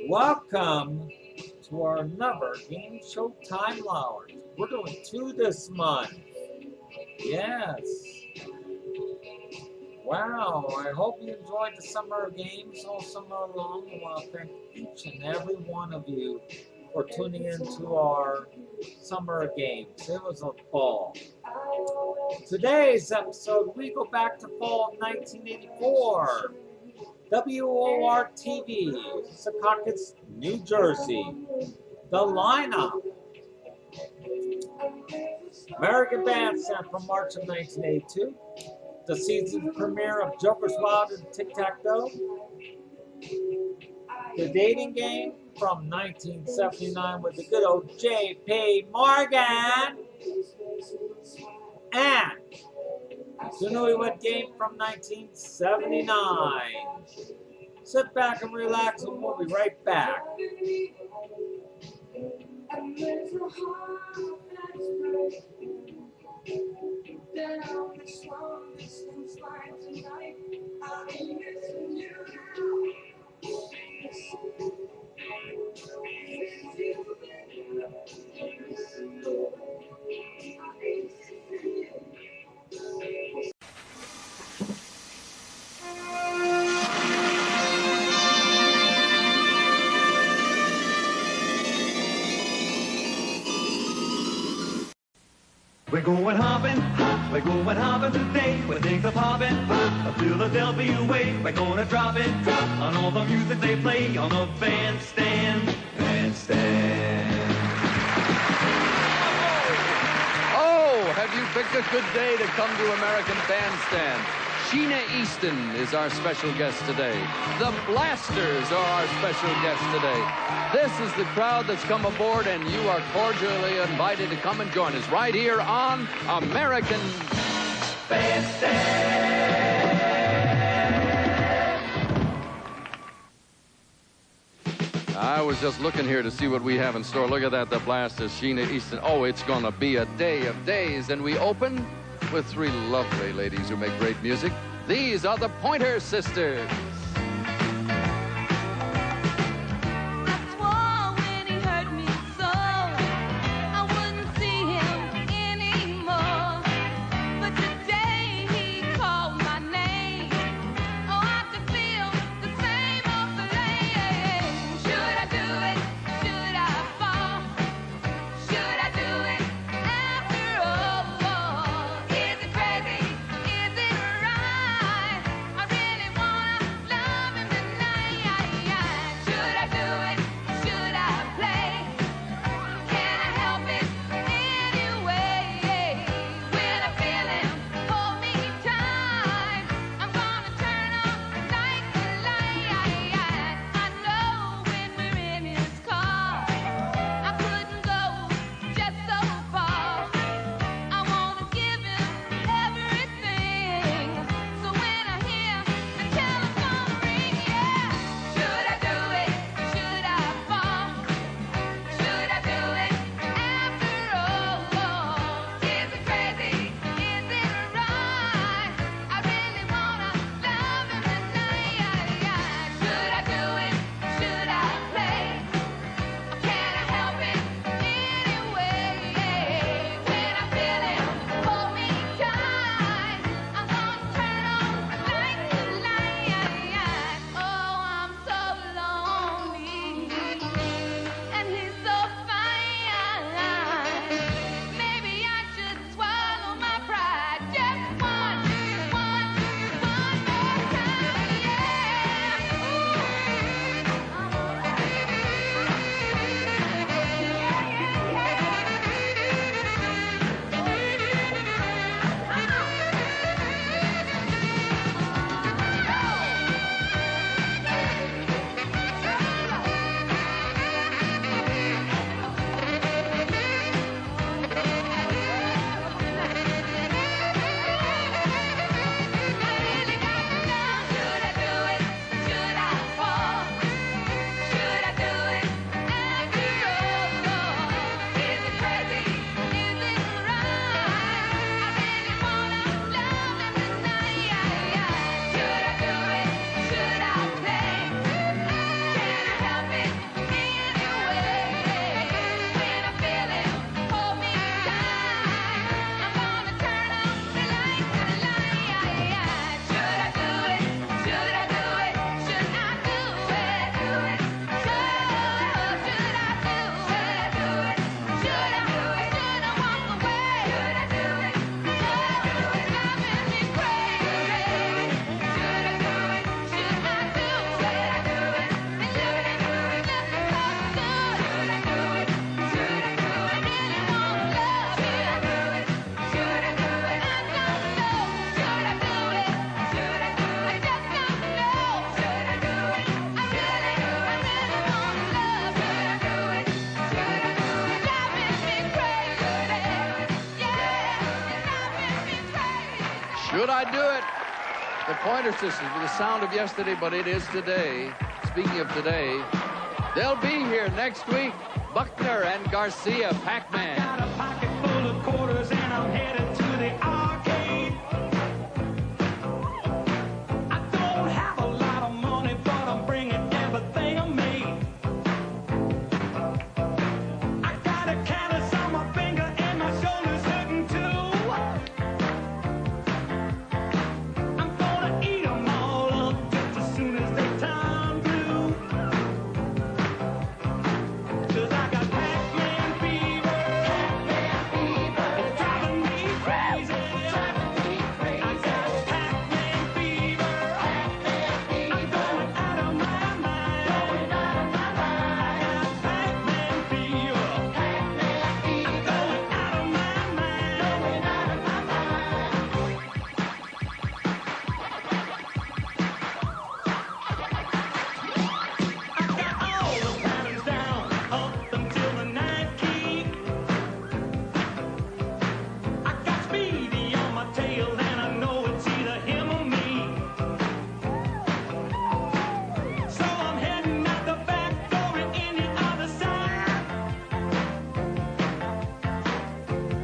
Welcome to our another game show time hours. We're doing two this month. Yes. Wow, I hope you enjoyed the summer games all summer long. I want to thank each and every one of you for tuning into our summer games. It was a ball. Today's episode, we go back to fall of 1984. WOR-TV, Secaucus, New Jersey. The lineup. American Bandstand from March of 1982. The season premiere of Joker's Wild and Tic-Tac-Toe. The Dating Game from 1979 with the good old J.P. Morgan. And the Newlywed Game from 1979. Sit back and relax and we'll be right back. We're going hopping today, when things are popping, a Philadelphia way. We're gonna drop it, on all the music they play on the bandstand. Oh, have you picked a good day to come to American Bandstand? Sheena Easton is our special guest today. The Blasters are our special guest today. This is the crowd that's come aboard, and you are cordially invited to come and join us right here on American Bandstand. I was just looking here to see what we have in store. Look at that, the Blasters, Sheena Easton. Oh, it's going to be a day of days. And we open with three lovely ladies who make great music. These are the Pointer Sisters. Let Should I do it? The Pointer Sisters with the sound of yesterday, but it is today. Speaking of today, they'll be here next week. Buckner and Garcia, Pac-Man. Got a pocket full of quarters and I'm headed to the arcade. I don't have a lot of money, but I'm bringing everything I made. I got a callus on my finger and my shoulder's hurting too. I'm gonna eat them all up just as soon as they turn blue. 'Cause I got Pac-Man fever. It's driving me crazy. I got Pac-Man fever. I'm going out of my mind. I got Pac-Man fever. I'm going out of my mind. I got all the patterns down up until the ninth key. I got Speedy on my tail and I know it's either him or me. So I'm heading out the back door and in the other side.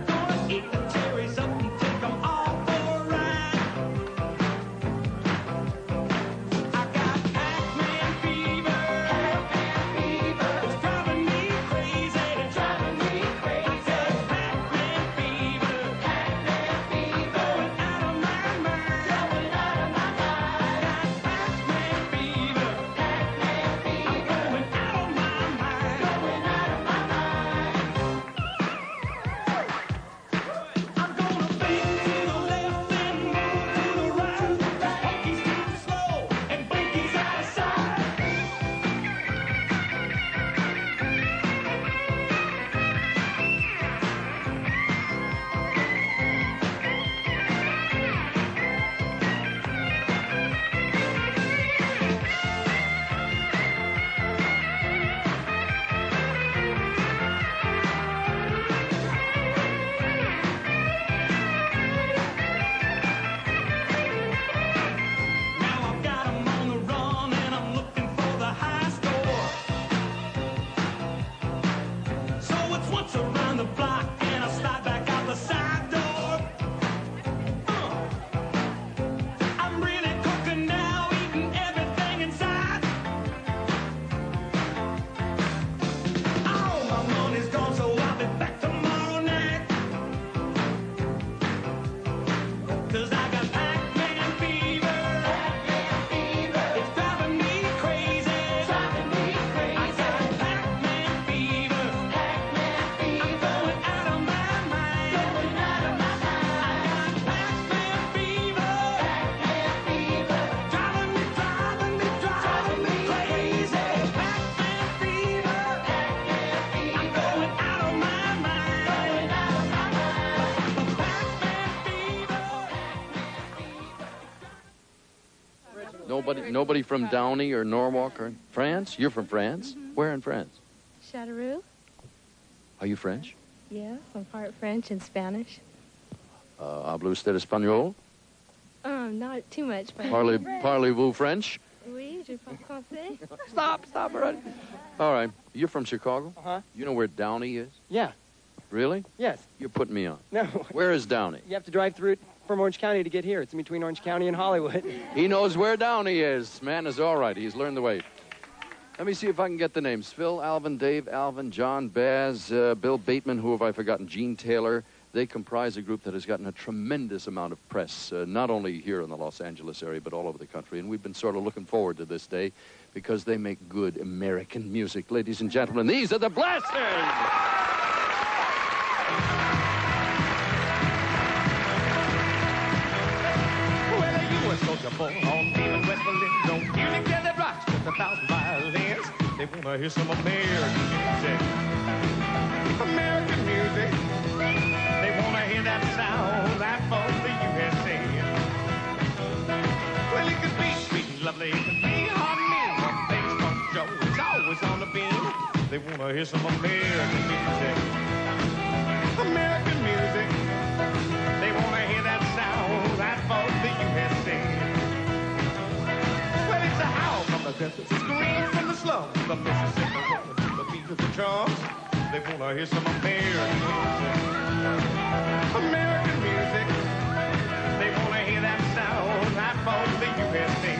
Gonna eat the cherries up and take them all for a ride. I got Pac-Man fever. It's driving me crazy. I got Pac-Man fever. I'm going out of my mind. I got Pac-Man fever. I'm going out of my mind. I'm gonna bend to the left and move to the right. Honky's too slow and Blinky's out of sight. Now I've got 'em on the run and I'm looking for the high score. So it's once around the block and I slide back out the side door. I'm really cooking now, eating everything inside. All my money's gone, so I'll be back tomorrow night. 'Cause I got Pac-Man fever. It's driving me crazy. I got Pac-Man fever. I'm going out of my mind. I got Pac-Man fever. Driving me crazy. Pac-Man fever. I'm going out of my mind. Nobody from Downey or Norwalk or France? You're from France? Where in France? Châteauroux? Are you French? Yes, I'm part French and Spanish. Habla usted español? Not too much, but... Parlez-vous French? Oui, je parle français. Stop, already. All right. You're from Chicago? Uh-huh. You know where Downey is? Yeah. Really? Yes. You're putting me on. No. Where is Downey? You have to drive through it from Orange County to get here. It's in between Orange County and Hollywood. He knows where Downey is. Man is all right. He's learned the way. Let me see if I can get the names. Phil, Alvin, Dave, Alvin, John, Baz, Bill Bateman, who have I forgotten? Gene Taylor. They comprise a group that has gotten a tremendous amount of press, not only here in the Los Angeles area, but all over the country. And we've been sort of looking forward to this day because they make good American music. Ladies and gentlemen, these are the Blasters! Soldier born on Beaver, West Berlin. Don't music that rocks with 1,000 violins. They wanna hear some American music. American music. They wanna hear that sound that from the USA. Well, it could be sweet and lovely, it could be hot and mean. One thing's for sure, it's always on the beam. They wanna hear some American music. American music. They wanna hear that sound that from contestants scream from the slums of Mississippi, the beat of the drums. They wanna hear some American music. American music. They wanna hear that sound right from the USA.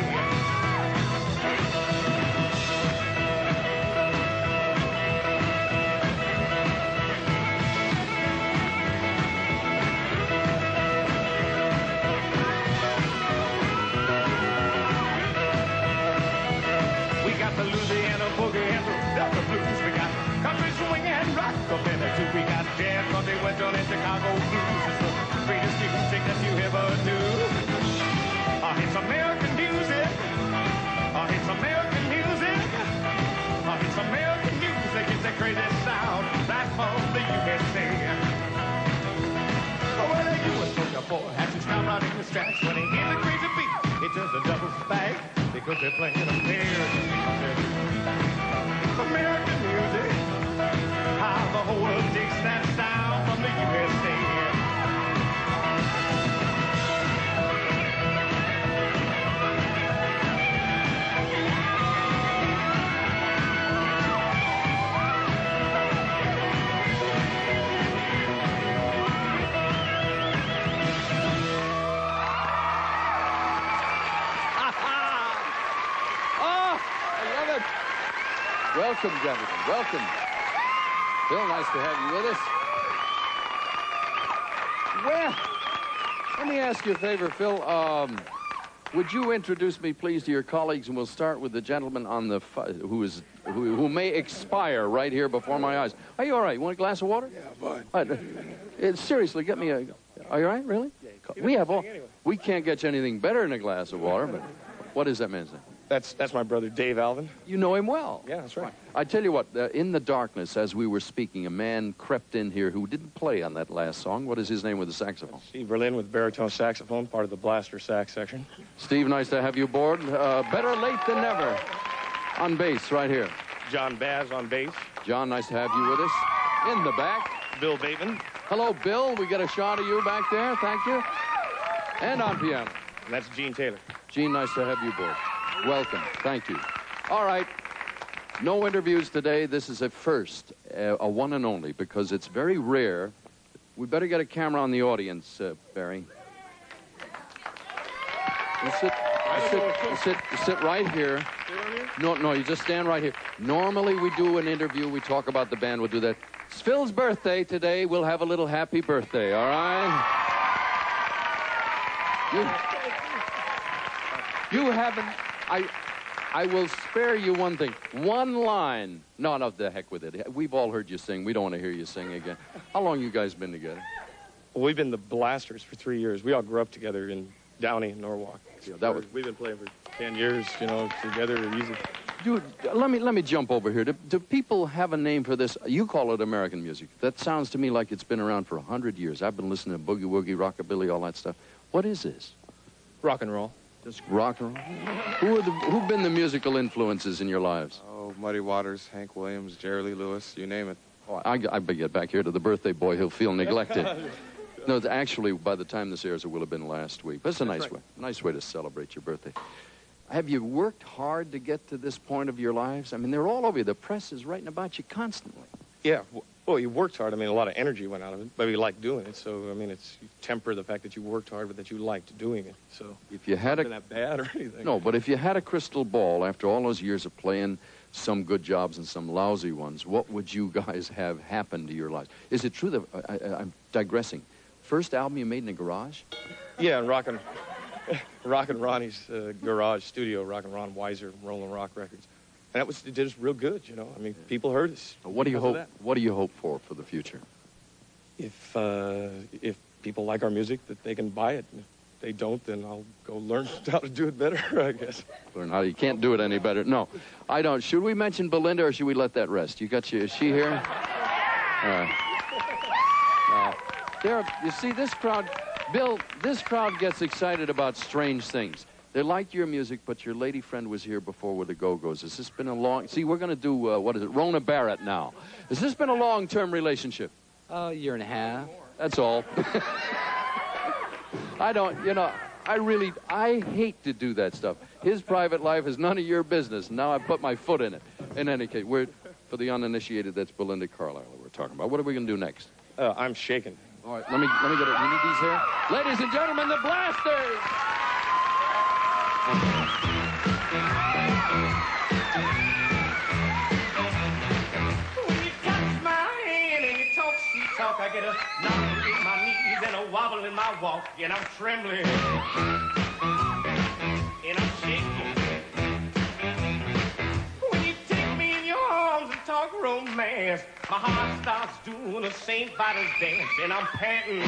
We got the Louisiana boogie and the Delta blues. We got country swing and rockabilly too. We got jazz, country, western, and Chicago blues. It's the greatest music that you ever knew. It's American music. It's American music. It's American music. It's the greatest sound right from the USA. Well, the U.S. soldier boy has to stop right in his tracks when he hears a crazy beat. It does a double back because they're playing American music. American music. How the whole world digs that sound from the USA. Welcome, gentlemen. Welcome. Phil, nice to have you with us. Well, let me ask you a favor, Phil. Would you introduce me, please, to your colleagues, and we'll start with the gentleman on the who may expire right here before my eyes. Are you all right? You want a glass of water? Yeah, fine. Seriously, get me a... Are you all right, really? We can't get you anything better than a glass of water, but what is that man's name? That's my brother, Dave Alvin. You know him well. Yeah, that's right. I tell you what, in the darkness, as we were speaking, a man crept in here who didn't play on that last song. What is his name with the saxophone? Steve Berlin with baritone saxophone, part of the blaster sax section. Steve, nice to have you aboard. Better late than never. On bass, right here. John Baz on bass. John, nice to have you with us. In the back. Bill Bateman. Hello, Bill. We get a shot of you back there. Thank you. And on piano. And that's Gene Taylor. Gene, nice to have you aboard. Welcome. Thank you. All right. No interviews today. This is a first, a one and only, because it's very rare. We better get a camera on the audience, Barry. You sit right here. No, you just stand right here. Normally we do an interview. We talk about the band. We'll do that. It's Phil's birthday today. We'll have a little happy birthday, all right? You haven't... I will spare you one thing. One line. No, the heck with it. We've all heard you sing. We don't want to hear you sing again. How long you guys been together? Well, we've been the Blasters for 3 years. We all grew up together in Downey and Norwalk. Yeah, We've been playing for 10 years, you know, together. Dude, let me jump over here. Do people have a name for this? You call it American music. That sounds to me like it's been around for 100 years. I've been listening to boogie woogie, rockabilly, all that stuff. What is this? Rock and roll. Just rock and roll? Who've been the musical influences in your lives? Oh, Muddy Waters, Hank Williams, Jerry Lee Lewis, you name it. Oh, I better get back here to the birthday boy. He'll feel neglected. No, actually, by the time this airs, it will have been last week. But it's a nice way to celebrate your birthday. Have you worked hard to get to this point of your lives? I mean, they're all over you. The press is writing about you constantly. Yeah. Well, you worked hard. I mean, a lot of energy went out of it, but you liked doing it. So, I mean, you temper the fact that you worked hard, but that you liked doing it. So, if you had it wasn't that bad or anything. No, but if you had a crystal ball after all those years of playing some good jobs and some lousy ones, what would you guys have happen to your lives? Is it true that, I'm digressing, first album you made in a garage? Yeah, Rockin' Ronnie's garage studio, Rockin' Ron Weiser, Rolling Rock Records. And it did us real good, you know. I mean, people heard us. What do you hope for the future? If people like our music, that they can buy it. If they don't, then I'll go learn how to do it better, I guess. Learn how? You can't do it any better. No, I don't. Should we mention Belinda, or should we let that rest? Is she here? You see, this crowd, Bill, this crowd gets excited about strange things. They like your music, but your lady friend was here before with the Go-Go's. Has this been a long... See, we're going to do, what is it, Rona Barrett now. Has this been a long-term relationship? A year and a half. That's all. I don't, I hate to do that stuff. His private life is none of your business. Now I've put my foot in it. In any case, for the uninitiated, that's Belinda Carlisle that we're talking about. What are we going to do next? I'm shaking. All right, let me get it. You need these here? Ladies and gentlemen, the Blasters! When you touch my hand and you talk sweet talk, I get a knock in my knees and a wobble in my walk, and I'm trembling and I'm shaking. When you take me in your arms and talk romance, my heart starts doing a St. Vitus dance, and I'm panting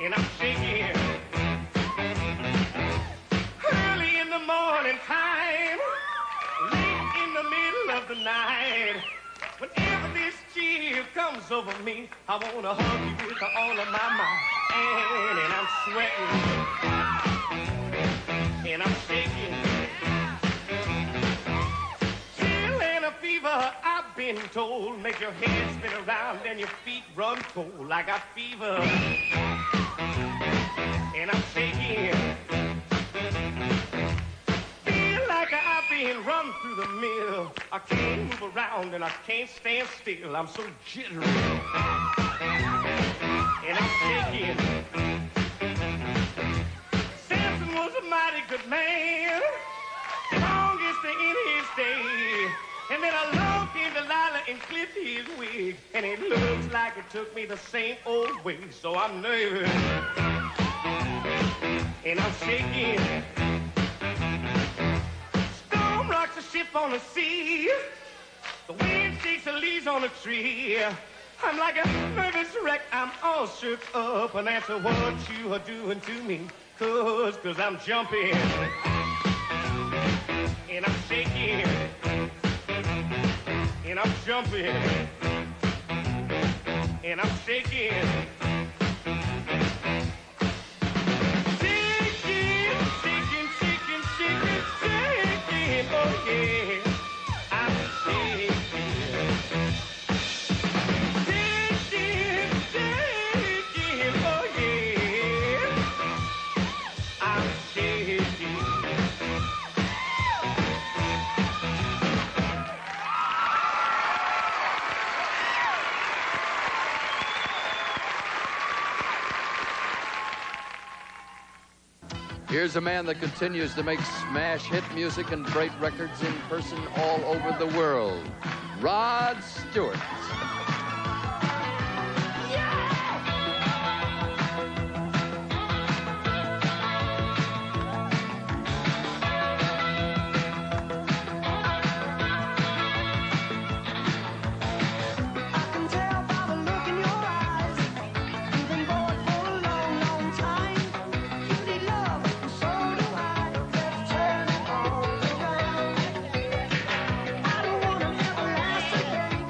and I'm shaking. Early in the morning time, late in the middle of the night, whenever this chill comes over me, I want to hug you with all of my might. And I'm sweating, and I'm shaking. Chill and a fever, I've been told, make your head spin around and your feet run cold. I got fever, and I'm shaking. Feel like I've been run through the mill. I can't move around and I can't stand still. I'm so jittery, and I'm shaking. Samson was a mighty good man, longest in his day. And then along came Delilah and clipped his wig, and it looks like it took me the same old way. So I'm nervous, and I'm shaking. Storm rocks a ship on the sea. The wind shakes the leaves on a tree. I'm like a nervous wreck. I'm all shook up, and that's what you are doing to me. Cause I'm jumping, and I'm shaking, and I'm jumping, and I'm shaking. Shaking, shaking, shaking, shaking, shaking, oh yeah, I'm shaking. Shaking, shaking, oh yeah, I'm shaking. Here's a man that continues to make smash hit music and break records in person all over the world. Rod Stewart. I don't want an everlasting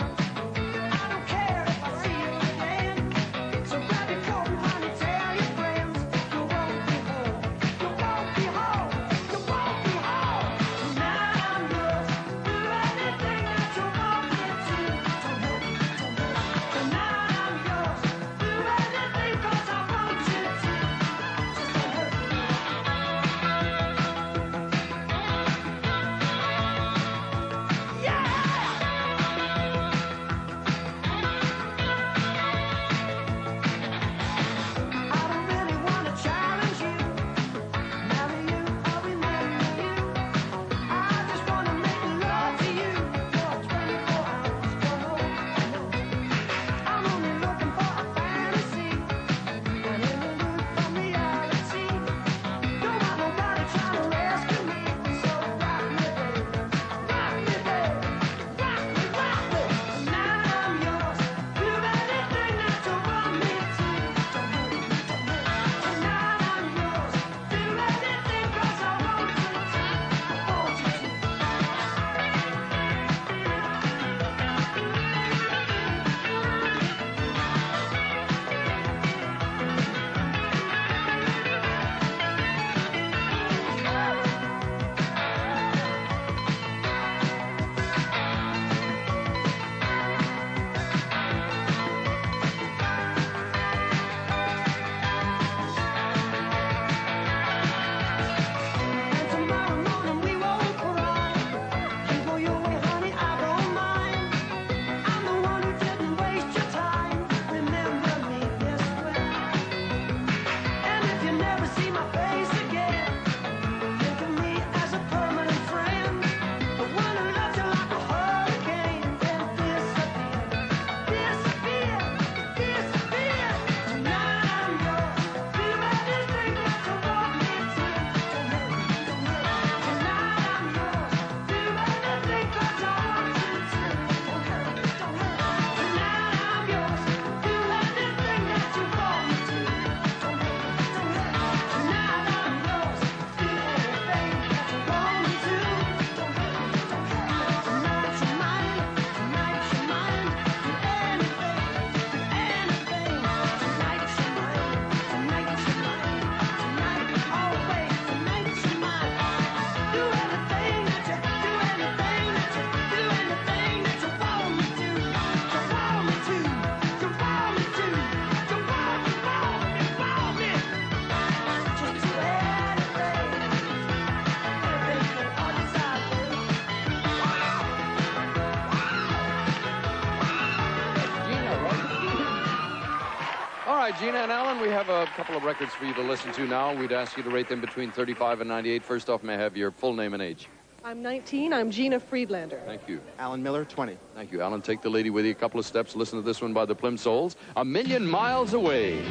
right, Gina and Alan, we have a couple of records for you to listen to now. We'd ask you to rate them between 35 and 98. First off, may I have your full name and age? I'm 19. I'm Gina Friedlander. Thank you. Alan Miller, 20. Thank you, Alan. Take the lady with you a couple of steps. Listen to this one by the Plimsouls, A Million Miles Away.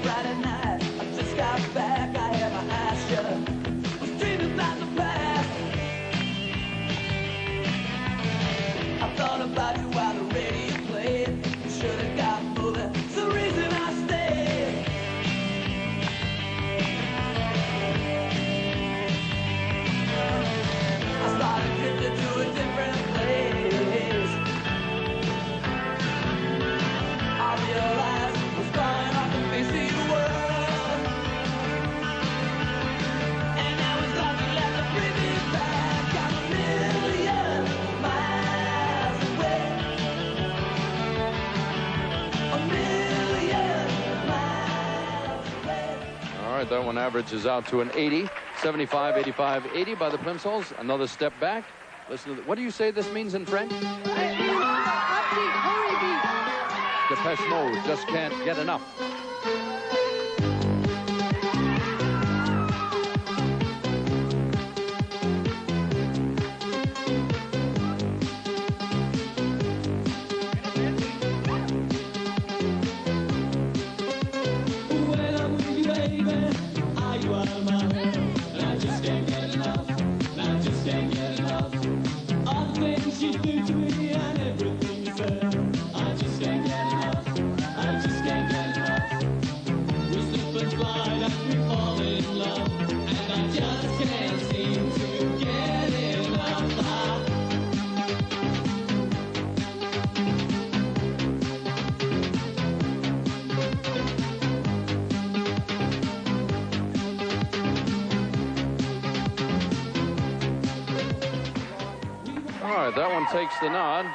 Friday night, I just got back, I had my eyes shut. Was dreaming about the past. I thought about you while the radio played. You should have got moving. It's the reason I stayed. I started drifting to a different place. I realized I was falling off the face of your world. And now it's like you left to bring me back. I'm a million miles away. A million miles away. All right, that one averages out to an 80. 75, 85, 80 by the Plimsouls. Another step back. Listen to what do you say this means in French? Depeche Mode, just can't get enough. When I'm with you, baby, are you out of my head? And I just can't get enough. And I just can't get enough. All the things you do to me and everything you said. I just can't get enough. I just can't get enough. We slip and slide and we fall in love. And I just can't seem to get enough. All right, that one takes the nod.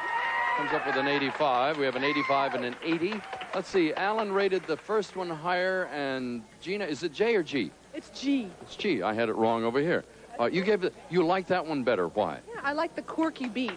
Comes up with an 85. We have an 85 and an 80. Let's see, Alan rated the first one higher, and Gina, is it J or G? It's G. It's G. I had it wrong over here. You like that one better. Why? Yeah, I like the quirky beat.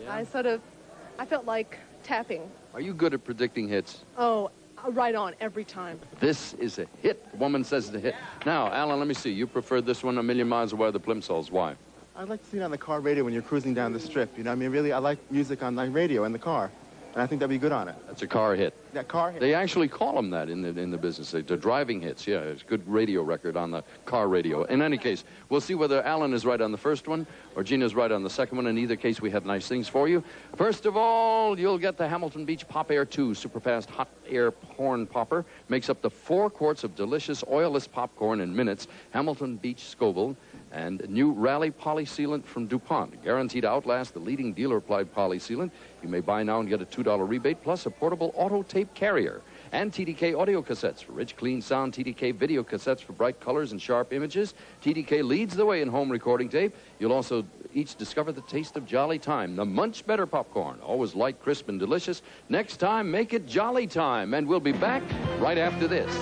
Yeah. I felt like tapping. Are you good at predicting hits? Oh, right on every time. This is a hit. Woman says it's a hit. Now, Alan, let me see. You preferred this one, A Million Miles Away, the Plimsouls. Why? I'd like to see it on the car radio when you're cruising down the strip. You know, I mean, really, I like music on the radio in the car, and I think that'd be good on it. That's a car hit. That car hit. They actually call them that in the business. They're driving hits. Yeah, it's a good radio record on the car radio. In any case, we'll see whether Alan is right on the first one or Gina's right on the second one. In either case, we have nice things for you. First of all, you'll get the Hamilton Beach Pop Air 2 Superfast Hot Air Horn Popper. Makes up to 4 quarts of delicious oilless popcorn in minutes. Hamilton Beach Scoville. And new Rally Polysealant from DuPont. Guaranteed to outlast the leading dealer-applied polysealant. You may buy now and get a $2 rebate, plus a portable auto tape carrier. And TDK audio cassettes for rich, clean sound. TDK video cassettes for bright colors and sharp images. TDK leads the way in home recording tape. You'll also each discover the taste of Jolly Time, the much better popcorn. Always light, crisp, and delicious. Next time, make it Jolly Time. And we'll be back right after this.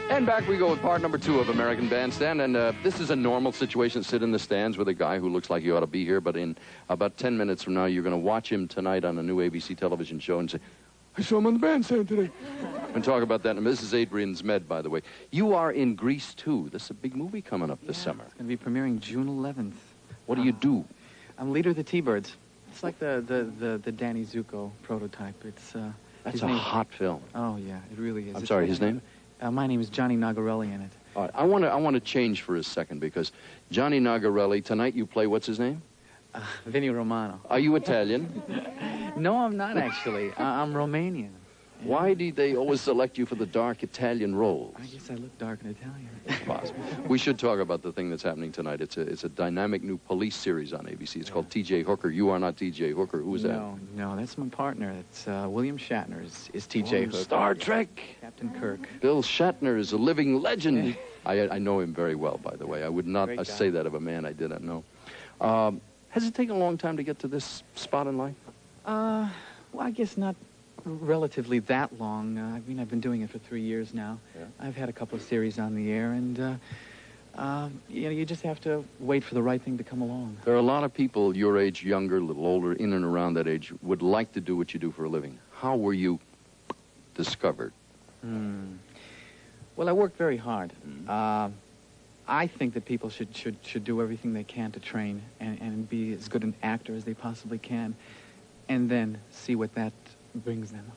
And back we go with part number 2 of American Bandstand. And this is a normal situation. Sit in the stands with a guy who looks like he ought to be here. But in about 10 minutes from now, you're going to watch him tonight on a new ABC television show and say, I saw him on the bandstand today. And talk about that. And this is Adrian Zmed, by the way. You are in Grease 2. This is a big movie coming up this summer. It's going to be premiering June 11th. What do you do? I'm leader of the T-Birds. It's like the Danny Zuko prototype. It's That's a hot film. Oh, yeah, it really is. I'm sorry, his name? My name is Johnny Nagarelli in it. All right, I want to change for a second because Johnny Nagarelli, tonight you play, what's his name? Vinnie Romano. Are you Italian? No, I'm not actually. I'm Romanian. Why do they always select you for the dark Italian roles? I guess I look dark and Italian. It's possible. We should talk about the thing that's happening tonight. It's a dynamic new police series on ABC. It's called T.J. Hooker. You are not T.J. Hooker. Who is that? No, that's my partner. It's William Shatner is T.J. Hooker. Star Trek. Captain Kirk. Bill Shatner is a living legend. I know him very well, by the way. I would not Great say guy. that of a man I didn't know. Has it taken a long time to get to this spot in life? Well, I guess not relatively that long. I mean, I've been doing it for 3 years now. Yeah. I've had a couple of series on the air, and you know, you just have to wait for the right thing to come along. There are a lot of people your age, younger, a little older, in and around that age, would like to do what you do for a living. How were you discovered? Well, I worked very hard. I think that people should do everything they can to train and be as good an actor as they possibly can, and then see what that brings them.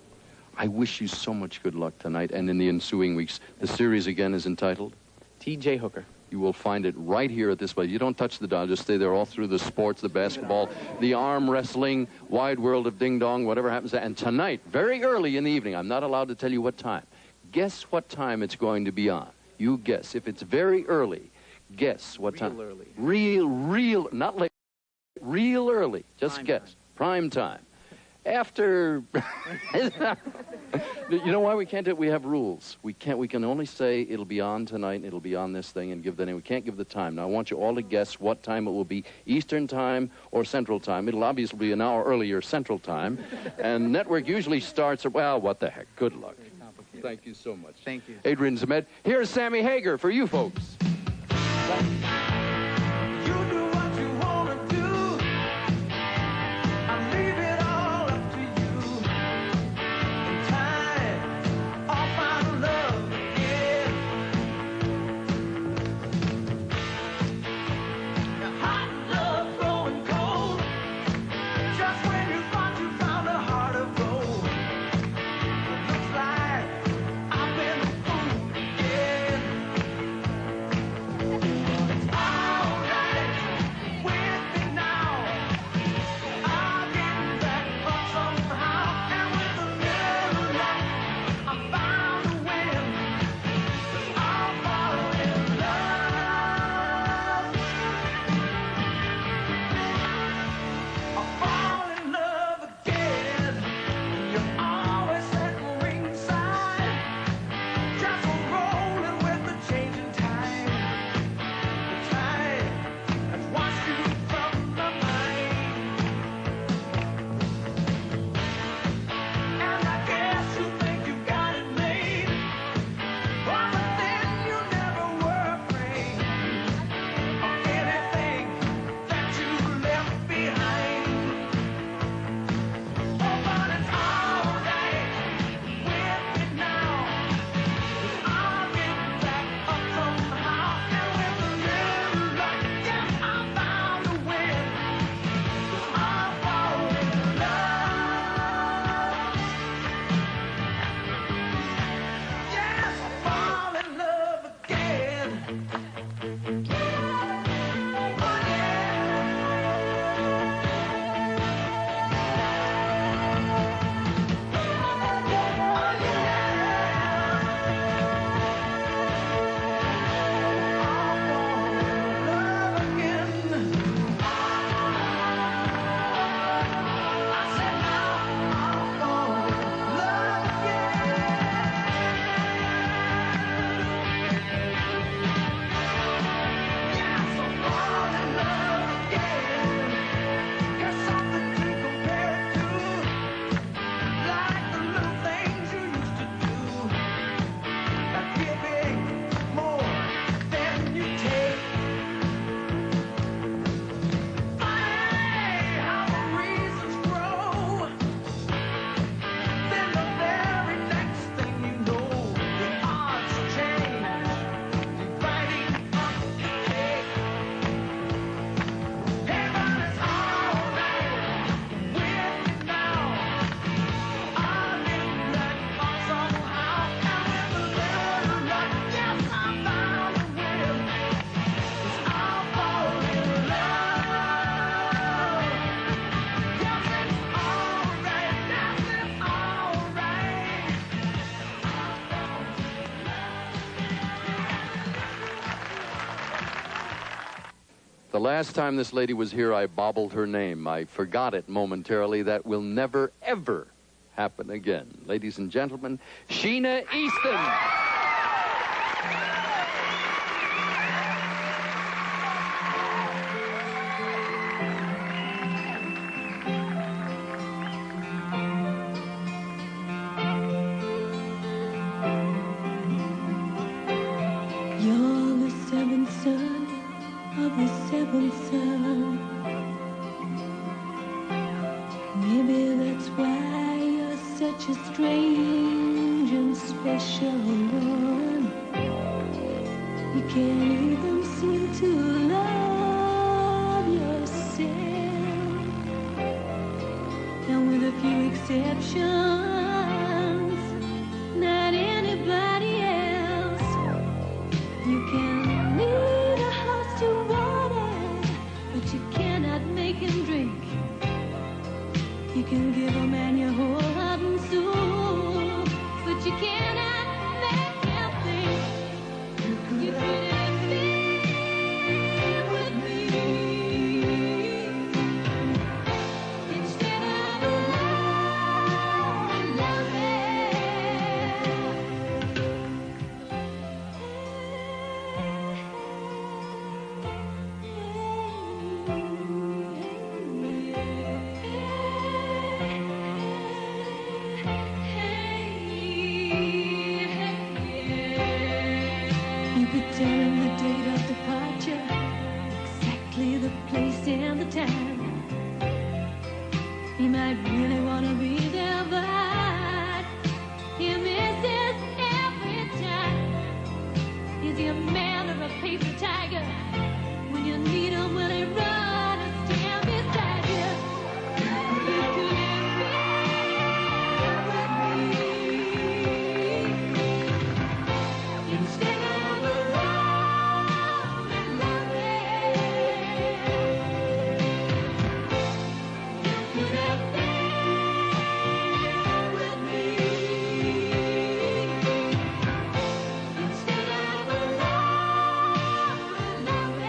I wish you so much good luck tonight and in the ensuing weeks. The series again is entitled? T.J. Hooker. You will find it right here at this place. You don't touch the dial. Just stay there all through the sports, the basketball, the arm wrestling, Wide World of Ding Dong, whatever happens. And tonight, very early in the evening, I'm not allowed to tell you what time. Guess what time it's going to be on. You guess. If it's very early, guess what time. Real early. Real, not late. Real early. Just Prime guess. time. Prime time. After, you know why we can't do it? We have rules. We can only say it'll be on tonight, it'll be on this thing, and give the name. We can't give the time. Now, I want you all to guess what time it will be, Eastern time or Central time. It'll obviously be an hour earlier Central time, and network usually starts at, well, what the heck. Good luck. Thank you so much. Thank you. Adrian Zmed. Here's Sammy Hagar for you folks. The last time this lady was here, I bobbled her name. I forgot it momentarily. That will never, ever happen again. Ladies and gentlemen, Sheena Easton. the seventh son. Maybe that's why you're such a strange and special one. You can't even seem to love yourself. And with a few exceptions, not anybody else. You can lead a horse to water, but you cannot make him drink. You can give a man your whole heart and soul, but you cannot make him think. You couldn't be with me instead of alone, you could tell him the date of departure, exactly the place and the time. He might really want to be there, but he misses every time. Is he a man or a paper tiger? When you need him, will he run or stand beside you? You couldn't be with me instead of alone and lonely. You could have been with me instead of alone and lonely.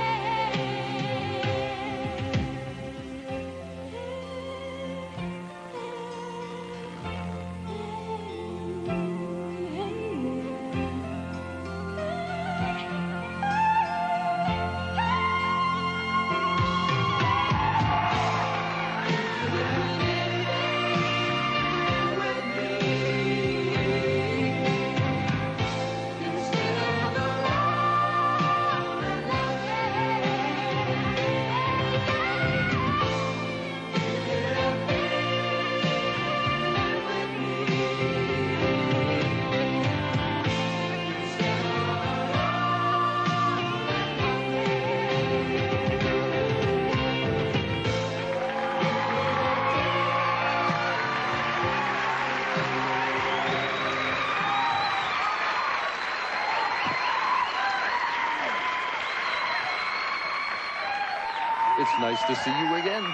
It's nice to see you again.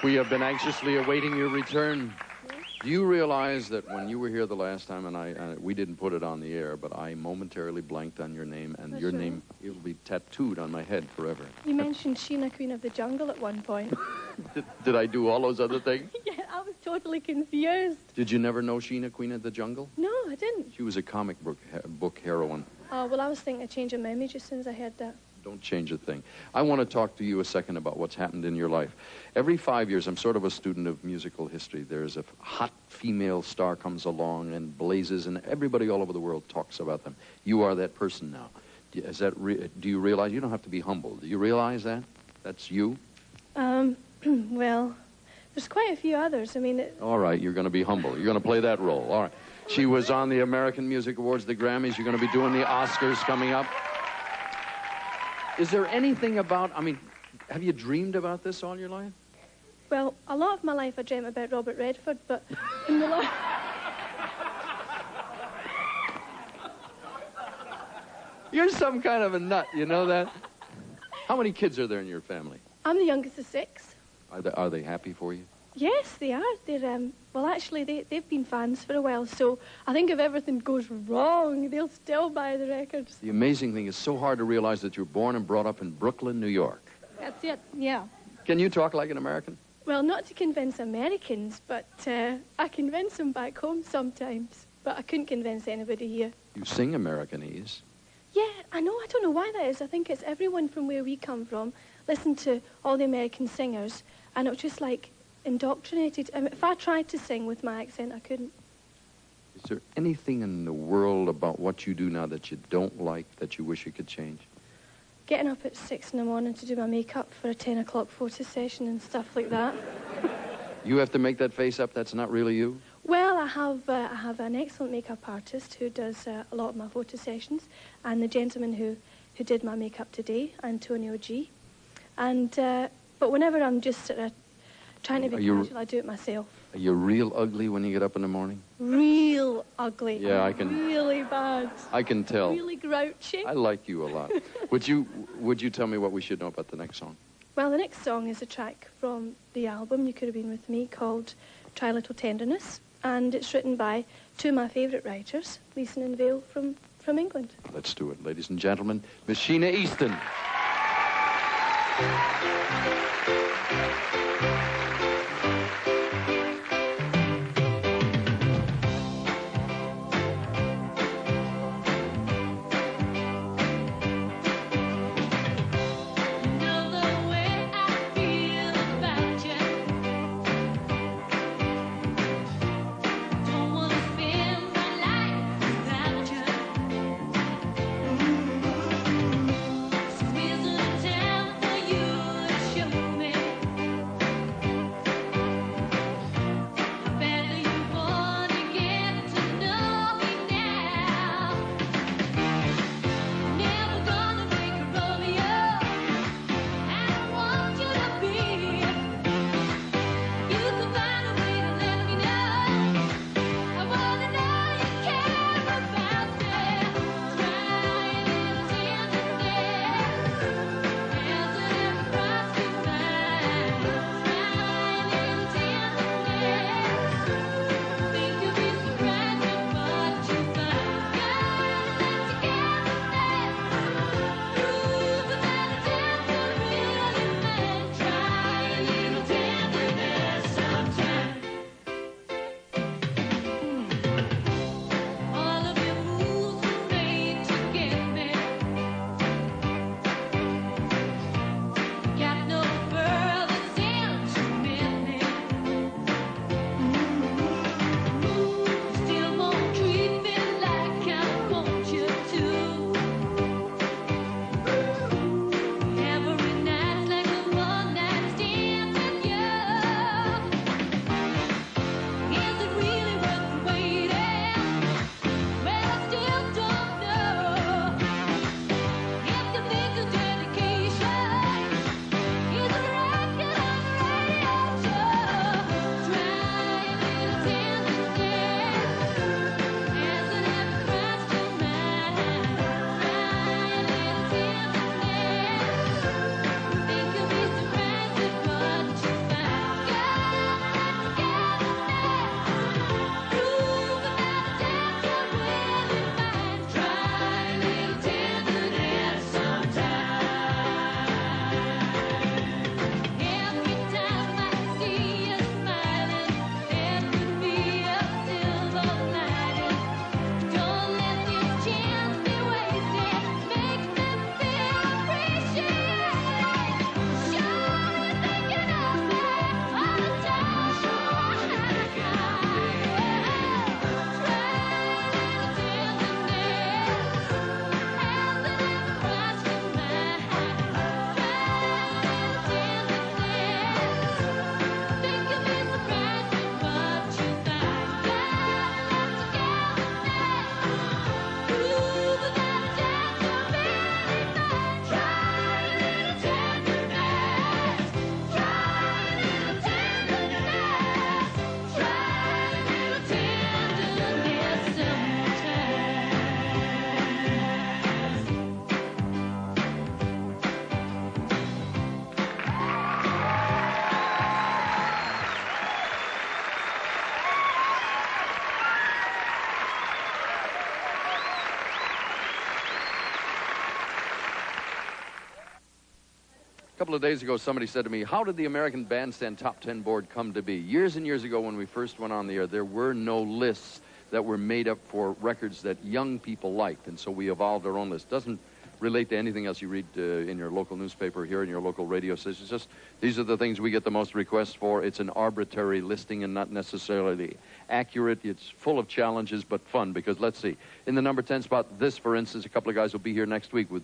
We have been anxiously awaiting your return. Do you realize that when you were here the last time, and we didn't put it on the air, but I momentarily blanked on your name, and That's your right. name, it will be tattooed on my head forever. You mentioned Sheena, Queen of the Jungle at one point. Did I do all those other things? Yeah, I was totally confused. Did you never know Sheena, Queen of the Jungle? No, I didn't. She was a comic book heroine. Well, I was thinking of changing my image as soon as I heard that. Don't change a thing. I want to talk to you a second about what's happened in your life. Every 5 years, I'm sort of a student of musical history. There's a hot female star comes along and blazes, and everybody all over the world talks about them. You are that person now. Is that do you realize? You don't have to be humble. Do you realize that? That's you? Well, there's quite a few others. I mean... All right, you're going to be humble. You're going to play that role. All right. She was on the American Music Awards, the Grammys. You're going to be doing the Oscars coming up. Is there anything about, I mean, have you dreamed about this all your life? Well, a lot of my life I dreamt about Robert Redford, but in the last... You're some kind of a nut, you know that? How many kids are there in your family? I'm the youngest of 6. Are they happy for you? Yes, they are. They're, well, actually, they've been fans for a while, so I think if everything goes wrong, they'll still buy the records. The amazing thing is so hard to realize that you're born and brought up in Brooklyn, New York. That's it, yeah. Can you talk like an American? Well, not to convince Americans, but I convince them back home sometimes. But I couldn't convince anybody here. You sing Americanese. Yeah, I know. I don't know why that is. I think it's everyone from where we come from listened to all the American singers, and it was just like indoctrinated. I mean, if I tried to sing with my accent, I couldn't. Is there anything in the world about what you do now that you don't like, that you wish you could change? getting up at 6 in the morning to do my makeup for a 10 o'clock photo session and stuff like that. You have to make that face up? That's not really you? Well, I have an excellent makeup artist who does a lot of my photo sessions, and the gentleman who did my makeup today, Antonio G. And but whenever I'm just sort of trying to be casual, I do it myself. Are you real ugly when you get up in the morning? Real ugly. Yeah, I can. Really bad. I can tell. Really grouchy. I like you a lot. Would you tell me what we should know about the next song? Well, the next song is a track from the album You Could Have Been With Me called Try a Little Tenderness, and it's written by two of my favourite writers, Leeson and Vale from England. Let's do it, ladies and gentlemen. Miss Sheena Easton. A couple of days ago, somebody said to me, how did the American Bandstand Top 10 board come to be? Years and years ago when we first went on the air, there were no lists that were made up for records that young people liked, and so we evolved our own list. Doesn't relate to anything else you read in your local newspaper, here in your local radio station. It's just, these are the things we get the most requests for. It's an arbitrary listing and not necessarily accurate. It's full of challenges, but fun, because let's see. In the number 10 spot, this, for instance, a couple of guys will be here next week with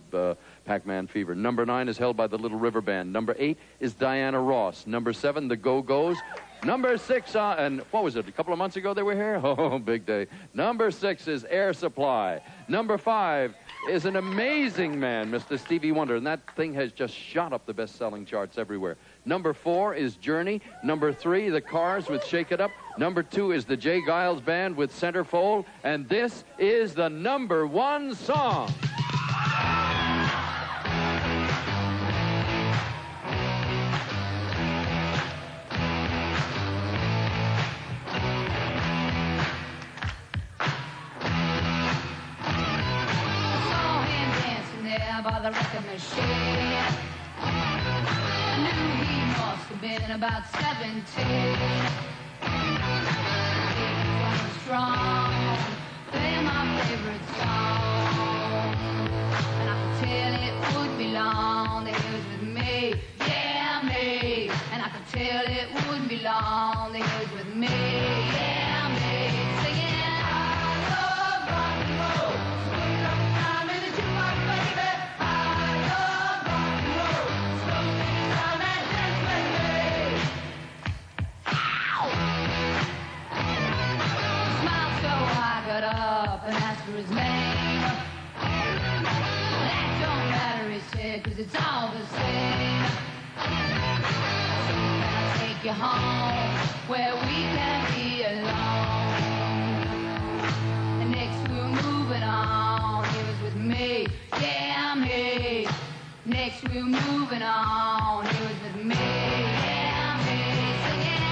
Pac-Man Fever. Number 9 is held by the Little River Band. Number 8 is Diana Ross. Number 7, the Go-Go's. Number 6, and what was it, a couple of months ago they were here? Oh, big day. Number 6 is Air Supply. Number 5 is an amazing man, Mr. Stevie Wonder, and that thing has just shot up the best-selling charts everywhere. Number 4 is Journey. Number 3, the Cars with Shake It Up. Number 2 is the Jay Giles Band with Centerfold, and this is the number 1 song. By the record machine, I knew he must have been about 17. He was strong, playing my favorite song, and I could tell it would be long that he was with me, yeah, me. And I could tell it wouldn't be long that he was with me, yeah, me. Singing. Up and asked for his name. That don't matter, he said, 'cause it's all the same. So can I take you home where we can be alone? And next we were moving on. He was with me, yeah, me. Next we were moving on. He was with me, yeah, me. Singing.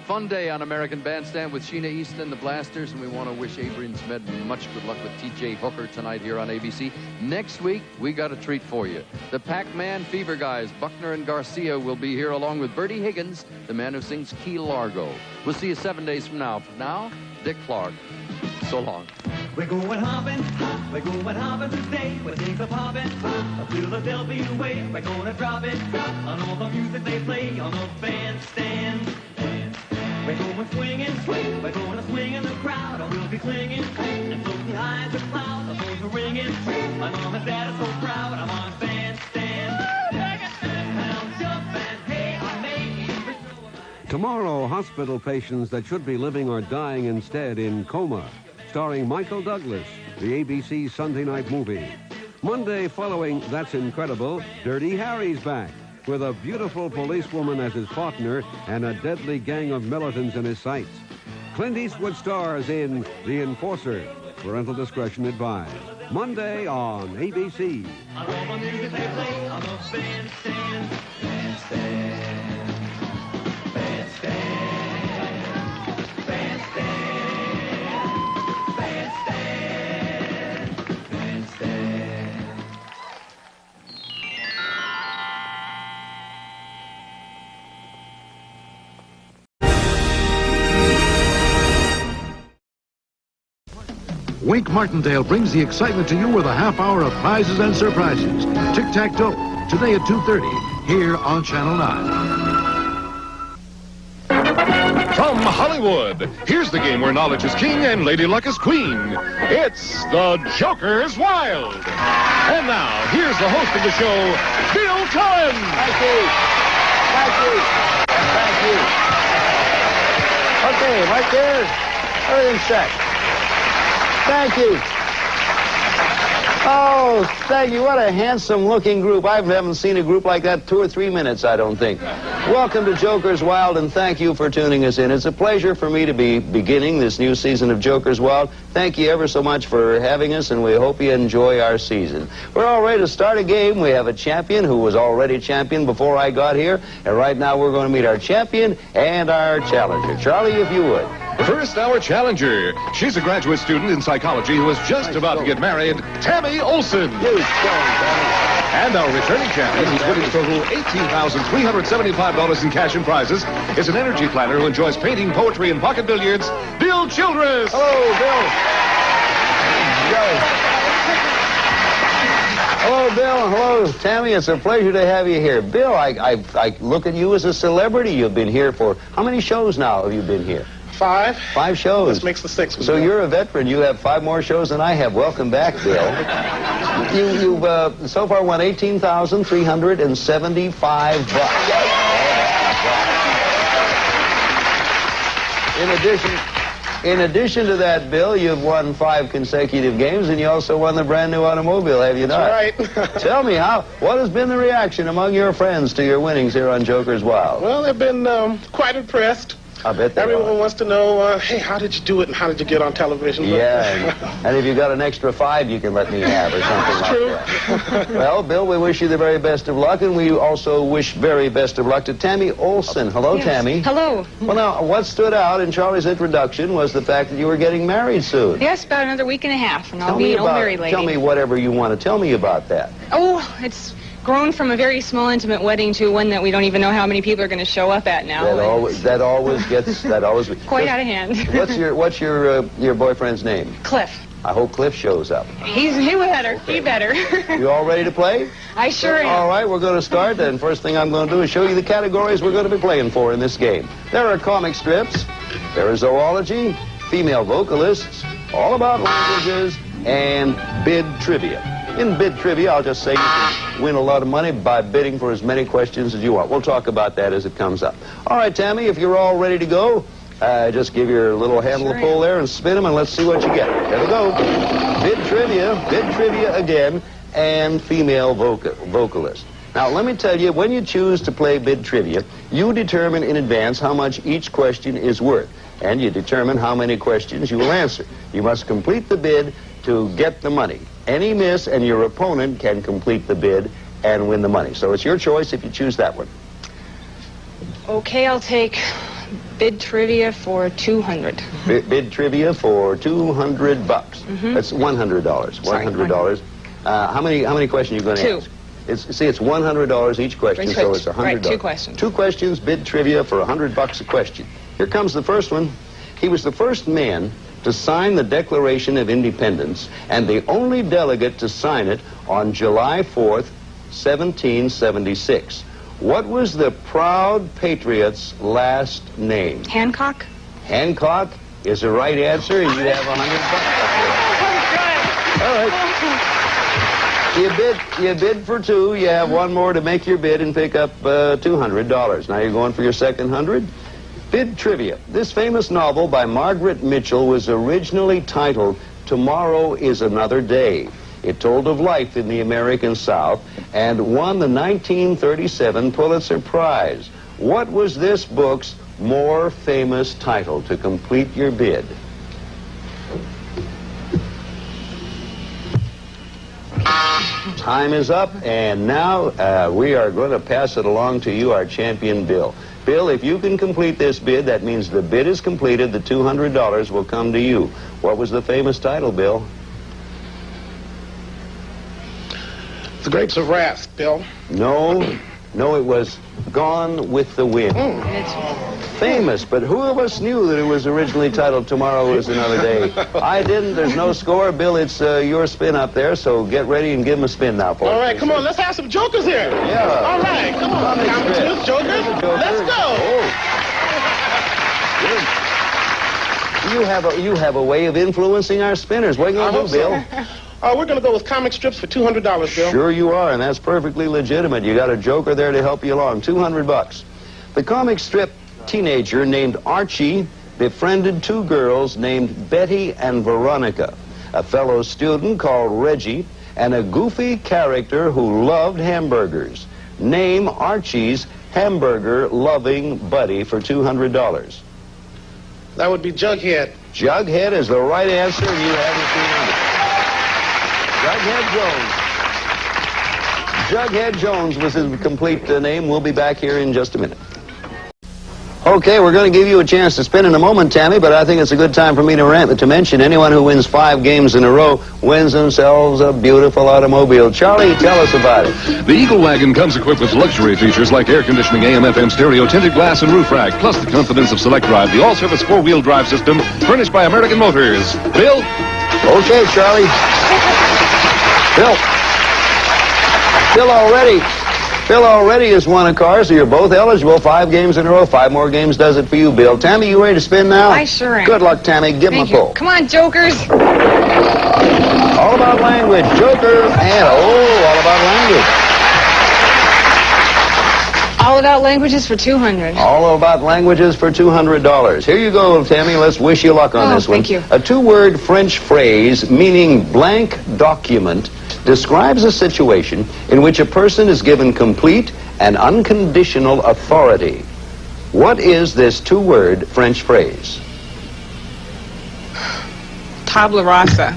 Fun day on American Bandstand with Sheena Easton, the Blasters, and we want to wish Adrian Smed much good luck with T.J. Hooker tonight here on ABC. Next week, we got a treat for you. The Pac-Man Fever guys, Buckner and Garcia, will be here along with Bertie Higgins, the man who sings Key Largo. We'll see you 7 days from now. For now, Dick Clark. So long. We're going hopping, we're going hopping today. When things are popping, up Philadelphia way. We're gonna drop it on all the music they play on the bandstand. We're going swinging, swing. We're going to swing in the crowd, and we'll be clinging and floating high as a cloud. The phones are ringing. My mom and dad are so proud. I'm on bandstand. And I'm jumping, hey, I'm making. Tomorrow, hospital patients that should be living are dying instead in coma. Starring Michael Douglas, the ABC Sunday night movie. Monday following That's Incredible, Dirty Harry's back, with a beautiful policewoman as his partner and a deadly gang of militants in his sights. Clint Eastwood stars in The Enforcer. Parental discretion advised. Monday on ABC. On all the music they play on the bandstand. Bandstand. Bandstand. Bandstand. Bandstand. Bandstand. Wink Martindale brings the excitement to you with a half hour of prizes and surprises. Tic-tac-toe, today at 2:30. here on Channel 9. From Hollywood, here's the game where knowledge is king and Lady Luck is queen. It's The Joker's Wild. And now, here's the host of the show, Bill Cullen. Thank you. Thank you. Thank you. Okay, right there, everything's set. Thank you. Oh, thank you. What a handsome-looking group. I haven't seen a group like that 2 or 3 minutes, I don't think. Welcome to Joker's Wild, and thank you for tuning us in. It's a pleasure for me to be beginning this new season of Joker's Wild. Thank you ever so much for having us, and we hope you enjoy our season. We're all ready to start a game. We have a champion who was already champion before I got here, and right now we're going to meet our champion and our challenger. Charlie, if you would. First, our challenger. She's a graduate student in psychology who is just about to get married, Tammy Olson. And our returning champion, who's winning a total $18,375 in cash and prizes, is an energy planner who enjoys painting, poetry, and pocket billiards, Bill Childress. Hello, Bill. Hello, Bill. Hello, Tammy. It's a pleasure to have you here. Bill, I look at you as a celebrity. You've been here for, how many shows now have you been here? 5. 5 shows. This makes the 6th. So you're a veteran. You have 5 more shows than I have. Welcome back, Bill. You've so far won $18,375. In addition to that, Bill, you've won 5 consecutive games, and you also won the brand new automobile, have you not? That's right. Tell me, what has been the reaction among your friends to your winnings here on Joker's Wild? Well, they've been quite impressed. I bet everyone wants to know, hey, how did you do it and how did you get on television? Yeah, and if you've got an extra 5 you can let me have or something like that. Well, Bill, we wish you the very best of luck, and we also wish very best of luck to Tammy Olson. Hello, yes. Tammy. Hello. Well, now, what stood out in Charlie's introduction was the fact that you were getting married soon. Yes, about another week and a half, and I'll be an old married lady. Tell me whatever you want to tell me about that. Oh, it's grown from a very small, intimate wedding to one that we don't even know how many people are going to show up at now. That always gets quite out of hand. What's your boyfriend's name? Cliff. I hope Cliff shows up. He better. He better. You all ready to play? I sure am. All right, we're going to start, and first thing I'm going to do is show you the categories we're going to be playing for in this game. There are comic strips, there is zoology, female vocalists, all about languages, and bid trivia. In bid trivia, I'll just say you can win a lot of money by bidding for as many questions as you want. We'll talk about that as it comes up. All right, Tammy, if you're all ready to go, just give your little handle a pull there and spin them, and let's see what you get. There we go. Bid trivia again, and female vocalist. Now, let me tell you, when you choose to play bid trivia, you determine in advance how much each question is worth, and you determine how many questions you will answer. You must complete the bid to get the money. Any miss and your opponent can complete the bid and win the money. So it's your choice if you choose that one. Okay, I'll take bid trivia for $200. Bid trivia for $200. That's $100. $100. How many questions are you going to ask? It's $100 each question, so it's $100. Right, 2 questions. 2 questions, bid trivia for $100 a question. Here comes the first one. He was the first man to sign the Declaration of Independence and the only delegate to sign it on July 4th, 1776. What was the proud patriot's last name? Hancock. Hancock is the right answer, and you have $100. All right. You bid for 2. You have 1 more to make your bid and pick up $200. Now you're going for your second 100. Bid trivia. This famous novel by Margaret Mitchell was originally titled Tomorrow is Another Day. It told of life in the American South and won the 1937 Pulitzer Prize. What was this book's more famous title? To complete your bid. Time is up, and now we are going to pass it along to you, our champion, Bill. Bill, if you can complete this bid, that means the bid is completed. The $200 will come to you. What was the famous title, Bill? The Grapes of Wrath, Bill. No, it was Gone with the Wind. Famous, but who of us knew that it was originally titled Tomorrow Is Another Day? I didn't. There's no score. Bill, it's your spin up there, so get ready and give him a spin now, folks. All right, come on, let's have some jokers here. Yeah. All right, come on. Comic strips, jokers. Let's go. You have a way of influencing our spinners. What are you going to do, Bill? We're going to go with comic strips for $200, Bill. Sure you are, and that's perfectly legitimate. You got a joker there to help you along. $200. The comic strip teenager named Archie befriended two girls named Betty and Veronica, a fellow student called Reggie, and a goofy character who loved hamburgers. Name Archie's hamburger-loving buddy for $200. That would be Jughead. Jughead is the right answer, and you have the $200. Jughead Jones. Jughead Jones was his complete name. We'll be back here in just a minute. Okay, we're going to give you a chance to spin in a moment, Tammy, but I think it's a good time for me to mention anyone who wins 5 games in a row wins themselves a beautiful automobile. Charlie, tell us about it. The Eagle Wagon comes equipped with luxury features like air conditioning, AM/FM stereo, tinted glass, and roof rack, plus the confidence of Select Drive, the all-service 4-wheel drive system furnished by American Motors. Bill? Okay, Charlie. Phil already has won a car, so you're both eligible. 5 games in a row. 5 more games does it for you, Bill. Tammy, you ready to spin now? I sure am. Good luck, Tammy. Give him a pull. Come on, jokers. All about language. Joker and all about language. All about languages for $200. All about languages for $200. Here you go, Tammy. Let's wish you luck on this one. Thank you. A 2-word French phrase meaning blank document describes a situation in which a person is given complete and unconditional authority. What is this 2-word French phrase? Tabla rasa.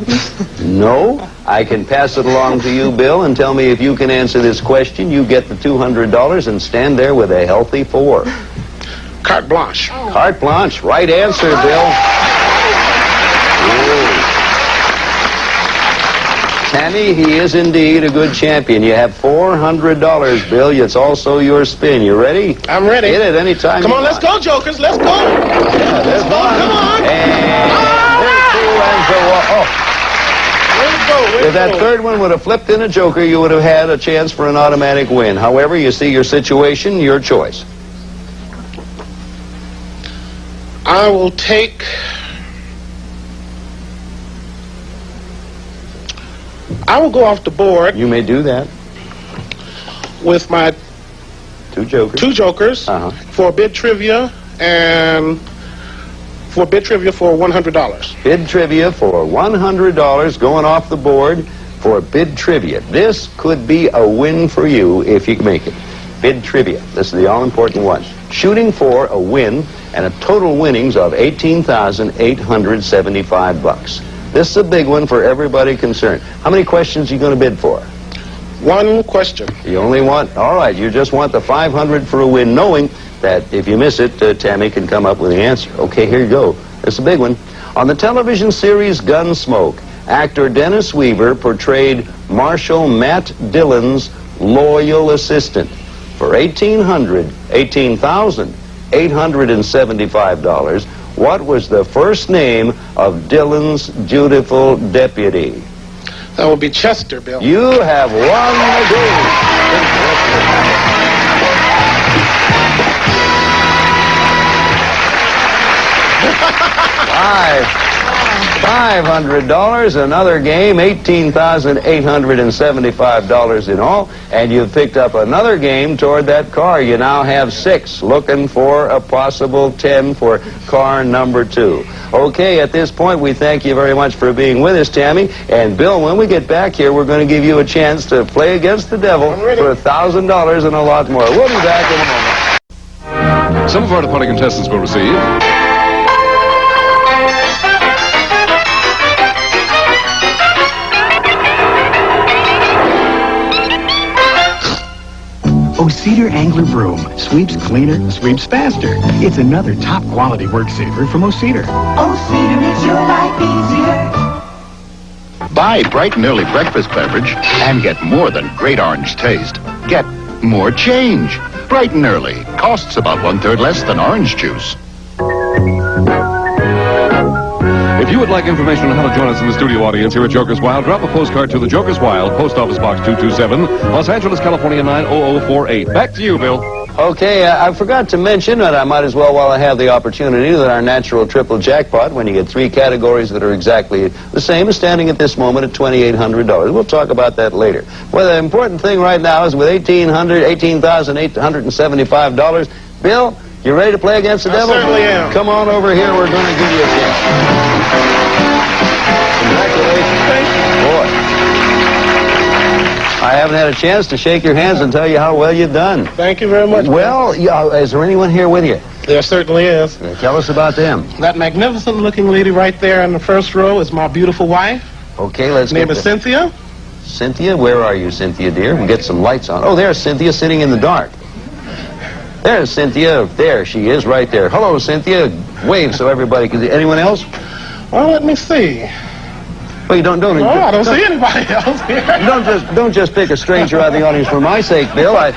No. I can pass it along to you, Bill, and tell me if you can answer this question. You get the $200 and stand there with a healthy 4. Carte blanche. Carte blanche. Right answer, Bill. Tammy, he is indeed a good champion. You have $400, Bill. It's also your spin. You ready? I'm ready. Hit it anytime. Come on, let's go, jokers. Let's go. Yeah, there's one. Come on. And there's 2 and so If that third one would have flipped in a joker, you would have had a chance for an automatic win. However, you see your situation, your choice. I will take... I will go off the board. You may do that. With my 2 jokers. 2 jokers for bid trivia and for bid trivia for $100. Bid trivia for $100 going off the board for bid trivia. This could be a win for you if you can make it. Bid trivia. This is the all-important one. Shooting for a win and a total winnings of $18,875. This is a big one for everybody concerned. How many questions are you going to bid for? 1 question. You only want, all right, you just want the $500 for a win, knowing that if you miss it, Tammy can come up with the answer. Okay, here you go. It's a big one. On the television series Gunsmoke, actor Dennis Weaver portrayed Marshal Matt Dillon's loyal assistant. For $18,875, what was the first name of Dillon's dutiful deputy? That would be Chester, Bill. You have won the game. $500, another game, $18,875 in all, and you've picked up another game toward that car. You now have 6, looking for a possible 10 for car number 2. Okay, at this point, we thank you very much for being with us, Tammy. And Bill, when we get back here, we're going to give you a chance to play against the devil for $1,000 and a lot more. We'll be back in a moment. Some of our departing contestants will receive... O'Cedar Angler Broom. Sweeps cleaner, sweeps faster. It's another top quality work saver from O'Cedar. O'Cedar makes your life easier. Buy bright and early breakfast beverage and get more than great orange taste. Get more change. bright and early. Costs about 1/3 less than orange juice. If you would like information on how to join us in the studio audience here at Joker's Wild, drop a postcard to the Joker's Wild, Post Office Box 227, Los Angeles, California 90048. Back to you, Bill. Okay, I forgot to mention, and I might as well while I have the opportunity, that our natural triple jackpot, when you get 3 categories that are exactly the same, is standing at this moment at $2,800. We'll talk about that later. Well, the important thing right now is with $18,875. Bill, you ready to play against the devil? I certainly am. Come on over here. We're going to give you a chance. Congratulations. Thank you. Boy. I haven't had a chance to shake your hands and tell you how well you've done. Thank you very much. Well, is there anyone here with you? There certainly is. Tell us about them. That magnificent-looking lady right there in the first row is my beautiful wife. Okay, let's Her name get is Cynthia. Cynthia, where are you, Cynthia, dear? We'll get some lights on. Oh, there's Cynthia sitting in the dark. There's Cynthia. There she is, right there. Hello, Cynthia. Wave so everybody can see. Anyone else? Well, let me see. Well, you don't. No, I don't see anybody else here. Don't just pick a stranger out of the audience for my sake, Bill. I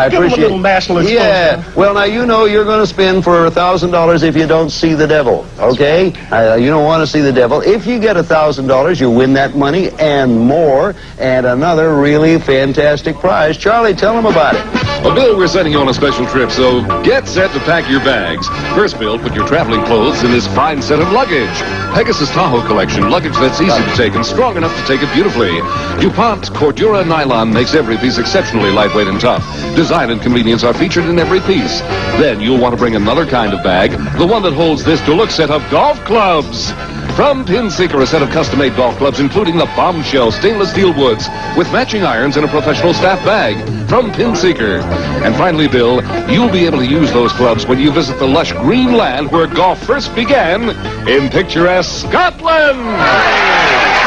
Give appreciate. him a little national exposure. Yeah. Well, now you know you're going to spin for $1,000 if you don't see the devil. Okay? You don't want to see the devil. If you get $1,000, you win that money and more, and another really fantastic prize. Charlie, tell them about it. Well, Bill, we're sending you on a special trip, so get set to pack your bags. First, Bill, put your traveling clothes in this fine set of luggage. Pegasus Tahoe Collection, luggage that's easy to take and strong enough to take it beautifully. DuPont Cordura Nylon makes every piece exceptionally lightweight and tough. Design and convenience are featured in every piece. Then you'll want to bring another kind of bag, the one that holds this deluxe set of golf clubs. From Pin Seeker, a set of custom-made golf clubs, including the bombshell stainless steel woods, with matching irons and a professional staff bag. From Pin Seeker. And finally, Bill, you'll be able to use those clubs when you visit the lush green land where golf first began in picturesque Scotland.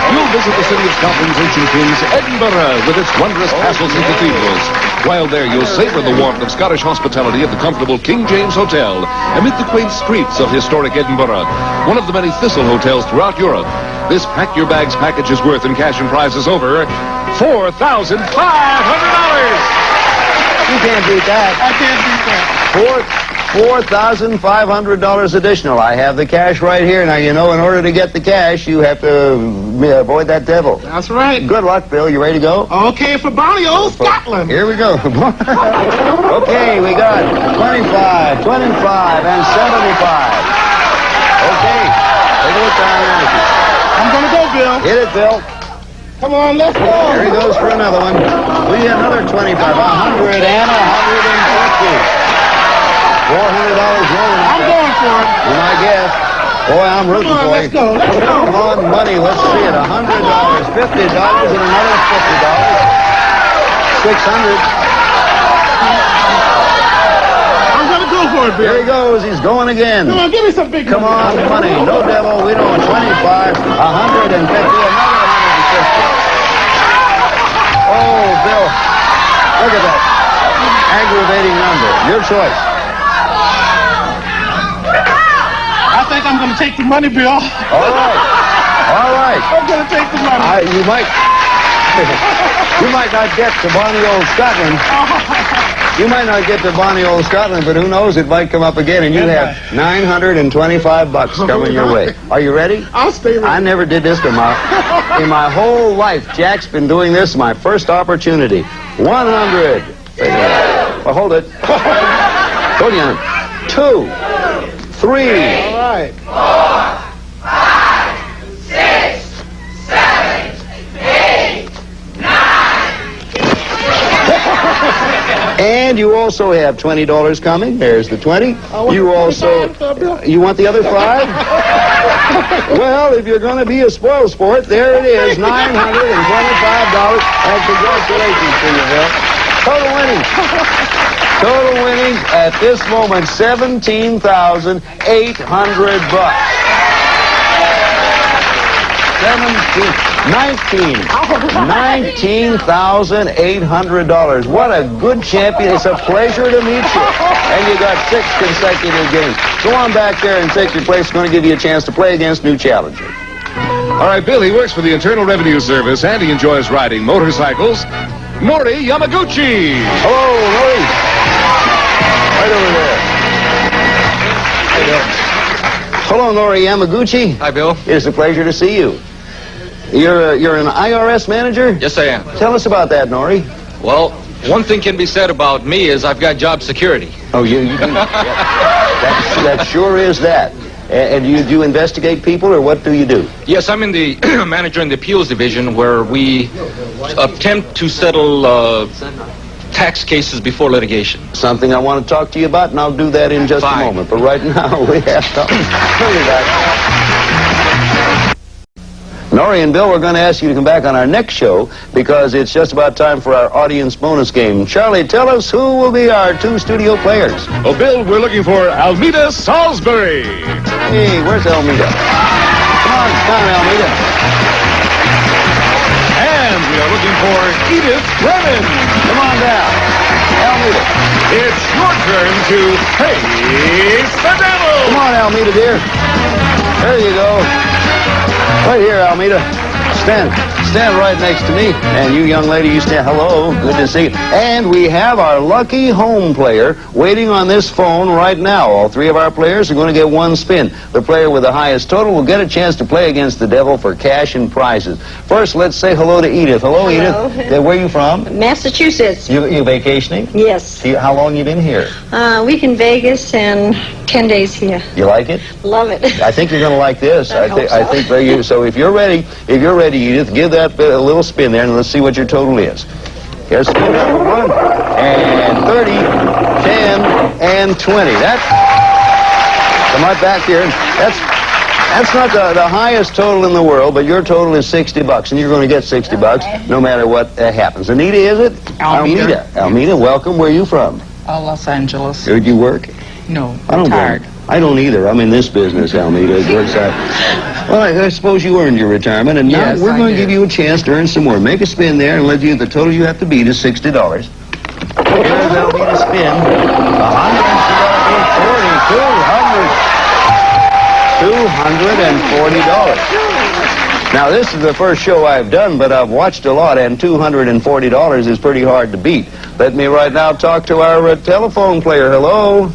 You'll visit the city of Scotland's ancient kings, Edinburgh, with its wondrous castles and cathedrals. While there, you'll savor the warmth of Scottish hospitality at the comfortable King James Hotel, amid the quaint streets of historic Edinburgh, one of the many Thistle hotels throughout Europe. This Pack Your Bags package is worth in cash and prizes over $4,500. You can't beat that. I can't beat that. $4,500 additional. I have the cash right here. Now, you know, in order to get the cash, you have to avoid that devil. That's right. Good luck, Bill. You ready to go? Okay, for Bonnie, old Scotland. Here we go. Okay, we got 25, 25, and 75. Okay. Take a look down there. I'm going to go, Bill. Hit it, Bill. Come on, let's go. Here he goes for another one. We get another 25, 100, and 150. $400 rolling. I'm going for it. You might guess. Boy, I'm rooting for you. Let's go. Let's go. Come on, money. Let's see it. $100, $50, and another $50. $600. I'm going to go for it, Bill. Here he goes. He's going again. Come on, give me some big Come on, money. No devil. We don't. 25, 150, another 150. Oh, Bill. Look at that. Aggravating number. Your choice. I think I'm going to take the money, Bill. All right. All right. I'm going to take the money. You might not get to Bonnie Old Scotland. You might not get to Bonnie Old Scotland, but who knows? It might come up again, and you have $925 coming your way. Are you ready? I'll stay ready. I never did this in my whole life. Jack's been doing this. My first opportunity. 100. Well, hold it. Go down. 2, 3. All right. 4, 5, 6, 7, 8, 9. And you also have $20 coming. There's the 20. You also... You want the other 5? Well, if you're going to be a spoil sport, there it is. $925. And congratulations to you, Bill. Total winnings. Total winnings at this moment, $17,800. $19,800. What a good champion. It's a pleasure to meet you. And you got 6 consecutive games. Go on back there and take your place. It's going to give you a chance to play against new challengers. All right, Bill, he works for the Internal Revenue Service, and he enjoys riding motorcycles. Mori Yamaguchi. Hello, Mori. Right over there. Hello, Nori Yamaguchi. Hi, Bill. It's a pleasure to see you. You're an IRS manager? Yes, I am. Tell us about that, Nori. Well, one thing can be said about me is I've got job security. Oh, you do? That sure is that. And do you investigate people, or what do you do? Yes, I'm in the manager in the appeals division where we attempt to settle tax cases before litigation. Something I want to talk to you about, and I'll do that in just a moment. But right now, we have to... Nori and Bill, we're going to ask you to come back on our next show because it's just about time for our audience bonus game. Charlie, tell us who will be our two studio players. Oh, Bill, we're looking for Almeda Salisbury. Hey, where's Almeda? Come on, Almeda. And we are looking for Edith Brennan. Come on down. Almeda. It's your turn to face the devil. Come on, Almeda, dear. There you go. Right here, Almeda. Stand right next to me. And you, young lady, you stand. Hello. Good to see you. And we have our lucky home player waiting on this phone right now. All three of our players are going to get one spin. The player with the highest total will get a chance to play against the devil for cash and prizes. First, let's say hello to Edith. Hello, Edith. Where are you from? Massachusetts. You vacationing? Yes. How long you been here? Week in Vegas and 10 days here. You like it? Love it. I think you're going to like this. I think so. If you're ready, Edith, give that a little spin there, and let's see what your total is. Here's spin number 1, and 30, 10, and 20. Come right back here. That's not the highest total in the world, but your total is $60, and you're going to get $60 no matter what happens. Anita, is it? Almeda. Almeda, welcome. Where are you from? Los Angeles. Where'd you work? No, retired. I don't either. I'm in this business, Almeda. It works out. Well, I suppose you earned your retirement, and now we're going to give you a chance to earn some more. Make a spin there, and let you. The total you have to beat is $60. Here's Almeda spin. $240. Now, this is the first show I've done, but I've watched a lot, and $240 is pretty hard to beat. Let me right now talk to our telephone player. Hello?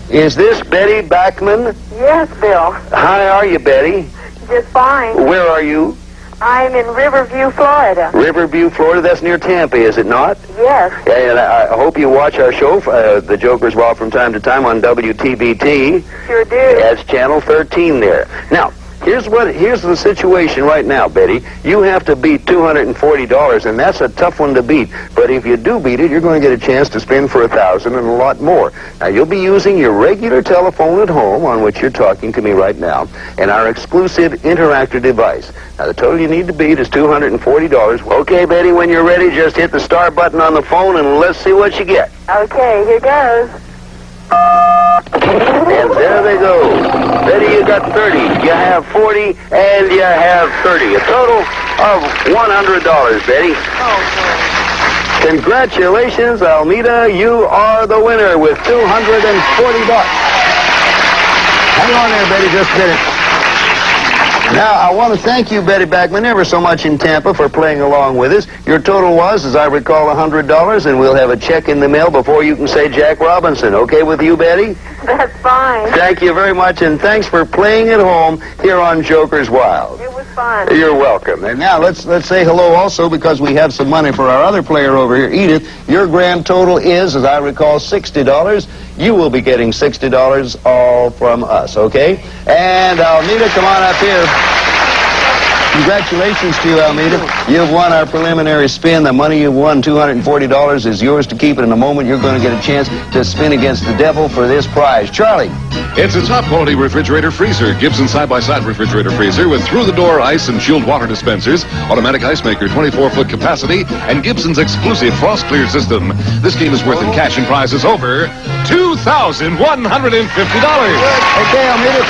Is this Betty Backman? Yes, Bill. How are you, Betty? Just fine. Where are you? I'm in Riverview, Florida. Riverview, Florida. That's near Tampa, is it not? Yes. Yeah, and I hope you watch our show, The Joker's Wild, from time to time on WTBT. Sure do. That's Channel 13 there. Now, here's the situation right now, Betty. You have to beat $240, and that's a tough one to beat. But if you do beat it, you're going to get a chance to spin for $1,000 and a lot more. Now, you'll be using your regular telephone at home, on which you're talking to me right now, and our exclusive interactive device. Now, the total you need to beat is $240. Okay, Betty, when you're ready, just hit the star button on the phone, and let's see what you get. Okay, here goes. And there they go. Betty, you got 30. You have 40, and you have 30. A total of $100, Betty. Congratulations, Almeda. You are the winner with $240. Hang on there, Betty, just a minute. Now, I want to thank you, Betty Backman, ever so much in Tampa for playing along with us. Your total was, as I recall, $100, and we'll have a check in the mail before you can say Jack Robinson. Okay with you, Betty? That's fine. Thank you very much, and thanks for playing at home here on Joker's Wild. It was fun. You're welcome. And now let's say hello also, because we have some money for our other player over here, Edith. Your grand total is, as I recall, $60. You will be getting $60 all from us, okay? And Almeda, come on up here. Congratulations to you, Almeda. You've won our preliminary spin. The money you've won, $240, is yours to keep. And in a moment, you're going to get a chance to spin against the devil for this prize. Charlie. It's a top-quality refrigerator freezer. Gibson side-by-side refrigerator freezer with through-the-door ice and chilled water dispensers, automatic ice maker, 24-foot capacity, and Gibson's exclusive frost clear system. This game is worth in cash and prizes over $2,150. Okay, Almeda.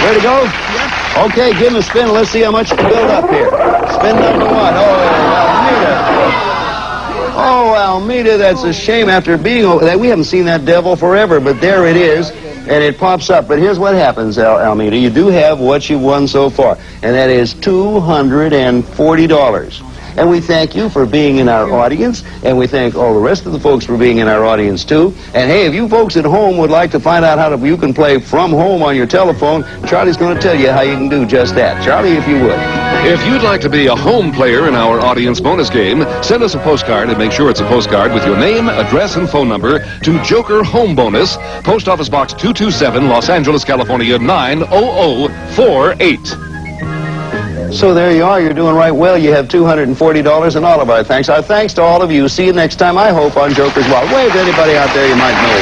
Ready to go? Yeah. Okay, give him a spin. Let's see how much you can build up here. Spin number 1. Oh, Almeda, that's a shame. After being over that, we haven't seen that devil forever, but there it is, and it pops up. But here's what happens, Almeda. You do have what you've won so far, and that is $240. And we thank you for being in our audience, and we thank all the rest of the folks for being in our audience, too. And hey, if you folks at home would like to find out how you can play from home on your telephone, Charlie's going to tell you how you can do just that. Charlie, if you would. If you'd like to be a home player in our audience bonus game, send us a postcard and make sure it's a postcard with your name, address, and phone number to Joker Home Bonus, Post Office Box 227, Los Angeles, California, 90048. So there you are. You're doing right well. You have $240 and all of our thanks. Our thanks to all of you. See you next time, I hope, on Joker's Wild. Wave to anybody out there you might know.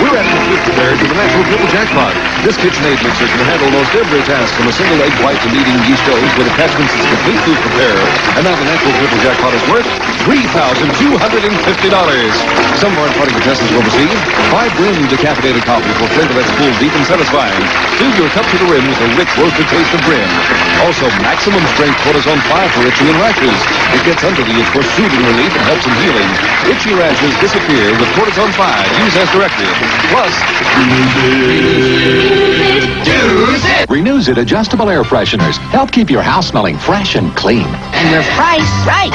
We're at prepared for the Natural Triple Jackpot. This KitchenAid mixer can handle most every task from a single egg white to leading yeast doughs with attachments that's complete food prepare. And now the Natural Triple Jackpot is worth $3,250. Some of our departing contestants will receive 5 brim decapitated coffee for flavor that's full, deep, and satisfying. Fill your cup to the rim with a rich roasted taste of brim. Also, maximum strength Cortison 5 for itching and rashes. It gets under the itch for soothing relief and helps in healing. Itchy rashes disappear with Cortison 5. Use as directed. Plus, Renews It adjustable air fresheners help keep your house smelling fresh and clean. And your price right.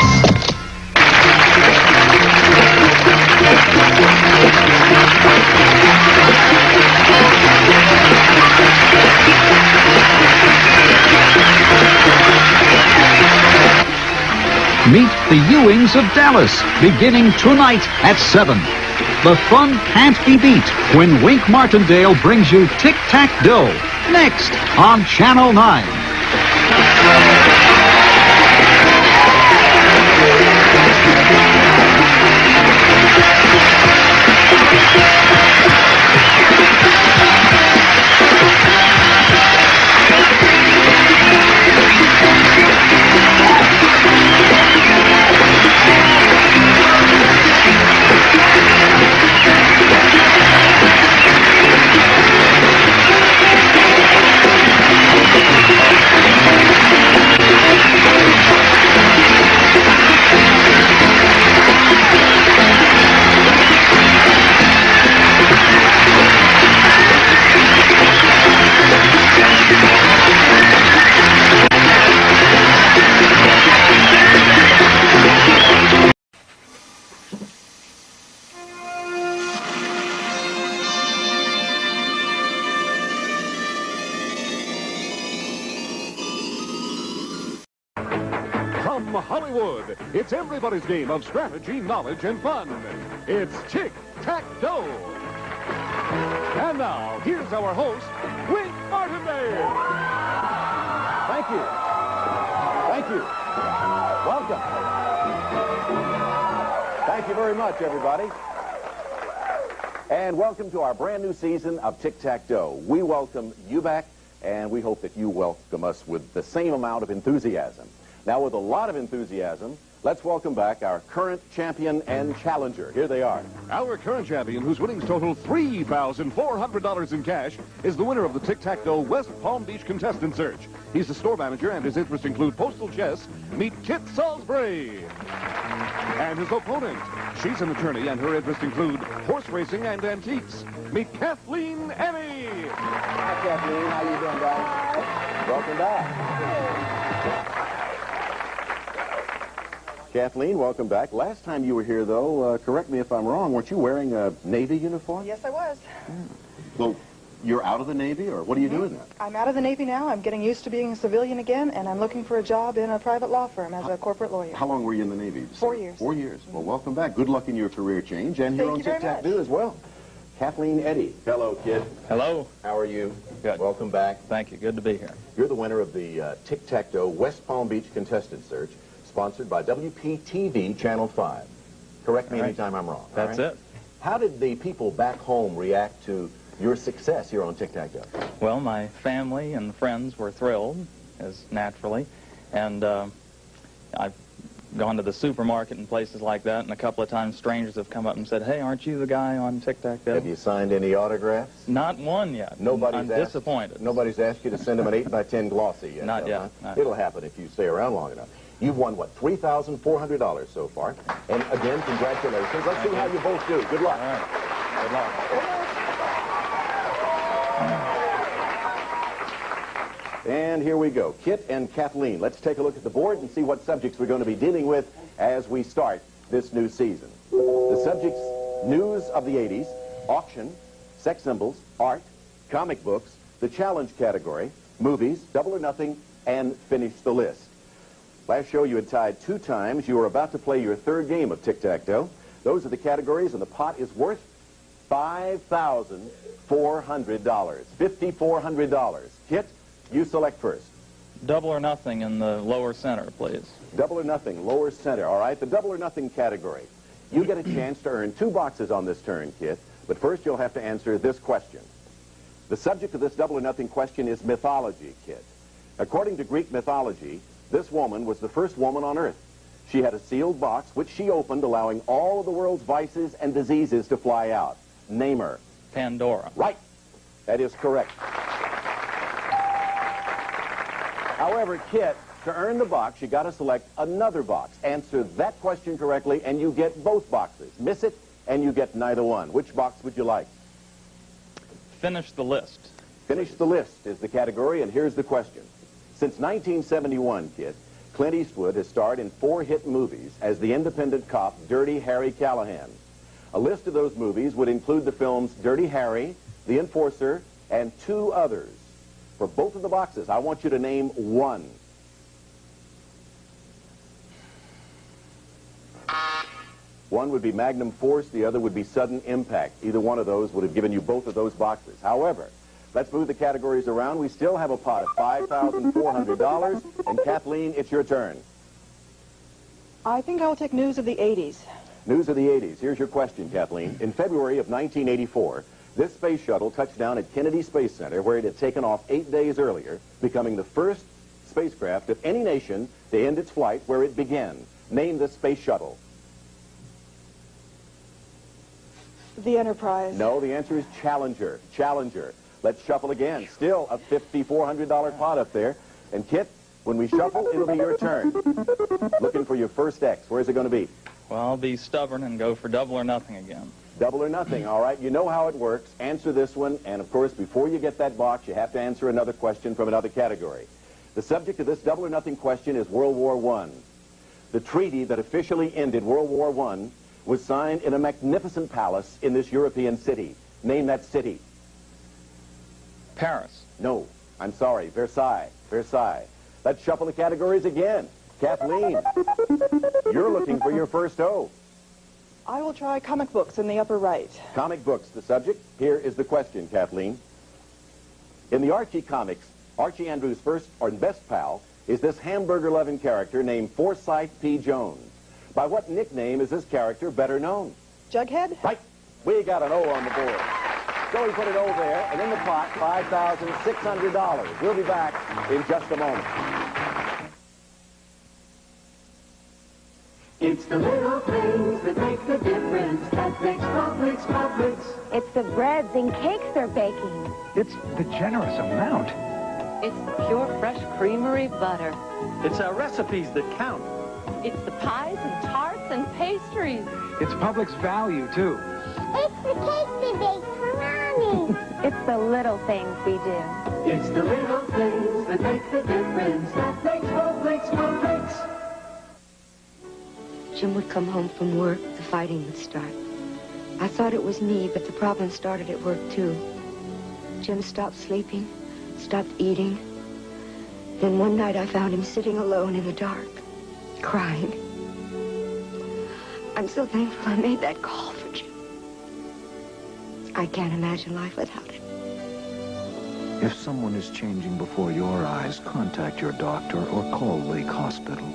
Meet the Ewings of Dallas, beginning tonight at 7. The fun can't be beat when Wink Martindale brings you Tic-Tac-Dough, next on Channel 9. Hollywood, it's everybody's game of strategy, knowledge, and fun. It's Tic-Tac-Dough. And now, here's our host, Wink Martindale. Thank you. Thank you. Welcome. Thank you very much, everybody. And welcome to our brand new season of Tic-Tac-Dough. We welcome you back, and we hope that you welcome us with the same amount of enthusiasm. Now, with a lot of enthusiasm, let's welcome back our current champion and challenger. Here they are. Our current champion, whose winnings total $3,400 in cash, is the winner of the Tic-Tac-Dough West Palm Beach Contestant Search. He's the store manager, and his interests include postal chess. Meet Kit Salisbury. And his opponent. She's an attorney, and her interests include horse racing and antiques. Meet Kathleen Eddy. Hi, Kathleen. How you doing, guys? Welcome back. Kathleen, welcome back. Last time you were here, though, correct me if I'm wrong, weren't you wearing a Navy uniform? Yes, I was. Well, you're out of the Navy, or what are you doing now? I'm out of the Navy now. I'm getting used to being a civilian again, and I'm looking for a job in a private law firm as a corporate lawyer. How long were you in the Navy? 4 years. 4 years. Well, welcome back. Good luck in your career change, and here on Tic-Tac-Dough as well. Kathleen Eddy. Hello, kid. Hello. How are you? Good. Welcome back. Thank you. Good to be here. You're the winner of the Tic-Tac-Dough West Palm Beach Contestant Search, sponsored by WPTV Channel 5. Correct me anytime I'm wrong. That's it. How did the people back home react to your success here on Tic-Tac-Dough? Well, my family and friends were thrilled, as naturally, and I've gone to the supermarket and places like that, and a couple of times strangers have come up and said, "Hey, aren't you the guy on Tic-Tac-Dough?" Have you signed any autographs? Not one yet. I'm disappointed. Nobody's asked you to send them an 8x10 glossy yet? Not yet. Huh? Not It'll happen if you stay around long enough. You've won, what, $3,400 so far. And again, congratulations. Let's see how you both do. Good luck. All right. Good luck. And here we go. Kit and Kathleen, let's take a look at the board and see what subjects we're going to be dealing with as we start this new season. The subjects: news of the 80s, auction, sex symbols, art, comic books, the challenge category, movies, double or nothing, and finish the list. Last show you had tied 2 times. You are about to play your 3rd game of tic-tac-toe. Those are the categories, and the pot is worth $5,400. $5,400. Kit, you select first. Double or nothing in the lower center, please. Double or nothing, lower center. All right, the double or nothing category. You get a chance to earn 2 boxes on this turn, Kit, but first you'll have to answer this question. The subject of this double or nothing question is mythology, Kit. According to Greek mythology, this woman was the first woman on Earth. She had a sealed box, which she opened, allowing all of the world's vices and diseases to fly out. Name her. Pandora. Right. That is correct. However, Kit, to earn the box, you got to select another box. Answer that question correctly, and you get both boxes. Miss it, and you get neither one. Which box would you like? Finish the list. Finish the list is the category, and here's the question. Since 1971, Kit, Clint Eastwood has starred in 4 hit movies as the independent cop Dirty Harry Callahan. A list of those movies would include the films Dirty Harry, The Enforcer, and 2 others. For both of the boxes, I want you to name one. One would be Magnum Force, the other would be Sudden Impact. Either one of those would have given you both of those boxes. However, let's move the categories around. We still have a pot of $5,400. And Kathleen, it's your turn. I think I will take news of the 80s. News of the 80s. Here's your question, Kathleen. In February of 1984, this space shuttle touched down at Kennedy Space Center, where it had taken off 8 days earlier, becoming the first spacecraft of any nation to end its flight where it began. Name the space shuttle. The Enterprise. No, the answer is Challenger. Challenger. Let's shuffle again. Still a $5,400 pot up there. And Kit, when we shuffle, it'll be your turn. Looking for your first X. Where's it going to be? Well, I'll be stubborn and go for double or nothing again. Double or nothing, all right. You know how it works. Answer this one. And, of course, before you get that box, you have to answer another question from another category. The subject of this double or nothing question is World War I. The treaty that officially ended World War I was signed in a magnificent palace in this European city. Name that city. Paris. No, I'm sorry. Versailles. Versailles. Let's shuffle the categories again. Kathleen, you're looking for your first O. I will try comic books in the upper right. Comic books, the subject. Here is the question, Kathleen. In the Archie comics, Archie Andrews' first or best pal is this hamburger-loving character named Forsyth P. Jones. By what nickname is this character better known? Jughead? Right. We got an O on the board. So we put an O there, and in the pot, $5,600. We'll be back in just a moment. It's the little things that make the difference that makes Publix, Publix. It's the breads and cakes they're baking. It's the generous amount. It's the pure, fresh creamery butter. It's our recipes that count. It's the pies and tarts and pastries. It's Publix value, too. It's the cake they bake for Mommy. It's the little things we do. It's the little things that make the difference that makes Publix, Publix. Jim would come home from work, the fighting would start. I thought it was me, but the problem started at work, too. Jim stopped sleeping, stopped eating. Then one night I found him sitting alone in the dark, crying. I'm so thankful I made that call for Jim. I can't imagine life without him. If someone is changing before your eyes, contact your doctor or call Lake Hospital.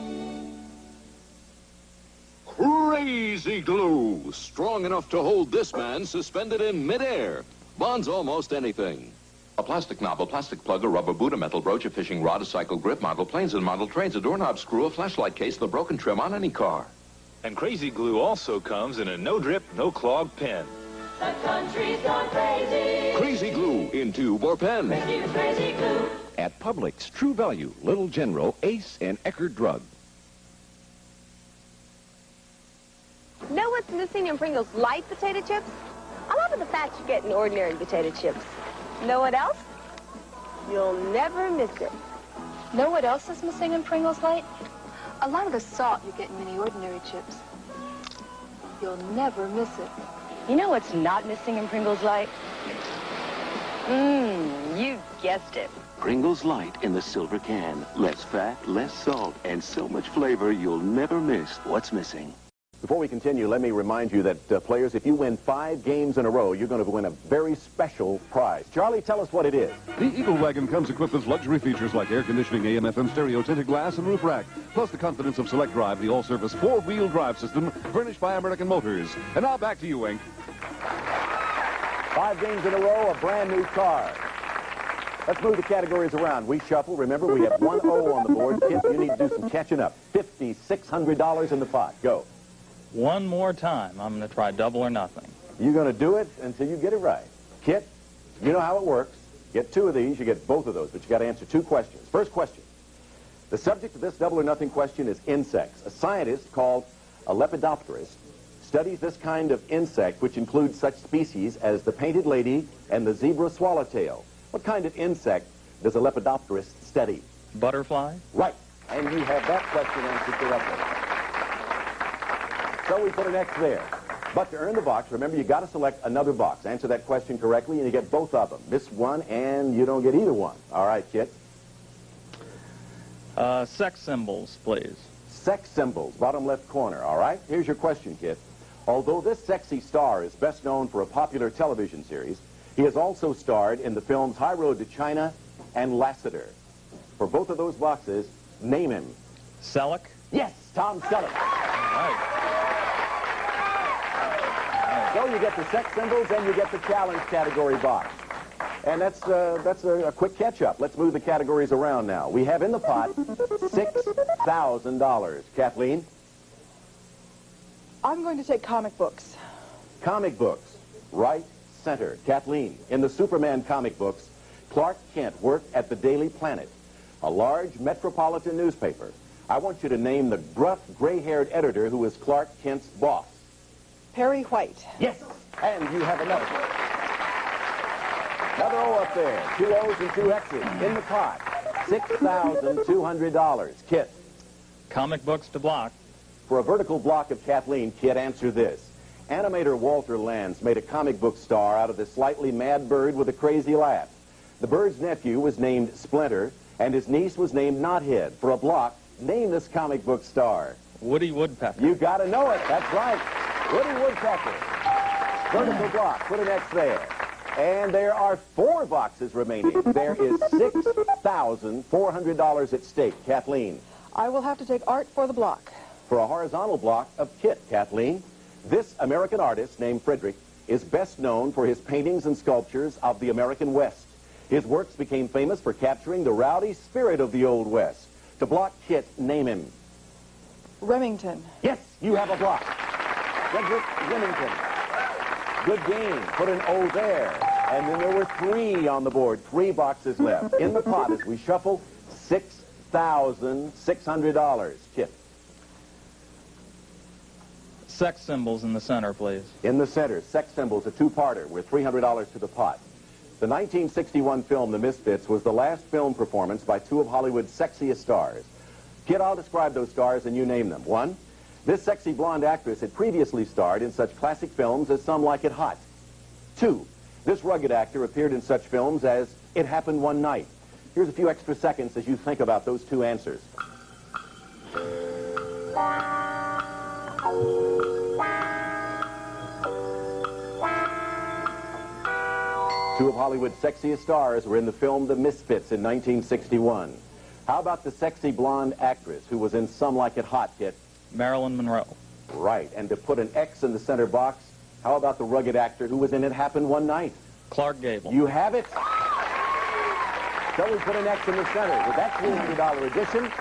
Crazy glue, strong enough to hold this man suspended in midair. Bonds almost anything. A plastic knob, a plastic plug, a rubber boot, a metal brooch, a fishing rod, a cycle grip, model planes and model trains, a doorknob screw, a flashlight case, the broken trim on any car. And Crazy Glue also comes in a no-drip, no-clog pen. The country's gone crazy. Crazy Glue in tube or pen. Crazy Glue. At Publix, True Value, Little General, Ace, and Eckerd Drug. Know what's missing in Pringles light potato chips? I love the fact you're getting ordinary potato chips. Know what else? You'll never miss it. Know what else is missing in Pringles Light? A lot of the salt you get in many ordinary chips. You'll never miss it. You know what's not missing in Pringles Light? You guessed it. Pringles Light in the silver can. Less fat, less salt, and so much flavor you'll never miss what's missing. Before we continue, let me remind you that, players, if you win 5 games in a row, you're going to win a very special prize. Charlie, tell us what it is. The Eagle Wagon comes equipped with luxury features like air conditioning, AM/FM stereo, tinted glass, and roof rack. Plus the confidence of Select Drive, the all-service 4-wheel drive system furnished by American Motors. And now back to you, Wink. 5 games in a row, a brand new car. Let's move the categories around. We shuffle. Remember, we have 1-0 on the board. Kip, you need to do some catching up. $5,600 in the pot. Go. One more time. I'm going to try double or nothing. You're going to do it until you get it right. Kit, you know how it works. Get 2 of these, you get both of those, but you got to answer 2 questions. First question. The subject of this double or nothing question is insects. A scientist called a lepidopterist studies this kind of insect, which includes such species as the painted lady and the zebra swallowtail. What kind of insect does a lepidopterist study? Butterfly? Right. And you have that question answered correctly. So we put an X there. But to earn the box, remember, you got to select another box. Answer that question correctly, and you get both of them. Miss one, and you don't get either one. All right, Kit? Sex symbols, please. Sex symbols, bottom left corner. All right? Here's your question, Kit. Although this sexy star is best known for a popular television series, he has also starred in the films High Road to China and Lassiter. For both of those boxes, name him. Selleck? Yes, Tom Selleck. Right. So you get the sex symbols and you get the challenge category box. And that's a quick catch-up. Let's move the categories around now. We have in the pot $6,000. Kathleen? I'm going to take comic books. Comic books. Right center. Kathleen, in the Superman comic books, Clark Kent worked at the Daily Planet, a large metropolitan newspaper. I want you to name the gruff, gray-haired editor who was Clark Kent's boss. Perry White. Yes, and you have another one. Another O up there. 2 O's and 2 X's in the pot. $6,200. Kit. Comic books to block. For a vertical block of Kathleen, Kit, answer this. Animator Walter Lantz made a comic book star out of this slightly mad bird with a crazy laugh. The bird's nephew was named Splinter, and his niece was named Knothead. For a block, name this comic book star. Woody Woodpecker. You got to know it. That's right. Woody Woodpecker. Vertical block. Put an X there. And there are 4 boxes remaining. There is $6,400 at stake. Kathleen. I will have to take art for the block. For a horizontal block of Kit, Kathleen. This American artist named Frederick is best known for his paintings and sculptures of the American West. His works became famous for capturing the rowdy spirit of the Old West. To block Kit, name him. Remington. Yes, you have a block. Frederick Remington. Good game. Put an O there. And then there were 3 on the board. 3 boxes left. In the pot as we shuffle, $6,600. Kit. Sex symbols in the center, please. In the center, sex symbols, a 2-parter. We're $300 to the pot. The 1961 film, The Misfits, was the last film performance by 2 of Hollywood's sexiest stars. Kid, I'll describe those stars and you name them. 1, this sexy blonde actress had previously starred in such classic films as Some Like It Hot. 2, this rugged actor appeared in such films as It Happened One Night. Here's a few extra seconds as you think about those 2 answers. 2 of Hollywood's sexiest stars were in the film The Misfits in 1961. How about the sexy blonde actress who was in Some Like It Hot, Kit? Marilyn Monroe. Right, and to put an X in the center box, how about the rugged actor who was in It Happened One Night? Clark Gable. You have it. So we put an X in the center. With that $300 addition,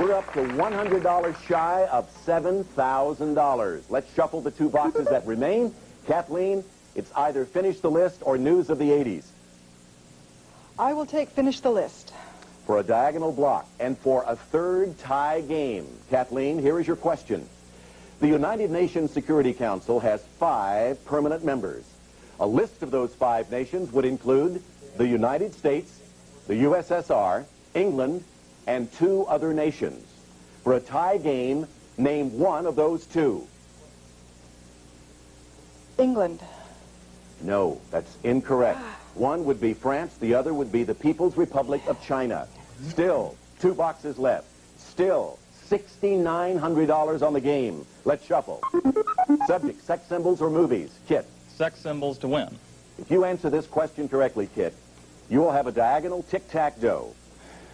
we're up to $100 shy of $7,000. Let's shuffle the 2 boxes that remain. Kathleen, it's either Finish the List or News of the 80s. I will take Finish the List. For a diagonal block and for a 3rd tie game. Kathleen, here is your question. The United Nations Security Council has 5 permanent members. A list of those 5 nations would include the United States, the USSR, England, and 2 other nations. For a tie game, name one of those 2. England. No, that's incorrect. One would be France, the other would be the People's Republic of China. Still, 2 boxes left. Still, $6,900 on the game. Let's shuffle. Subject, sex symbols or movies? Kit. Sex symbols to win. If you answer this question correctly, Kit, you will have a diagonal tic-tac-toe.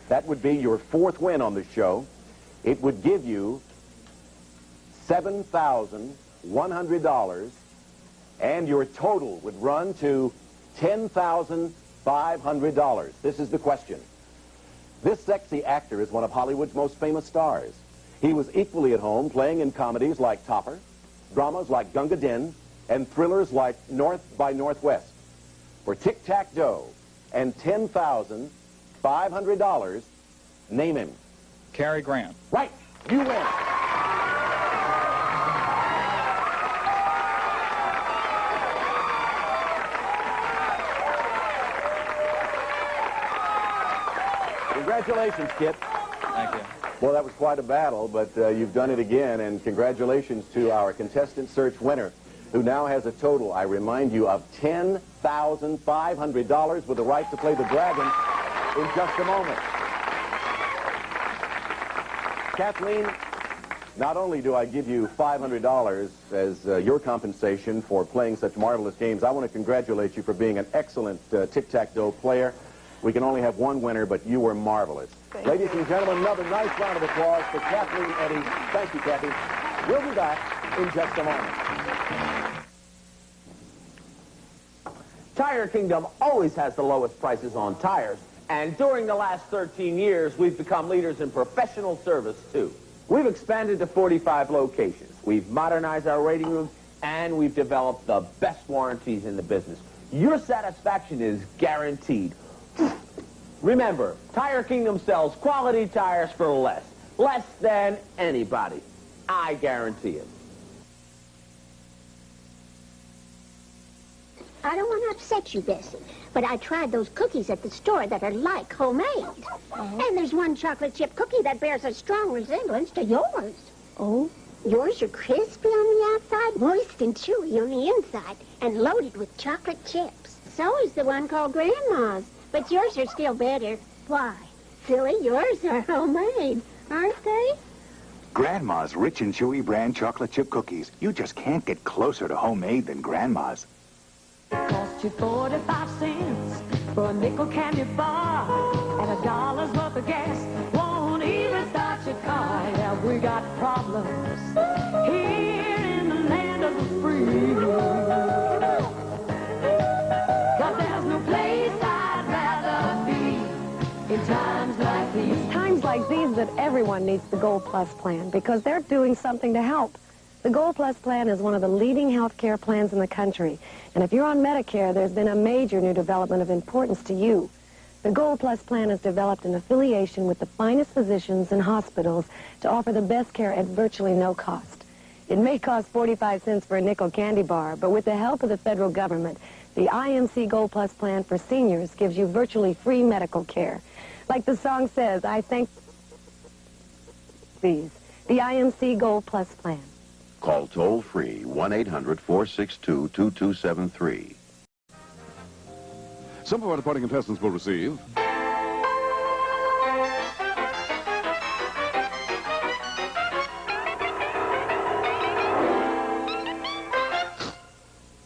That would be your 4th win on the show. It would give you $7,100, and your total would run to $10,500. This is the question. This sexy actor is one of Hollywood's most famous stars. He was equally at home playing in comedies like Topper, dramas like Gunga Din, and thrillers like North by Northwest. For tic-tac-toe and $10,500, name him. Cary Grant. Right. You win. Congratulations, Kit. Thank you. Well, that was quite a battle, but you've done it again, and congratulations to our contestant search winner, who now has a total, I remind you, of $10,500 with the right to play the Dragon in just a moment. Kathleen, not only do I give you $500 as your compensation for playing such marvelous games, I want to congratulate you for being an excellent tic-tac-toe player. We can only have one winner, but you were marvelous. Ladies and gentlemen, another nice round of applause for Kathleen Eddy. Thank you, Kathy. We'll be back in just a moment. Tire Kingdom always has the lowest prices on tires, and during the last 13 years, we've become leaders in professional service, too. We've expanded to 45 locations. We've modernized our waiting rooms, and we've developed the best warranties in the business. Your satisfaction is guaranteed. Remember, Tire Kingdom sells quality tires for less than anybody. I guarantee it. I don't want to upset you, Bessie, but I tried those cookies at the store that are like homemade. And there's one chocolate chip cookie that bears a strong resemblance to yours. Oh? Yours are crispy on the outside, moist and chewy on the inside, and loaded with chocolate chips. So is the one called Grandma's, but yours are still better. Why? Silly, yours are homemade, aren't they? Grandma's rich and chewy brand chocolate chip cookies. You just can't get closer to homemade than Grandma's. Cost you 45 cents for a nickel candy bar and $1 worth of gas. Won't even start your car. Yeah, we got problems here in the land of the free. 'Cause there's no place I'd rather be in times like these. It's times like these that everyone needs the Gold Plus plan because they're doing something to help. The Gold Plus plan is one of the leading health care plans in the country. And if you're on Medicare, there's been a major new development of importance to you. The Gold Plus plan has developed an affiliation with the finest physicians and hospitals to offer the best care at virtually no cost. It may cost 45 cents for a nickel candy bar, but with the help of the federal government, the IMC Gold Plus plan for seniors gives you virtually free medical care. Like the song says, I thank these, the IMC Gold Plus plan. Call toll-free 1-800-462-2273. Some of our departing contestants will receive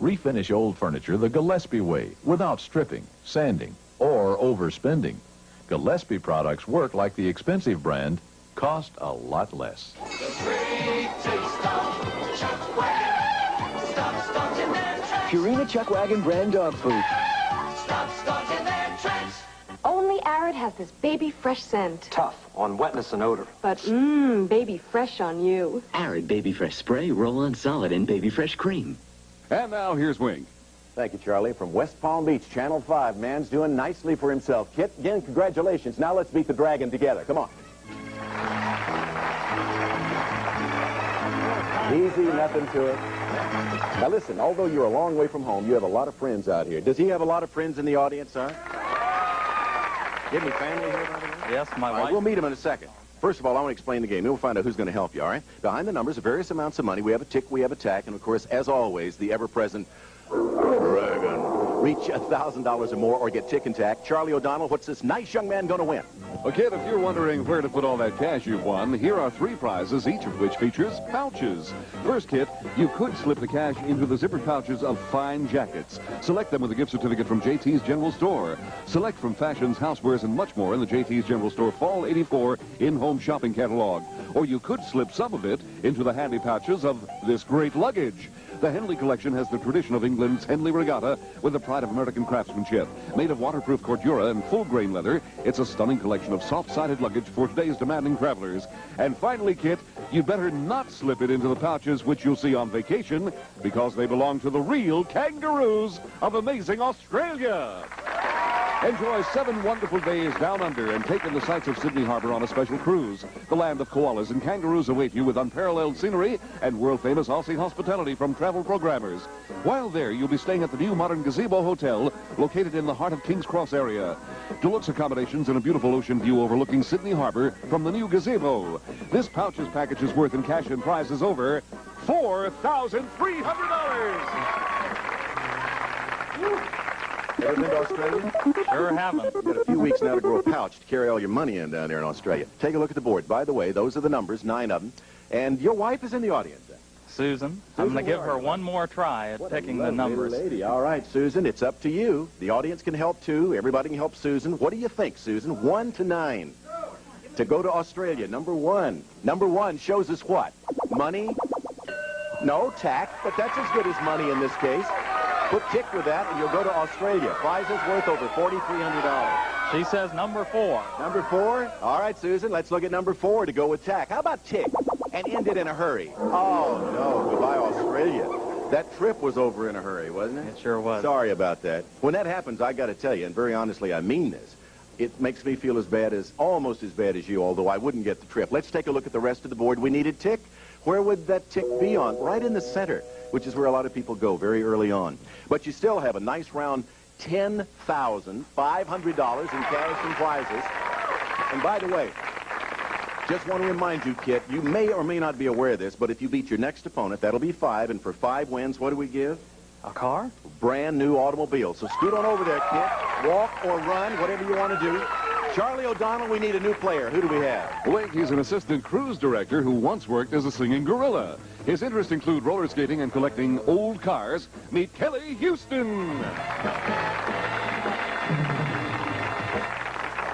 refinish old furniture the Gillespie way without stripping, sanding, or overspending. Gillespie products work like the expensive brand, cost a lot less. Purina Chuck Wagon brand dog food. Only Arid has this baby fresh scent. Tough on wetness and odor. But baby fresh on you. Arid Baby Fresh Spray, Roll-On Solid, and Baby Fresh Cream. And now here's Wing. Thank you, Charlie. From West Palm Beach, Channel 5. Man's doing nicely for himself. Kit, again, congratulations. Now let's beat the Dragon together. Come on. Easy, nothing to it. Now listen, although you're a long way from home, you have a lot of friends out here. Does he have a lot of friends in the audience, sir? You have any family here, by the way? Yes, my All right, wife. we'll meet him in a second. First of all, I want to explain the game. We'll find out who's going to help you, all right? Behind the numbers are various amounts of money. We have a tick, we have a tack, and, of course, as always, the ever-present dragon. Reach $1,000 or more or get tick and tack. Charlie O'Donnell, what's this nice young man going to win? Well, kid, if you're wondering where to put all that cash you've won, here are 3 prizes, each of which features pouches. First, Kit, you could slip the cash into the zippered pouches of fine jackets. Select them with a gift certificate from JT's General Store. Select from fashions, housewares, and much more in the JT's General Store Fall 84 in-home shopping catalog. Or you could slip some of it into the handy pouches of this great luggage. The Henley collection has the tradition of England's Henley Regatta with the pride of American craftsmanship. Made of waterproof Cordura and full-grain leather, it's a stunning collection of soft-sided luggage for today's demanding travelers. And finally, Kit, you'd better not slip it into the pouches which you'll see on vacation because they belong to the real kangaroos of amazing Australia. Enjoy 7 wonderful days down under and take in the sights of Sydney Harbor on a special cruise. The land of koalas and kangaroos await you with unparalleled scenery and world-famous Aussie hospitality from travel programmers. While there, you'll be staying at the new modern Gazebo Hotel located in the heart of King's Cross area. Deluxe accommodations and a beautiful ocean view overlooking Sydney Harbor from the new Gazebo. This pouches package is worth in cash and prizes over $4,300. Ever been to Australia? Sure haven't. You've got a few weeks now to grow a pouch to carry all your money in down there in Australia. Take a look at the board. By the way, those are the numbers, 9 of them. And your wife is in the audience. Susan, I'm going to give her one more try at picking the numbers. Lady. All right, Susan, it's up to you. The audience can help, too. Everybody can help Susan. What do you think, Susan? 1 to 9. To go to Australia, number 1. Number 1 shows us what? Money? No, tack, but that's as good as money in this case. Put tick with that, and you'll go to Australia. Prizes worth over $4,300. She says number 4. Number 4? All right, Susan, let's look at number 4 to go with tack. How about tick? And end it in a hurry. Oh, no, goodbye, Australia. That trip was over in a hurry, wasn't it? It sure was. Sorry about that. When that happens, I got to tell you, and very honestly, I mean this. It makes me feel almost as bad as you, although I wouldn't get the trip. Let's take a look at the rest of the board. We needed tick. Where would that tick be on? Right in the center, which is where a lot of people go very early on. But you still have a nice round $10,500 in cash and prizes. And by the way, just want to remind you, Kit, you may or may not be aware of this, but if you beat your next opponent, that'll be 5. And for 5 wins, what do we give? A car? Brand new automobile. So scoot on over there, Kit. Walk or run, whatever you want to do. Charlie O'Donnell, we need a new player. Who do we have? Blake, he's an assistant cruise director who once worked as a singing gorilla. His interests include roller skating and collecting old cars. Meet Kelly Houston.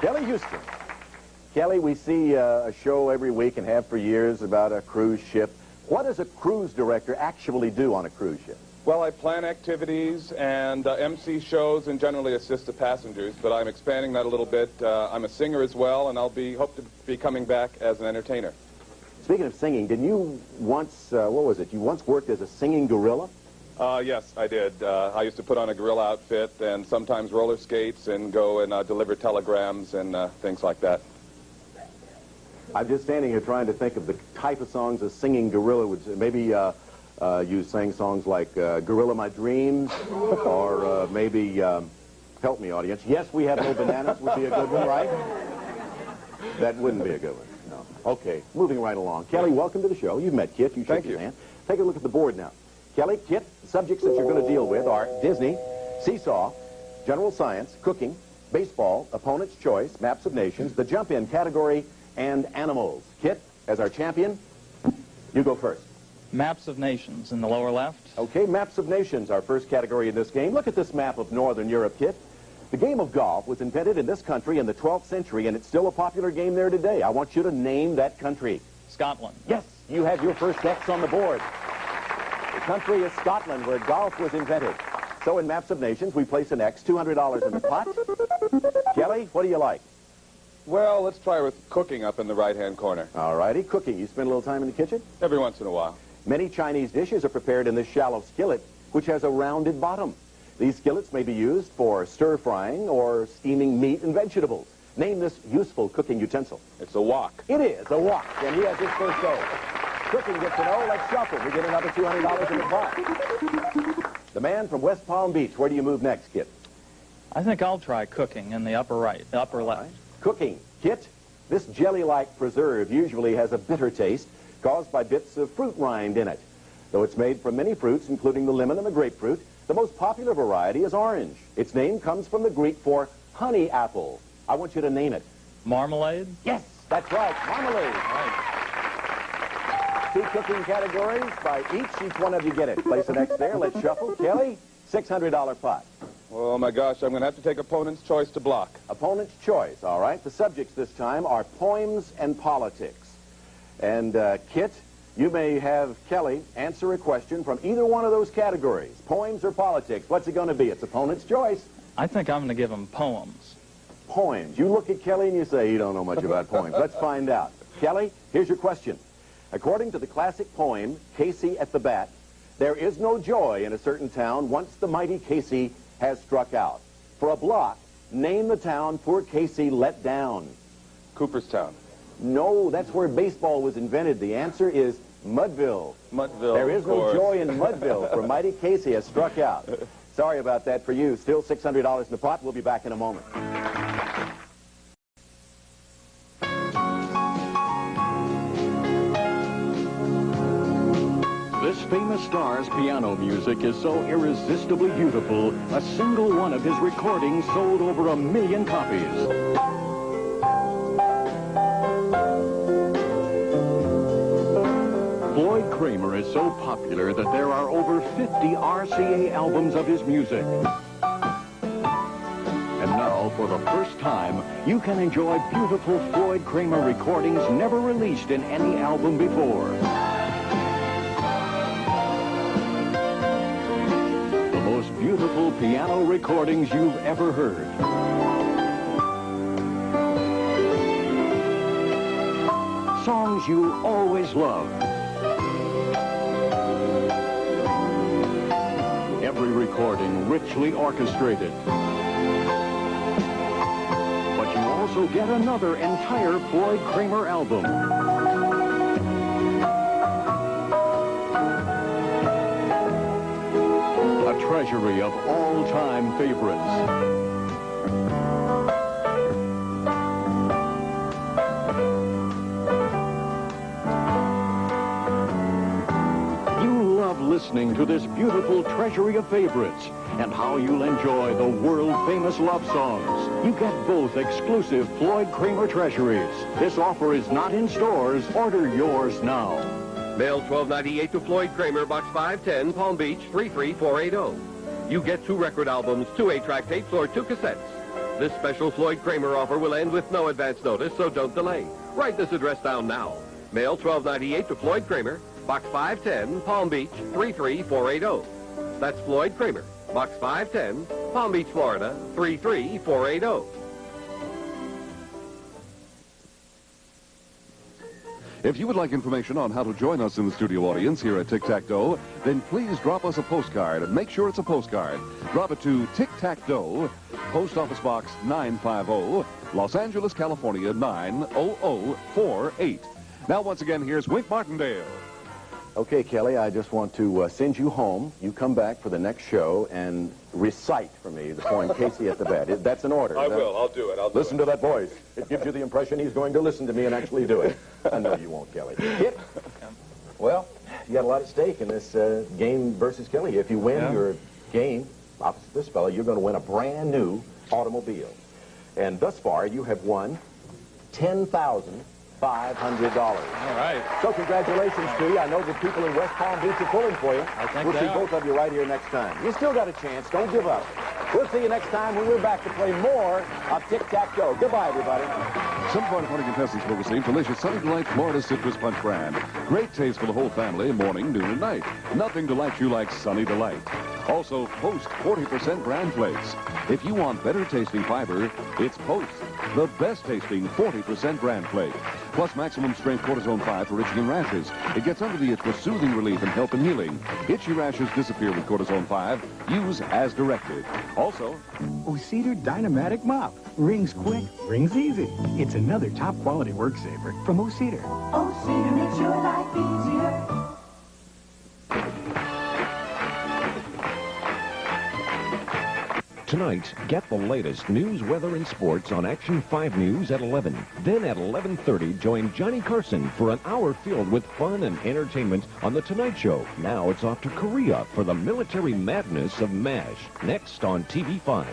Kelly Houston. Kelly, we see a show every week and have for years about a cruise ship. What does a cruise director actually do on a cruise ship? Well, I plan activities and MC shows and generally assist the passengers, but I'm expanding that a little bit. I'm a singer as well, and hope to be coming back as an entertainer. Speaking of singing, didn't you once, what was it? You once worked as a singing gorilla? Yes, I did. I used to put on a gorilla outfit and sometimes roller skates and go and deliver telegrams and things like that. I'm just standing here trying to think of the type of songs a singing gorilla would sing. Maybe you sang songs like Gorilla My Dreams, or maybe, help me, audience. Yes, We Have No Bananas would be a good one, right? That wouldn't be a good one, no. Okay, moving right along. Kelly, welcome to the show. You've met Kit. You shook his hand. Take a look at the board now. Kelly, Kit, the subjects that you're going to deal with are Disney, Seesaw, General Science, Cooking, Baseball, Opponent's Choice, Maps of Nations, the Jump-In category, and Animals. Kit, as our champion, you go first. Maps of Nations in the lower left. Okay, Maps of Nations, our first category in this game. Look at this map of Northern Europe, Kit. The game of golf was invented in this country in the 12th century, and it's still a popular game there today. I want you to name that country. Scotland. Yes, you have your first X on the board. The country is Scotland, where golf was invented. So in Maps of Nations, we place an X, $200 in the pot. Kelly, what do you like? Well, let's try with cooking up in the right-hand corner. All righty, cooking. You spend a little time in the kitchen? Every once in a while. Many Chinese dishes are prepared in this shallow skillet, which has a rounded bottom. These skillets may be used for stir-frying or steaming meat and vegetables. Name this useful cooking utensil. It's a wok. It is a wok, and he has his first go. Cooking gets an O. Let's shuffle. We get another $200 in the pot. The man from West Palm Beach. Where do you move next, Kit? I think I'll try cooking in the upper left. Right. Cooking. Kit, this jelly-like preserve usually has a bitter taste caused by bits of fruit rind in it. Though it's made from many fruits, including the lemon and the grapefruit, the most popular variety is orange. Its name comes from the Greek for honey apple. I want you to name it. Marmalade? Yes, that's right, marmalade. Right. 2 cooking categories by each one of you get it. Place an X there. Let's shuffle. Kelly, $600 pot. Oh, my gosh, I'm going to have to take opponent's choice to block. Opponent's choice, all right. The subjects this time are poems and politics. And, Kit, you may have Kelly answer a question from either one of those categories, poems or politics. What's it going to be? It's opponent's choice. I think I'm going to give him poems. Poems. You look at Kelly and you say, you don't know much about poems. Let's find out. Kelly, here's your question. According to the classic poem, Casey at the Bat, there is no joy in a certain town once the mighty Casey has struck out. For a block, name the town poor Casey let down. Cooperstown. No, that's where baseball was invented. The answer is Mudville. Mudville, there is no joy in Mudville, for mighty Casey has struck out. Sorry about that for you. Still $600 in the pot. We'll be back in a moment. This famous star's piano music is so irresistibly beautiful, a single one of his recordings sold over 1 million copies. Floyd Kramer is so popular that there are over 50 RCA albums of his music. And now, for the first time, you can enjoy beautiful Floyd Kramer recordings never released in any album before. The most beautiful piano recordings you've ever heard. Songs you always loved. Every recording richly orchestrated. But you also get another entire Floyd Kramer album. A treasury of all-time favorites. Listening to this beautiful treasury of favorites and how you'll enjoy the world-famous love songs. You get both exclusive Floyd Kramer treasuries. This offer is not in stores. Order yours now. Mail $12.98 to Floyd Kramer, Box 510, Palm Beach, 33480. You get 2 record albums, 2 8-track tapes, or 2 cassettes. This special Floyd Kramer offer will end with no advance notice, so don't delay. Write this address down now. Mail $12.98 to Floyd Kramer, Box 510, Palm Beach, 33480. That's Floyd Kramer, Box 510, Palm Beach, Florida, 33480. If you would like information on how to join us in the studio audience here at Tic-Tac-Dough, then please drop us a postcard and make sure it's a postcard. Drop it to Tic-Tac-Dough, Post Office Box 950, Los Angeles, California, 90048. Now, once again, here's Wink Martindale. Okay, Kelly, I just want to send you home. You come back for the next show and recite for me the poem Casey at the Bat. That's an order. I will. I'll do it. Listen to that voice. It gives you the impression he's going to listen to me and actually do it. I know you won't, Kelly. Kit? Well, you got a lot at stake in this game versus Kelly. If you win your game, opposite this fellow, you're going to win a brand new automobile. And thus far, you have won $10,500. All right. So congratulations to you. I know the people in West Palm Beach are pulling for you. We'll see both of you right here next time. You still got a chance. Don't give up. We'll see you next time when we're back to play more of Tic-Tac-Dough. Goodbye, everybody. Some of our 20 contestants will receive delicious Sunny Delight Florida Citrus Punch brand. Great taste for the whole family, morning, noon, and night. Nothing delights you like Sunny Delight. Also, Post 40% bran flakes. If you want better tasting fiber, it's Post, the best tasting 40% bran flake. Plus maximum strength cortisone 5 for itching and rashes. It gets under the itch for soothing relief and help in healing. Itchy rashes disappear with cortisone 5. Use as directed. Also, O'Cedar Dynamatic Mop. Rings quick, rings easy. It's another top quality work saver from O'Cedar. O'Cedar makes your life easier. Tonight, get the latest news, weather, and sports on Action 5 News at 11. Then at 11:30, join Johnny Carson for an hour filled with fun and entertainment on The Tonight Show. Now it's off to Korea for the military madness of MASH. Next on TV5.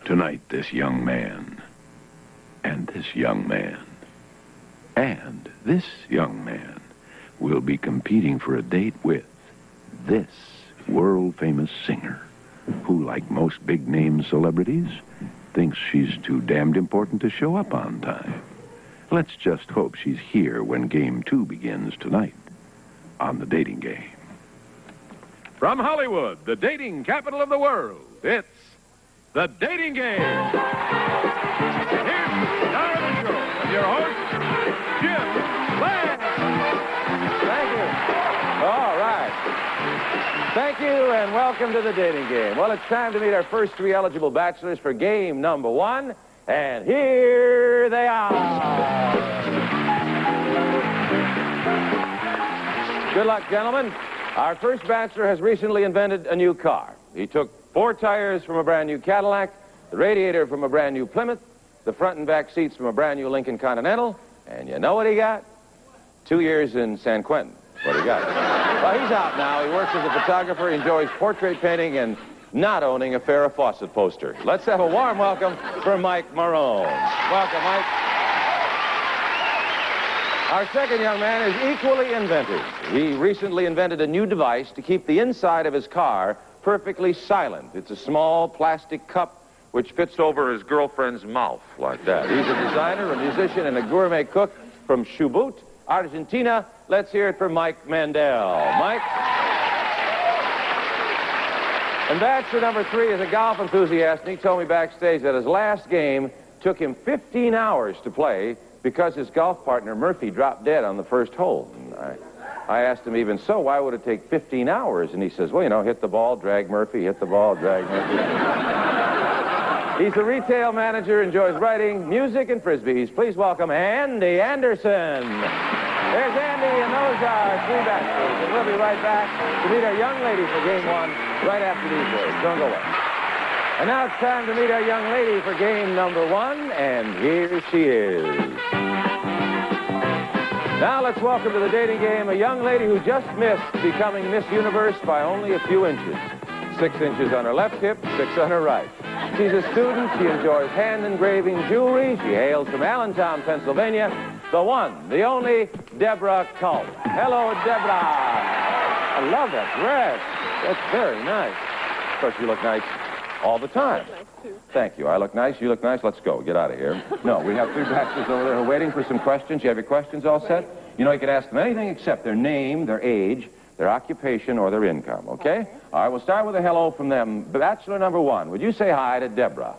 Tonight, this young man, and this young man, and this young man will be competing for a date with this world-famous singer, who, like most big-name celebrities, thinks she's too damned important to show up on time. Let's just hope she's here when Game 2 begins tonight on The Dating Game. From Hollywood, the dating capital of the world, it's The Dating Game. Here's the star of the show, and your host, Jim Lang. Thank you. All right. Thank you, and welcome to The Dating Game. Well, it's time to meet our first three eligible bachelors for game number 1, and here they are. Good luck, gentlemen. Our first bachelor has recently invented a new car. He took 4 tires from a brand new Cadillac, the radiator from a brand new Plymouth, the front and back seats from a brand new Lincoln Continental, and you know what he got? 2 years in San Quentin. What he got? Well, he's out now. He works as a photographer, he enjoys portrait painting, and not owning a Farrah Fawcett poster. Let's have a warm welcome for Mike Marone. Welcome, Mike. Our second young man is equally inventive. He recently invented a new device to keep the inside of his car perfectly silent. It's a small plastic cup which fits over his girlfriend's mouth like that. He's a designer, a musician, and a gourmet cook from Chubut, Argentina. Let's hear it for Mike Mandel. Mike? And bachelor number 3 is a golf enthusiast, and he told me backstage that his last game took him 15 hours to play because his golf partner, Murphy, dropped dead on the first hole. And I asked him, even so, why would it take 15 hours? And he says, well, you know, hit the ball, drag Murphy, hit the ball, drag Murphy. He's a retail manager, enjoys writing, music, and Frisbees. Please welcome Andy Anderson. There's Andy, and those are 3 bachelors. And we'll be right back to meet our young lady for game 1 right after these words. Don't go away. And now it's time to meet our young lady for game number 1, and here she is. Now let's welcome to The Dating Game a young lady who just missed becoming Miss Universe by only a few inches. 6 inches on her left hip, 6 on her right. She's a student. She enjoys hand engraving jewelry. She hails from Allentown, Pennsylvania. The one, the only, Deborah Culp. Hello, Deborah. I love that dress. That's very nice. Of course, you look nice all the time. Thank you. I look nice. You look nice. Let's go. Get out of here. No, we have 3 bachelors over there who are waiting for some questions. You have your questions all set? You know, you can ask them anything except their name, their age, their occupation, or their income, okay? All right, we'll start with a hello from them. Bachelor number 1, would you say hi to Deborah?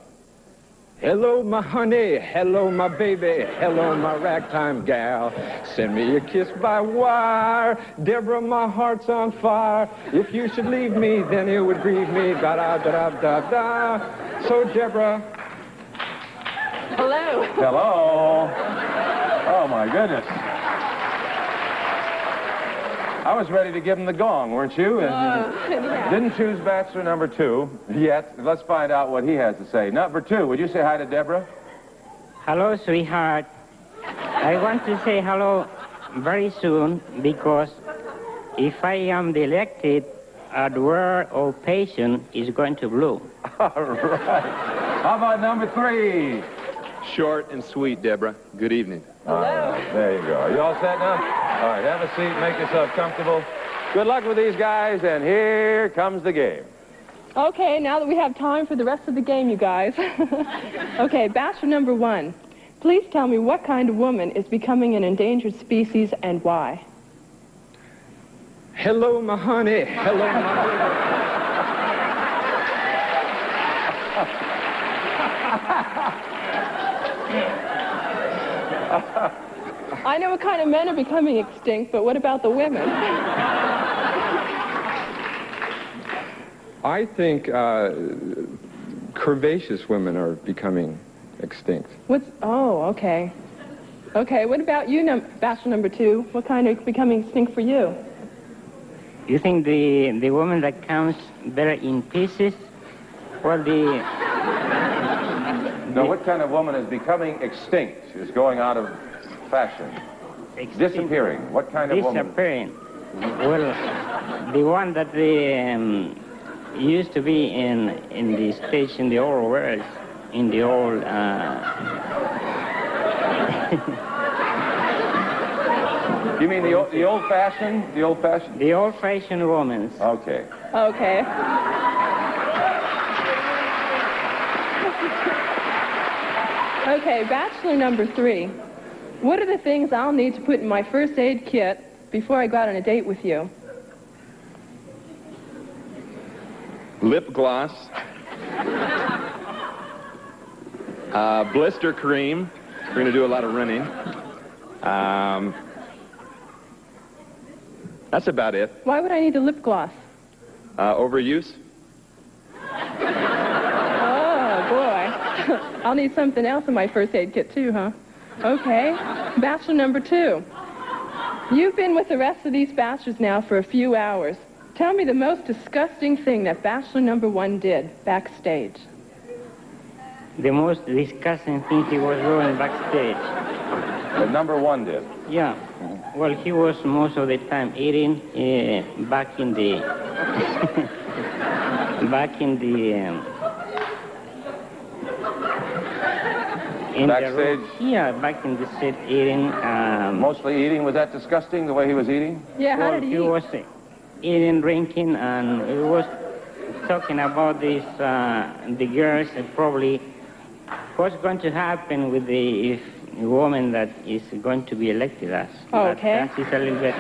Hello, my honey. Hello, my baby. Hello, my ragtime gal. Send me a kiss by wire. Deborah, my heart's on fire. If you should leave me, then it would grieve me. Da-da-da-da-da-da. So, Deborah. Hello. Hello. Oh, my goodness. I was ready to give him the gong, weren't you? Yeah. Didn't choose bachelor number 2 yet. Let's find out what he has to say. Number 2, would you say hi to Deborah? Hello, sweetheart. I want to say hello very soon because if I am elected, the world of patient is going to bloom. All right. How about number 3? Short and sweet, Deborah. Good evening. All right, there you go. Are you all set now? All right, have a seat, make yourself comfortable. Good luck with these guys, and here comes the game. Okay, now that we have time for the rest of the game, you guys. Okay, bachelor number 1. Please tell me what kind of woman is becoming an endangered species and why? Hello, my honey. Hello, my I know what kind of men are becoming extinct, but what about the women? I think curvaceous women are becoming extinct. Oh, okay. Okay, what about you, bachelor number 2? What kind are becoming extinct for you? You think the woman that comes better in pieces, or the... Now, what kind of woman is becoming extinct, is going out of fashion? Disappearing. What kind of woman? Disappearing. Well, the one that used to be in the stage in the old world, in the old... You mean the old-fashioned? The old-fashioned? The old-fashioned woman. Okay. Okay. Okay, bachelor number 3. What are the things I'll need to put in my first aid kit before I go out on a date with you? Lip gloss. Blister cream. We're going to do a lot of running. That's about it. Why would I need a lip gloss? Overuse. Oh, boy. I'll need something else in my first aid kit, too, huh? Okay. Bachelor number 2. You've been with the rest of these bachelors now for a few hours. Tell me the most disgusting thing that bachelor number 1 did backstage. The most disgusting thing he was doing backstage. That number 1 did? Yeah. Well, he was most of the time eating back in the... back in the... Backstage? Yeah, back in the set eating. Mostly eating? Was that disgusting, the way he was eating? Yeah, how did he eat? was eating, drinking, and he was talking about this, the girls, and probably what's going to happen with the woman that is going to be elected as. Okay. That is a little bit,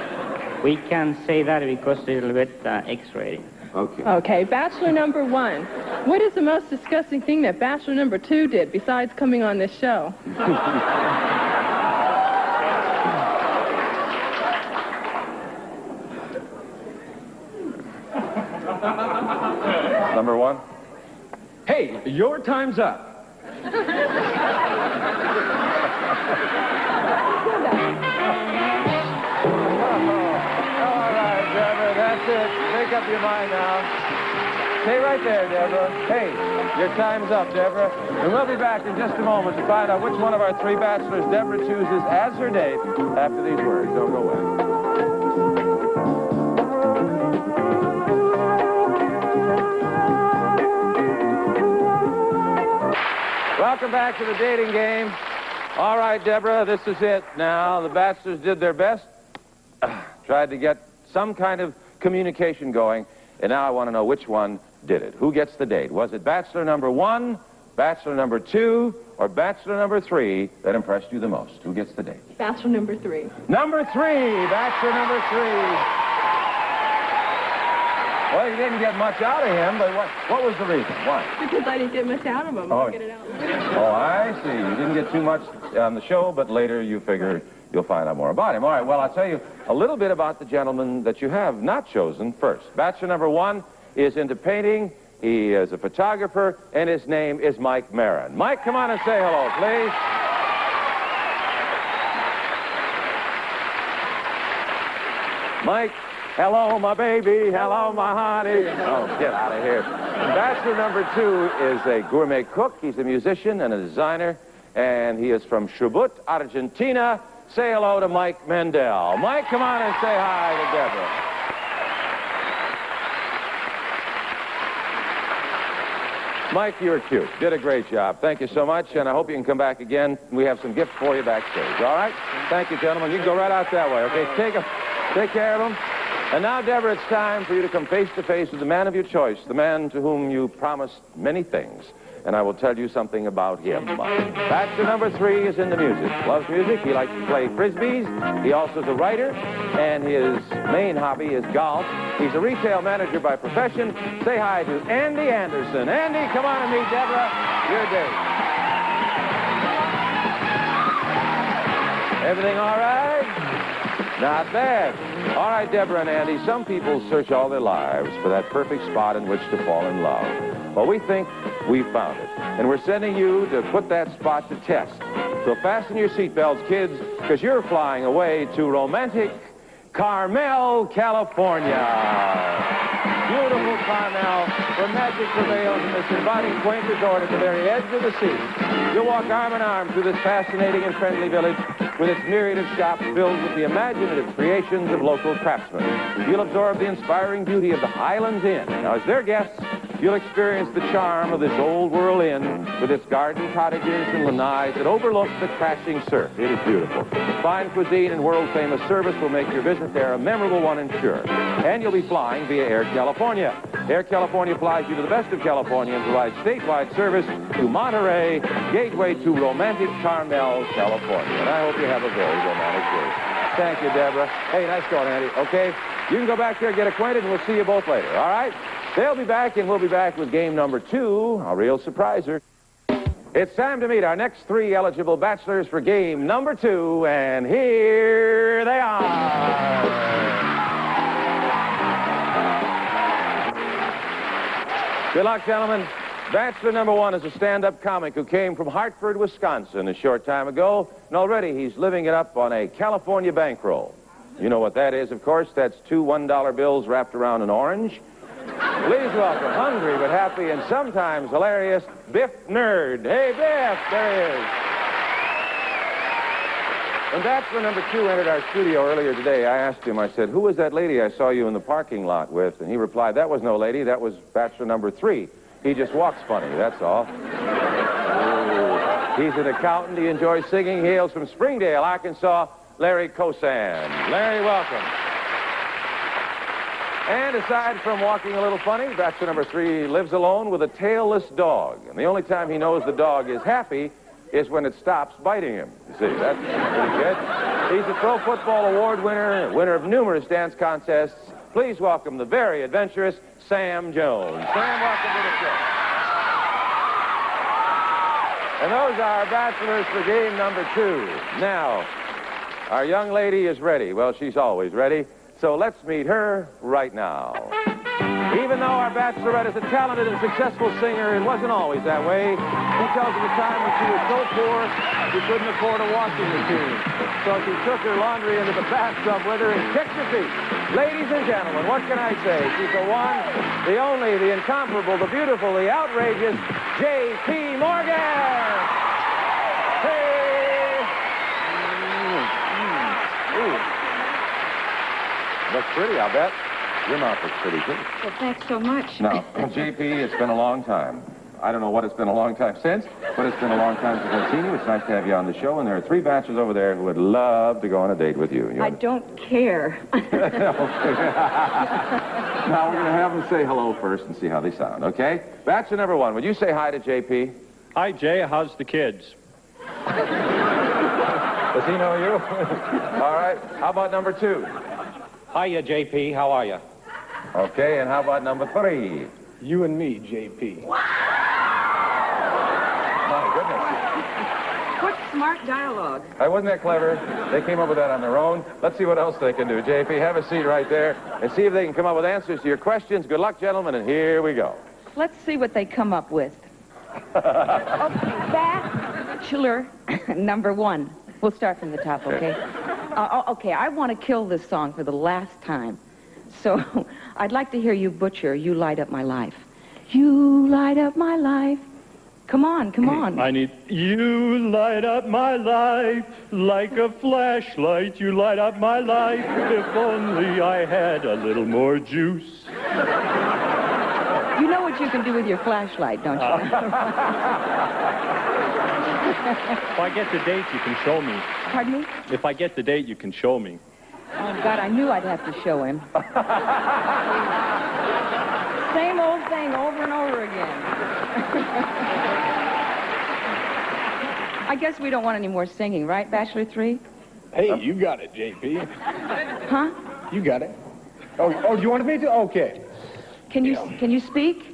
we can't say that because it's a little bit X-rated. Okay. Okay, bachelor number 1. What is the most disgusting thing that bachelor number 2 did besides coming on this show? Number 1? Hey, your time's up. That's it. Make up your mind now. Stay right there, Deborah. Hey, your time's up, Deborah. And we'll be back in just a moment to find out which one of our 3 bachelors Deborah chooses as her date after these words. Don't go away. Welcome back to the dating game. All right, Deborah, this is it now. The bachelors did their best. Tried to get some kind of communication going, and now I want to know which one did it. Who gets the date? Was it bachelor number 1, bachelor number 2, or bachelor number 3 that impressed you the most? Who gets the date? Bachelor number 3. Number 3, bachelor number 3. Well, you didn't get much out of him, but what was the reason? Why? Because I didn't get much out of him. Oh. I'll get it out. Oh, I see. You didn't get too much on the show, but later you figure you'll find out more about him. All right, well, I'll tell you a little bit about the gentleman that you have not chosen first. Bachelor number 1 is into painting. He is a photographer, and his name is Mike Marin. Mike, come on and say hello, please. Mike, hello, my baby. Hello, my honey. Oh, get out of here. Bachelor number 2 is a gourmet cook. He's a musician and a designer, and he is from Chubut, Argentina. Say hello to Mike Mendel. Mike, come on and say hi to Deborah. Mike, you were cute. Did a great job. Thank you so much, and I hope you can come back again. We have some gifts for you backstage, all right? Thank you, gentlemen. You can go right out that way, okay? Take care of them. And now, Deborah, it's time for you to come face to face with the man of your choice, the man to whom you promised many things. And I will tell you something about him. Bachelor number 3 is into music. Loves music. He likes to play frisbees. He also is a writer, and his main hobby is golf. He's a retail manager by profession. Say hi to Andy Anderson. Andy, come on and meet Deborah. Your date. Everything all right? Not bad. All right, Deborah and Andy, some people search all their lives for that perfect spot in which to fall in love. Well, we think we've found it, and we're sending you to put that spot to test. So fasten your seatbelts, kids, because you're flying away to romantic Carmel, California. Beautiful Carmel, where magic prevails in this inviting, quaint resort at the very edge of the sea. You'll walk arm in arm through this fascinating and friendly village with its myriad of shops filled with the imaginative creations of local craftsmen. You'll absorb the inspiring beauty of the Highlands Inn. Now, as their guests, you'll experience the charm of this old-world inn with its garden cottages and lanais that overlook the crashing surf. It is beautiful. Fine cuisine and world-famous service will make your visit there a memorable one and sure. And you'll be flying via Air California. Air California flies you to the best of California and provides statewide service to Monterey, gateway to romantic Carmel, California. And I hope you have a very romantic day. Thank you, Deborah. Hey, nice going, Andy. Okay, you can go back there and get acquainted, and we'll see you both later, all right? They'll be back, and we'll be back with game number 2, a real surpriser. It's time to meet our next 3 eligible bachelors for game number 2, and here they are. Good luck, gentlemen. Bachelor number 1 is a stand-up comic who came from Hartford, Wisconsin a short time ago, and already he's living it up on a California bankroll. You know what that is, of course. That's 2 $1 bills wrapped around an orange. Please welcome hungry but happy and sometimes hilarious Biff Nerd. Hey, Biff, there he is. When Bachelor number 2 entered our studio earlier today, I asked him, I said, who was that lady I saw you in the parking lot with? And he replied, that was no lady, that was Bachelor number 3. He just walks funny, that's all. He's an accountant, he enjoys singing, he hails from Springdale, Arkansas, Larry Kosan. Larry, welcome. And aside from walking a little funny, Bachelor number 3 lives alone with a tailless dog. And the only time he knows the dog is happy is when it stops biting him. You see, that's pretty good. He's a Pro Football Award winner of numerous dance contests. Please welcome the very adventurous Sam Jones. Sam, welcome to the show. And those are our bachelors for game number 2. Now, our young lady is ready. Well, she's always ready. So let's meet her right now. Even though our bachelorette is a talented and successful singer, it wasn't always that way. She tells of a time when she was so poor, she couldn't afford a washing machine. So she took her laundry into the bathtub with her and kicked her feet. Ladies and gentlemen, what can I say? She's the one, the only, the incomparable, the beautiful, the outrageous J.P. Morgan! Hey! Ooh. Looks pretty, I'll bet. Your mouth looks pretty, too. Well, thanks so much. Now, J.P., it's been a long time. I don't know what it's been a long time since, but it's been a long time since I've seen you. It's nice to have you on the show, and there are 3 bachelors over there who would love to go on a date with you. I don't care. Okay. Now, we're going to have them say hello first and see how they sound, okay? Bachelor number 1, would you say hi to J.P.? Hi, Jay. How's the kids? Does he know you? All right. How about number 2? Hiya, J.P. How are you? Okay, and how about number 3? You and me, J.P. My goodness. What smart dialogue. Wasn't that clever? They came up with that on their own. Let's see what else they can do. J.P., have a seat right there and see if they can come up with answers to your questions. Good luck, gentlemen, and here we go. Let's see what they come up with. Okay, Bachelor number 1. We'll start from the top, okay? Okay, I want to kill this song for the last time. So I'd like to hear you butcher You Light Up My Life. You light up my life. Come on, come on. I need... You light up my life like a flashlight. You light up my life. If only I had a little more juice. You know what what you can do with your flashlight, don't you? If I get the date, you can show me. Pardon me? If I get the date, you can show me. Oh, God, I knew I'd have to show him. Same old thing over and over again. I guess we don't want any more singing, right, Bachelor 3? Hey, you got it, JP. Huh? You got it. Oh, you wanted me to? Okay. Can you speak?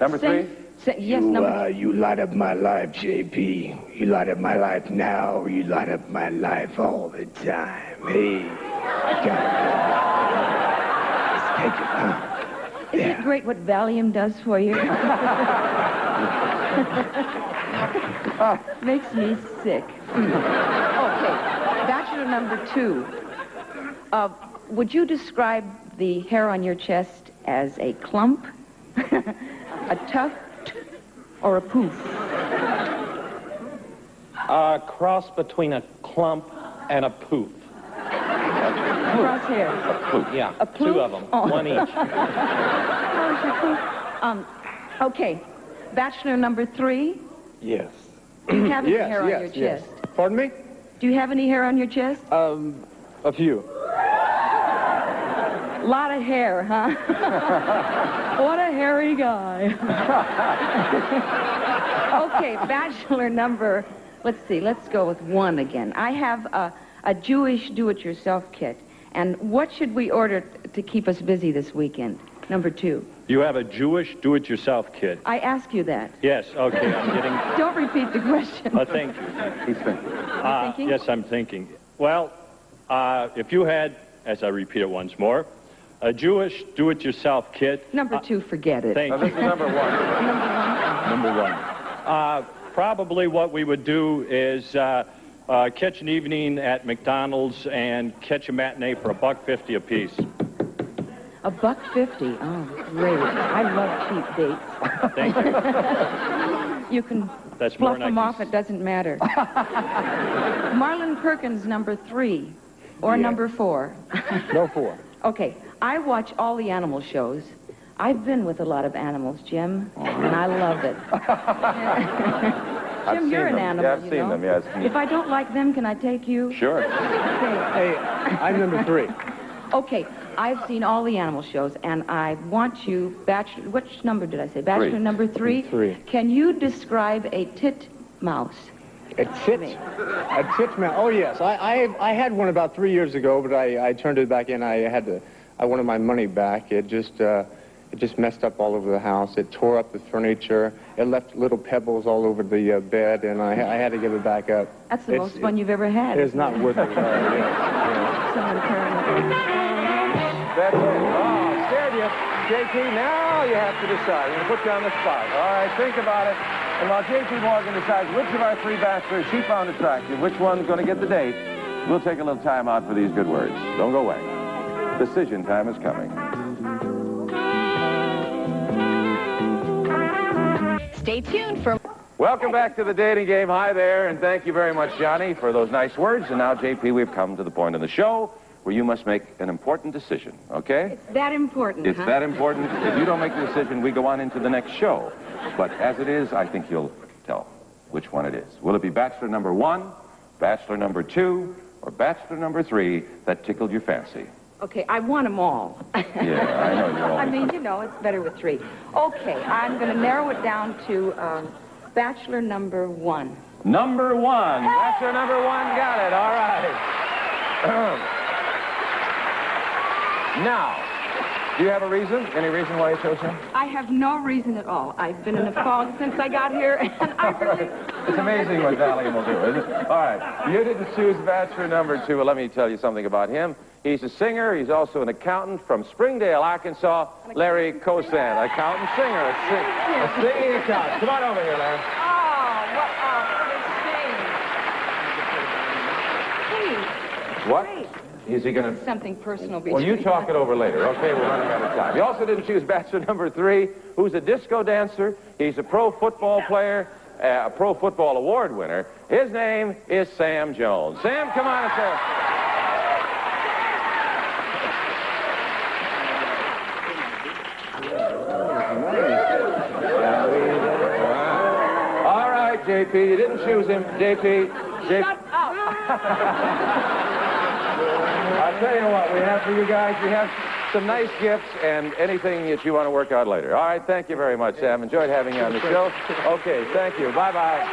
Number 3? Yes, number You light up my life, JP. You light up my life now. You light up my life all the time. Hey, I got it. Let's take it. Isn't it great what Valium does for you? Makes me sick. Okay, Bachelor number 2. Would you describe the hair on your chest as a clump, a tuft, or a poof? A cross between a clump and a poof. Crosshair. A poof, yeah. A poof? 2 of them, Oh. 1 each. Okay, Bachelor number 3. Yes. Do you have any hair on your chest? Pardon me? Do you have any hair on your chest? A few. Lot of hair, huh? What a hairy guy. Okay, Bachelor number, let's go with 1 again. I have a Jewish do-it-yourself kit. And what should we order to keep us busy this weekend? Number 2. You have a Jewish do-it-yourself kit. I ask you that. Yes, okay, I'm getting... Don't repeat the question. Thank you. He's thinking. Thinking? Yes, I'm thinking. Well, if you had, as I repeat it once more, a Jewish do-it-yourself kit... Number 2, forget it. Thank you. This is number 1. Number 1. Probably what we would do is catch an evening at McDonald's and catch a matinee for $1.50 apiece. $1.50? Oh, great. I love cheap dates. Thank you. You can That's fluff more than them I off, it doesn't matter. Marlon Perkins, number 3, or number 4? No 4. Okay, I watch all the animal shows. I've been with a lot of animals, Jim, and I love it. Jim, you're an animal, Yeah, I've seen them, yes. If I don't like them, can I take you? Sure. Okay. Hey, I'm number 3. Okay, I've seen all the animal shows, and I want you, Bachelor, which number did I say? Bachelor 3. number 3? 3. Can you describe a titmouse? A titmouse. Oh, yes. I had one about 3 years ago, but I turned it back in. I wanted my money back. It just messed up all over the house. It tore up the furniture. It left little pebbles all over the bed, and I had to give it back up. That's the most fun you've ever had. It's not worth it. That's it. Oh, scared you. JP, now you have to decide. I'm going to put you on the spot. All right, think about it. And while JP Morgan decides which of our 3 bachelors she found attractive, which one's going to get the date, we'll take a little time out for these good words. Don't go away. Decision time is coming. Stay tuned for... Welcome back to the dating game. Hi there, and thank you very much, Johnny, for those nice words. And now, JP, we've come to the point of the show where you must make an important decision, okay? It's that important, It's that important. If you don't make the decision, we go on into the next show. But as it is, I think you'll tell which one it is. Will it be Bachelor number 1, Bachelor number 2, or Bachelor number 3 that tickled your fancy? Okay, I want them all. Yeah, I know you all. I mean, you know, it's better with 3. Okay, I'm going to narrow it down to Bachelor number 1. Number 1. Bachelor number 1 got it. All right. Now, do you have a reason? Any reason why you chose him? I have no reason at all. I've been in a fog since I got here, and I really... It's amazing what Valium will do, isn't it? All right. You didn't choose Bachelor number 2. Well, let me tell you something about him. He's a singer. He's also an accountant from Springdale, Arkansas. Larry Kosan, accountant, singer, a singing accountant. Come on over here, Larry. what a shame. Hey, What? great. Is he going to... Something personal Well, between you talk it over later. Okay, we're running out of time. He also didn't choose Bachelor number 3, who's a disco dancer. He's a pro football player, a pro football award winner. His name is Sam Jones. Sam, come on, Sam. JP. You didn't choose him, JP. Shut up! I'll tell you what we have for you guys. We have some nice gifts and anything that you want to work out later. All right, thank you very much, Sam. Enjoyed having you on the show. Okay, thank you. Bye-bye.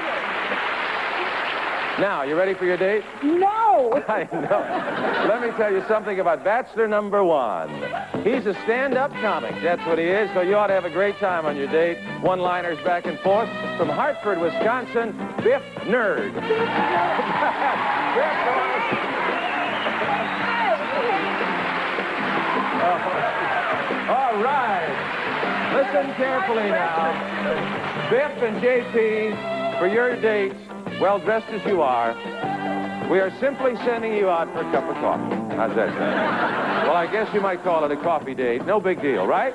Now, you ready for your date? No! I know. Let me tell you something about Bachelor number 1. He's a stand-up comic. That's what he is, so you ought to have a great time on your date. One-liners back and forth. From Hartford, Wisconsin, Biff Nerd. Biff, all right. Listen carefully now. Biff and JP, for your date, well dressed as you are, we are simply sending you out for a cup of coffee. How's that sound? Well, I guess you might call it a coffee date. No big deal, right?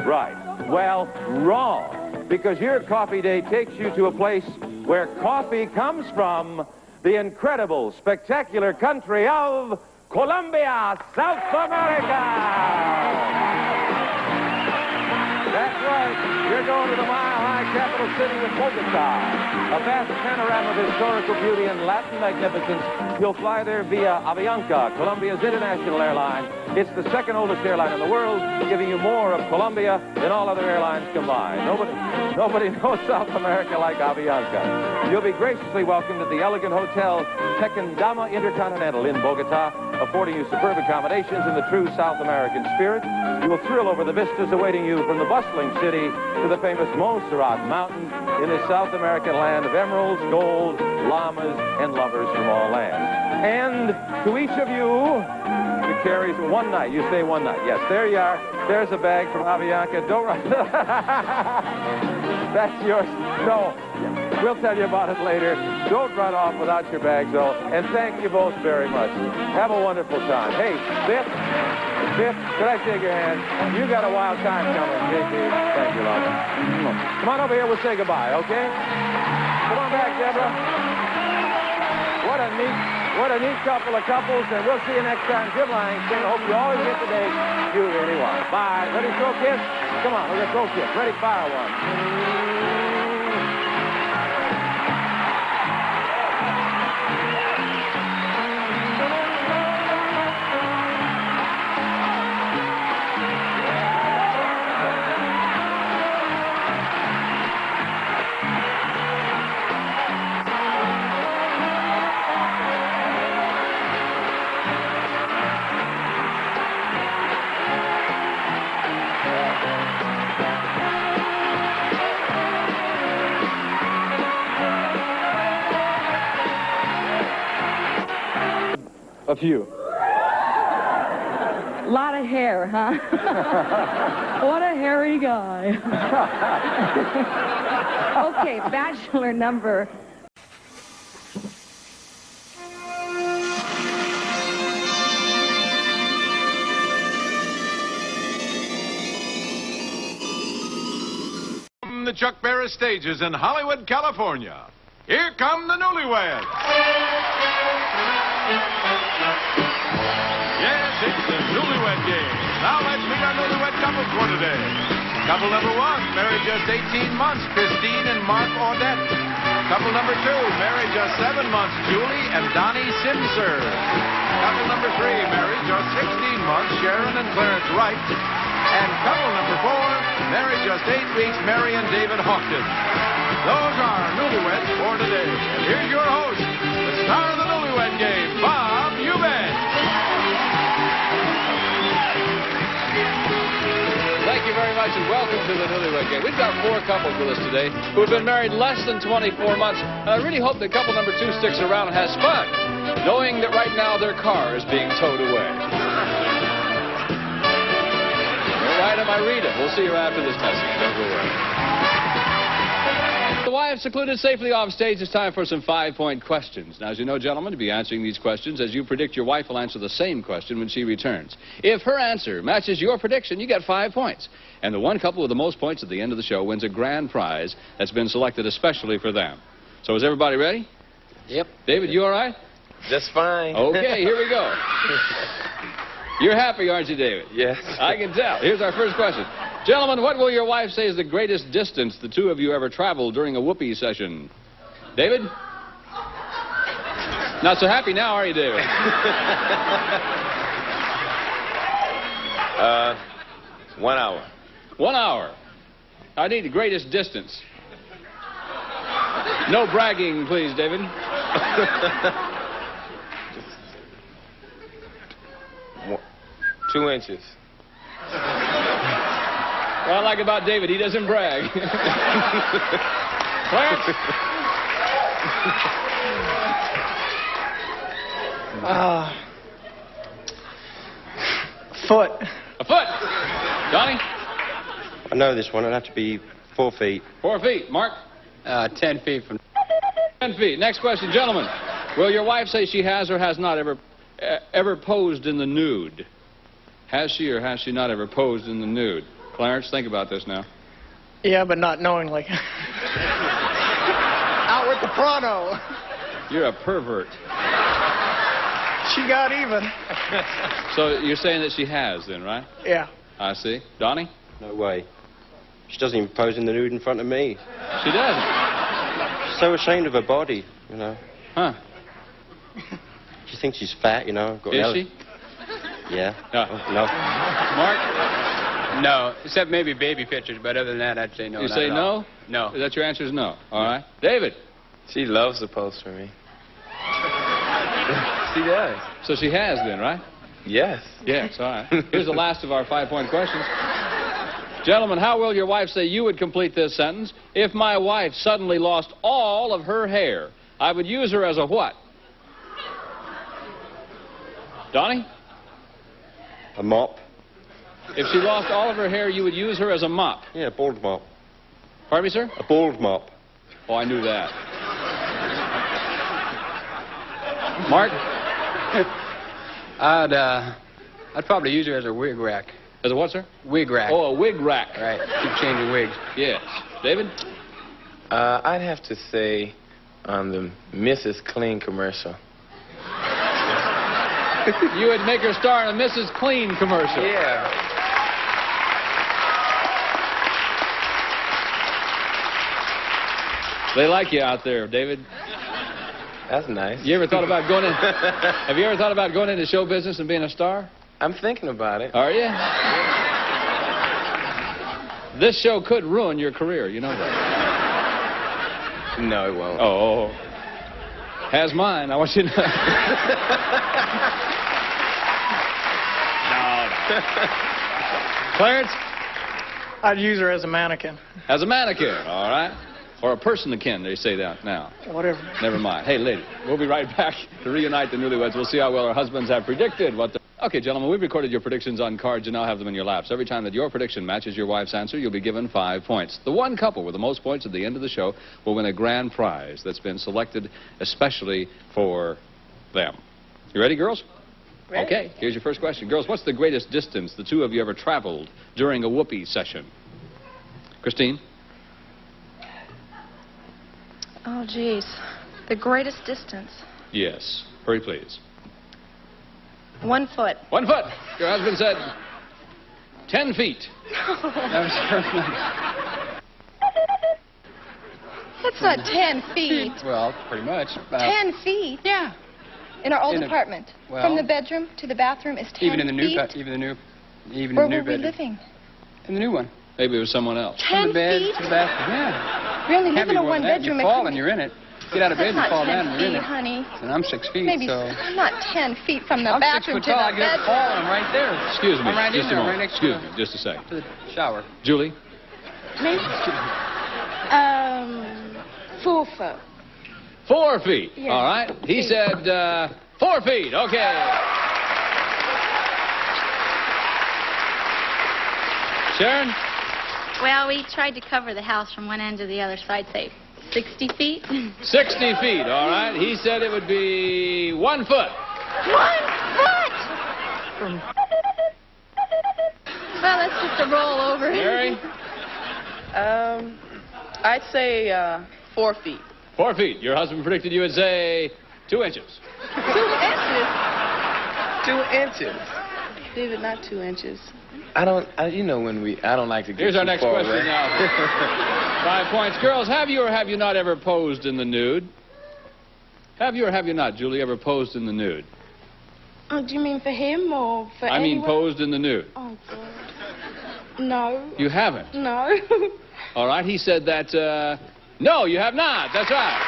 Right. Well, wrong. Because your coffee date takes you to a place where coffee comes from, the incredible, spectacular country of Colombia, South America. That's right. You're going to the mile-high capital city of Bogota, a vast panorama of historical beauty and Latin magnificence. You'll fly there via Avianca, Colombia's international airline. It's the second oldest airline in the world, giving you more of Colombia than all other airlines combined. Nobody knows South America like Avianca. You'll be graciously welcomed at the elegant Hotel Tequendama Intercontinental in Bogota, affording you superb accommodations in the true South American spirit. You will thrill over the vistas awaiting you from the bustling city to the famous Montserrat Mountain in the South American land of emeralds, gold, llamas, and lovers from all lands. And to each of you, it carries one night. You stay one night. Yes, there you are. There's a bag from Avianca. Don't run. That's yours. No. We'll tell you about it later. Don't run off without your bags, though. And thank you both very much. Have a wonderful time. Hey, Biff, could I shake your hand? You got a wild time coming, JP. Thank you, love. Come on over here. We'll say goodbye, okay? Come on back, Deborah. What a neat couple of couples, and we'll see you next time. Jim Langston. Hope you always get the date you really want. Bye. Ready to throw a kiss? Come on, we're going to throw a kiss. Ready, fire one. A few. Lot of hair, huh? What a hairy guy. Okay, Bachelor number... From the Chuck Berry stages in Hollywood, California, here come the Newlyweds. Yes, it's the Newlywed Game. Now let's meet our newlywed couple for today. Couple number 1, married just 18 months, Christine and Mark Audette. Couple number 2, married just 7 months, Julie and Donnie Simser. Couple number 3, married just 16 months, Sharon and Clarence Wright. And couple number 4, married just 8 weeks, Mary and David Houghton. Those are our newlyweds for today. And here's your host, the star of the Newlywed Game, Bob Eubank. Thank you very much and welcome to the Newlywed Game. We've got 4 couples with us today who have been married less than 24 months. And I really hope that couple number 2 sticks around and has fun, knowing that right now their car is being towed away. All right, am I reading? We'll see you after this message. Don't go away. The wives secluded safely off stage, it's time for some 5-point questions. Now, as you know, gentlemen, to be answering these questions, as you predict, your wife will answer the same question when she returns. If her answer matches your prediction, you get 5 points. And the one couple with the most points at the end of the show wins a grand prize that's been selected especially for them. So is everybody ready? Yep. David, you all right? Just fine. Okay, here we go. You're happy, aren't you, David? Yes. I can tell. Here's our first question. Gentlemen, what will your wife say is the greatest distance the two of you ever traveled during a whoopee session? David? Not so happy now, are you, David? 1 hour. 1 hour. I need the greatest distance. No bragging, please, David. 2 inches. What I like about David, he doesn't brag. Clarence? Foot. A foot. Johnny? I know this one. It'll have to be 4 feet. 4 feet. Mark? 10 feet from... 10 feet. Next question, gentlemen. Will your wife say she has or has not ever posed in the nude? Has she or has she not ever posed in the nude? Clarence, think about this now. Yeah, but not knowingly. Out with the pronto. You're a pervert. She got even. So you're saying that she has then, right? Yeah. I see. Donnie? No way. She doesn't even pose in the nude in front of me. She doesn't? She's so ashamed of her body, you know. Huh. She thinks she's fat, you know. Is she? Yeah. No. No. Mark? No, except maybe baby pictures, but other than that, I'd say no. You say no? No. Is that your answer is no? All right. David? She loves to pose for me. She does. So she has then, right? Yes. Yes, all right. Here's the last of our 5-point questions. Gentlemen, how will your wife say you would complete this sentence? If my wife suddenly lost all of her hair, I would use her as a what? Donnie? A mop. If she lost all of her hair, you would use her as a mop? Yeah, a bald mop. Pardon me, sir? A bald mop. Oh, I knew that. Mark? I'd probably use her as a wig rack. As a what, sir? Wig rack. Oh, a wig rack. Right. Keep changing wigs. Yes. David? I'd have to say on the Mrs. Clean commercial. You would make her star in a Mrs. Clean commercial. Yeah. They like you out there, David. That's nice. You ever thought about going in? Have you ever thought about going into show business and being a star? I'm thinking about it. Are you? This show could ruin your career, you know that. No, it won't. Oh. Has mine. I want you to know. No. Clarence? I'd use her as a mannequin. As a mannequin, all right. Or a person-akin, they say that now. Whatever. Never mind. Hey, lady, we'll be right back to reunite the newlyweds. We'll see how well our husbands have predicted what the... Okay, gentlemen, we've recorded your predictions on cards. You now have them in your laps. Every time that your prediction matches your wife's answer, you'll be given 5 points. The one couple with the most points at the end of the show will win a grand prize that's been selected especially for them. You ready, girls? Ready. Okay, here's your first question. Girls, what's the greatest distance the two of you ever traveled during a whoopee session? Christine? Oh, geez. The greatest distance. Yes. Hurry, please. 1 foot. 1 foot. Your husband said 10 feet. That's not 10 feet. Well, pretty much. 10 feet? Yeah. In our old In a- apartment. well- From the bedroom to the bathroom is 10 Even in the new, feet. even in Where the new were we bedroom. living? In the new one. Maybe it was someone else. 10 From the bed feet? to the bathroom. Yeah. We only live Can't in be a more than that. one-bedroom. You fall and you're in it. Get out of bed That's and fall not 10 down and you're in feet, it. honey. And I'm 6 feet, Maybe so... not 10 feet from the I'm 6 bathroom foot to tall. I the get a bedroom. fall and I'm right there. Excuse me. I'm right just in there, a moment. right next Excuse to me. Just a second. the shower. Julie? Me? 4 foot. 4 feet. Yeah. All right. He said 4 feet. Okay. Sharon? Well, we tried to cover the house from one end to the other, so I'd say 60 feet. 60 feet. All right. He said it would be 1 foot. 1 foot! Well, that's just a roll over. Mary? I'd say 4 feet. 4 feet. Your husband predicted you would say 2 inches. 2 inches? 2 inches. David, not 2 inches. I don't like to get Here's our too next far question away. now. 5 points. Girls, have you or have you not ever posed in the nude? Have you or have you not, Julie, ever posed in the nude? Oh, do you mean for him or for I mean anyone? posed in the nude. Oh, God. No. You haven't? No. All right, he said that, no, you have not. That's right.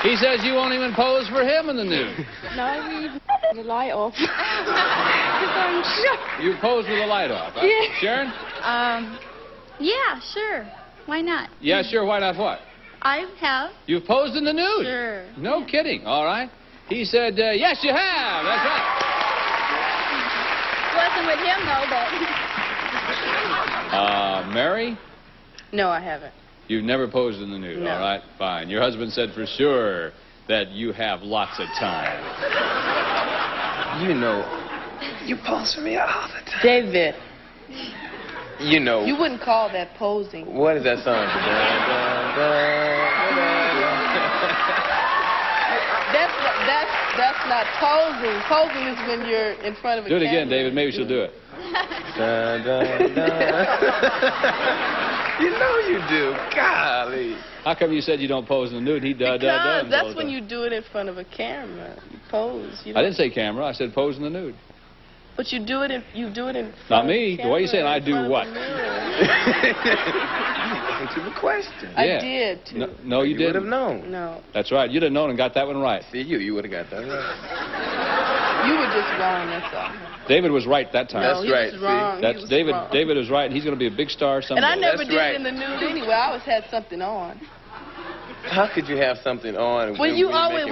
He says you won't even pose for him in the nude. No, we the light off. 'Cause I'm sure. You pose with the light off. Huh? Yeah. Sharon? Yeah, sure. Why not? Yeah, sure. Why not what? I have. You've posed in the nude? Sure. No kidding. All right. He said, yes, you have. That's right. Wasn't with him, though, but... Mary? No, I haven't. You've never posed in the nude. No. All right, fine. Your husband said for sure that you have lots of time. You know, You pose for me all the time. David, you know. you wouldn't call that posing. What is that song? That's not posing. Posing is when you're in front of a Do it camera. again, David. Maybe she'll do it. You know you do. Golly. How come you said you don't pose in the nude? He does. Because that's when you do it in front of a camera. You pose. You I didn't say camera. I said pose in the nude. But you do it in front Not of me. the The way you saying I camera, do in what? front of the mirror. Answer the question. I Yeah. did too. No, you didn't. would have known. No. That's right. You'd have known and got that one right. See, you would have got that right. You were just wrong, that's all. David was right that time. No, he was wrong. That's He was David. wrong. David is right, and he's going to be a big star someday. And I never That's did right. it in the nude anyway. I always had something on. How could you have something on? When you always,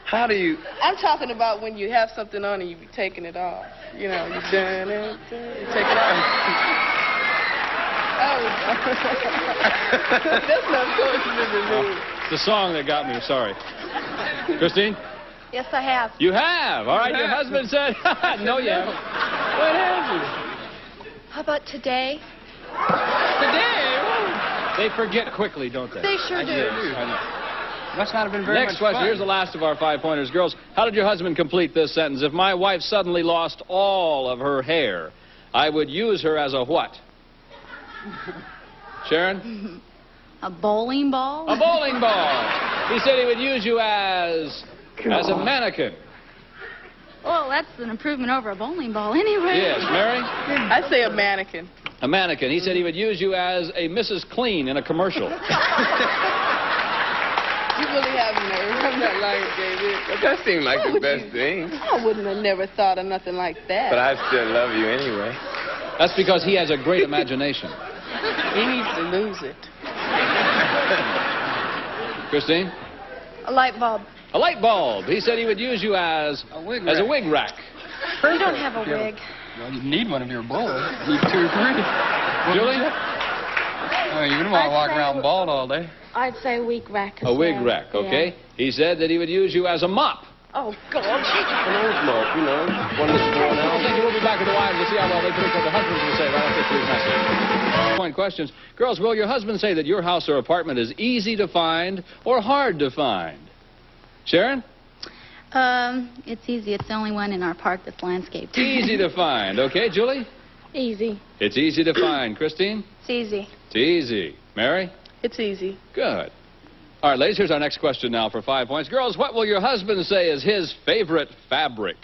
How do you? I'm talking about when you have something on and you be taking it off. You know, you done it, you take it off. Oh, that's not posing in the nude. It's the song that got me. Sorry. Christine? Yes, I have. You have. All right. Your husband said, no, you haven't. What have you? How about today? Today? They forget quickly, don't they? They sure do. I know. Must not have been very Next much question. fun. Here's the last of our 5-pointers. Girls, how did your husband complete this sentence? If my wife suddenly lost all of her hair, I would use her as a what? Sharon? A bowling ball? A bowling ball. He said he would use you as a mannequin. Well, that's an improvement over a bowling ball anyway. Yes, Mary? I say a mannequin. A mannequin. He said he would use you as a Mrs. Clean in a commercial. You really have nerve. I'm not lying, David. But that seemed like the best thing. I wouldn't have never thought of nothing like that. But I still love you anyway. That's because he has a great imagination. He needs to lose it. Christine? A light bulb. A light bulb. He said he would use you as a wig rack. You don't have a wig. Well, you need one of your balls. You need 2 or 3. Julie? Oh, you wouldn't want to walk around bald all day. I'd say a wig rack. A wig rack, okay? He said that he would use you as a mop. Oh, God. An old mop, you know, one that's worn out. Thank you. We'll be back with the wives to see how well they predict what the husbands will say right after these messages. Point questions. Girls, will your husband say that your house or apartment is easy to find or hard to find? Sharon? It's easy. It's the only one in our park that's landscaped. Easy to find. Okay, Julie? Easy. It's easy to find. Christine? It's easy. It's easy. Mary? It's easy. Good. All right, ladies, here's our next question now for 5 points. Girls, what will your husband say is his favorite fabric?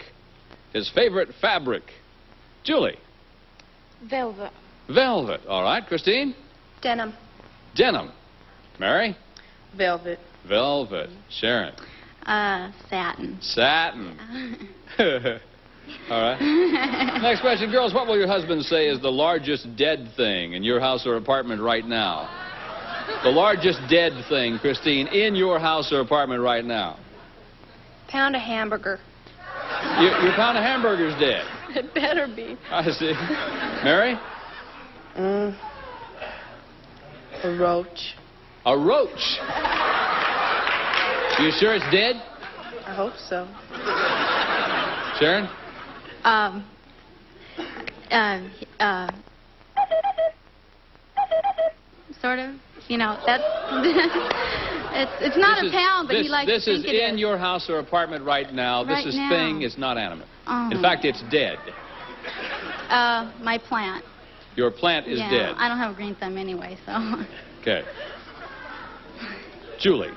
His favorite fabric. Julie? Velvet. Velvet. All right, Christine? Denim. Denim. Mary? Velvet. Velvet. Sharon? Satin. Satin. All right. Next question. Girls, what will your husband say is the largest dead thing in your house or apartment right now? The largest dead thing, Christine, in your house or apartment right now? Pound of hamburger. Your pound of hamburger's dead. It better be. I see. Mary? A roach. A roach. You sure it's dead? I hope so. Sharon? Sort of. You know, that's... It's not a pound, but he likes to think This is in your house or apartment right now. Right This is now. thing is not animate. Oh. In fact, it's dead. My plant. Your plant is yeah, dead. I don't have a green thumb anyway, so. Okay. Julie.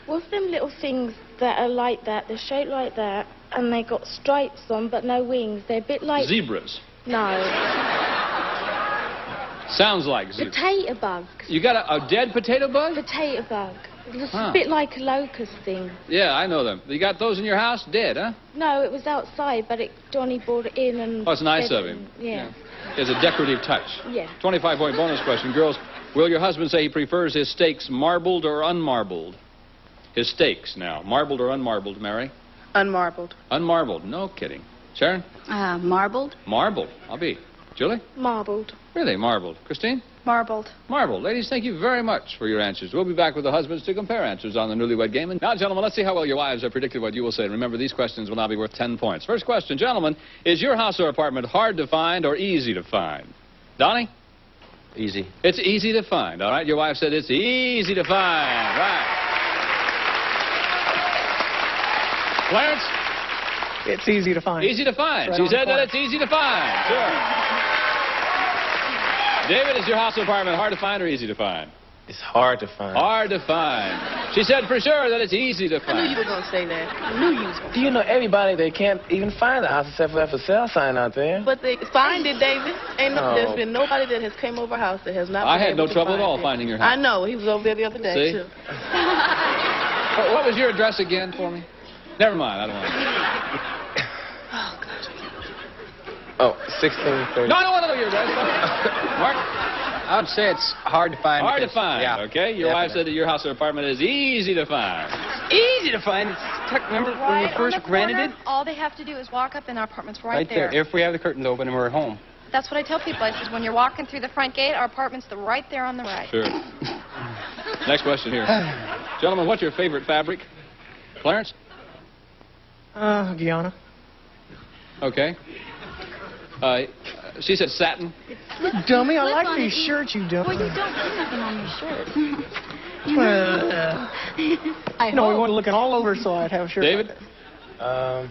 What's them little things that are like that? They're shaped like that, and they got stripes on, but no wings. They're a bit like... Zebras. No. Sounds like zebras. Potato bugs. You got a dead potato bug? Potato bug. It's Huh. a bit like a locust thing. Yeah, I know them. You got those in your house? Dead, huh? No, it was outside, but Johnny brought it in and... Oh, it's nice fed of it him. in. Yeah. It's a decorative touch. Yeah. 25-point bonus question. Girls, will your husband say he prefers his steaks marbled or unmarbled? His steaks now. Marbled or unmarbled, Mary? Unmarbled. Unmarbled. No kidding. Sharon? Marbled. Marbled. I'll be. Julie? Marbled. Really, marbled. Christine? Marbled. Marbled. Ladies, thank you very much for your answers. We'll be back with the husbands to compare answers on the Newlywed Game. And now, gentlemen, let's see how well your wives have predicted what you will say. And remember, these questions will now be worth 10 points. First question, gentlemen, is your house or apartment hard to find or easy to find? Donnie? Easy. It's easy to find, all right? Your wife said it's easy to find. Right. Clarence? It's easy to find. Easy to find. Right She on said that point. it's easy to find. Sure. David, is your house or apartment hard to find or easy to find? It's hard to find. Hard to find. She said for sure that it's easy to I knew you find. were going to say that. I knew you was going to. Do you know everybody, they can't even find a house except for that for sale sign out there? But they find it, David. There's been nobody that has came over house that has not I been had no able to trouble at find all it. finding your house. I know. He was over there the other day, See? too. What was your address again for me? Never mind, I don't want to. Oh, 1630. No, I don't want to know your address. Mark? I would say it's hard to find. Hard to because- find, Yeah. okay? Your wife Definitely. said that your house or apartment is easy to find. Easy to find. Remember when we Right on first the rented corner, it? all they have to do is walk up and our apartment's right there. If we have the curtains open and we're at home. That's what I tell people. I says, when you're walking through the front gate, our apartment's right there on the right. Sure. Next question here. Gentlemen, what's your favorite fabric? Clarence? Guyana. Okay. She said satin. You dummy, I Slip like on these it. shirts, you dummy. Well, you don't put nothing on your shirt. Well, I no, we hope. want looking all over, so I'd have a shirt. David? Well,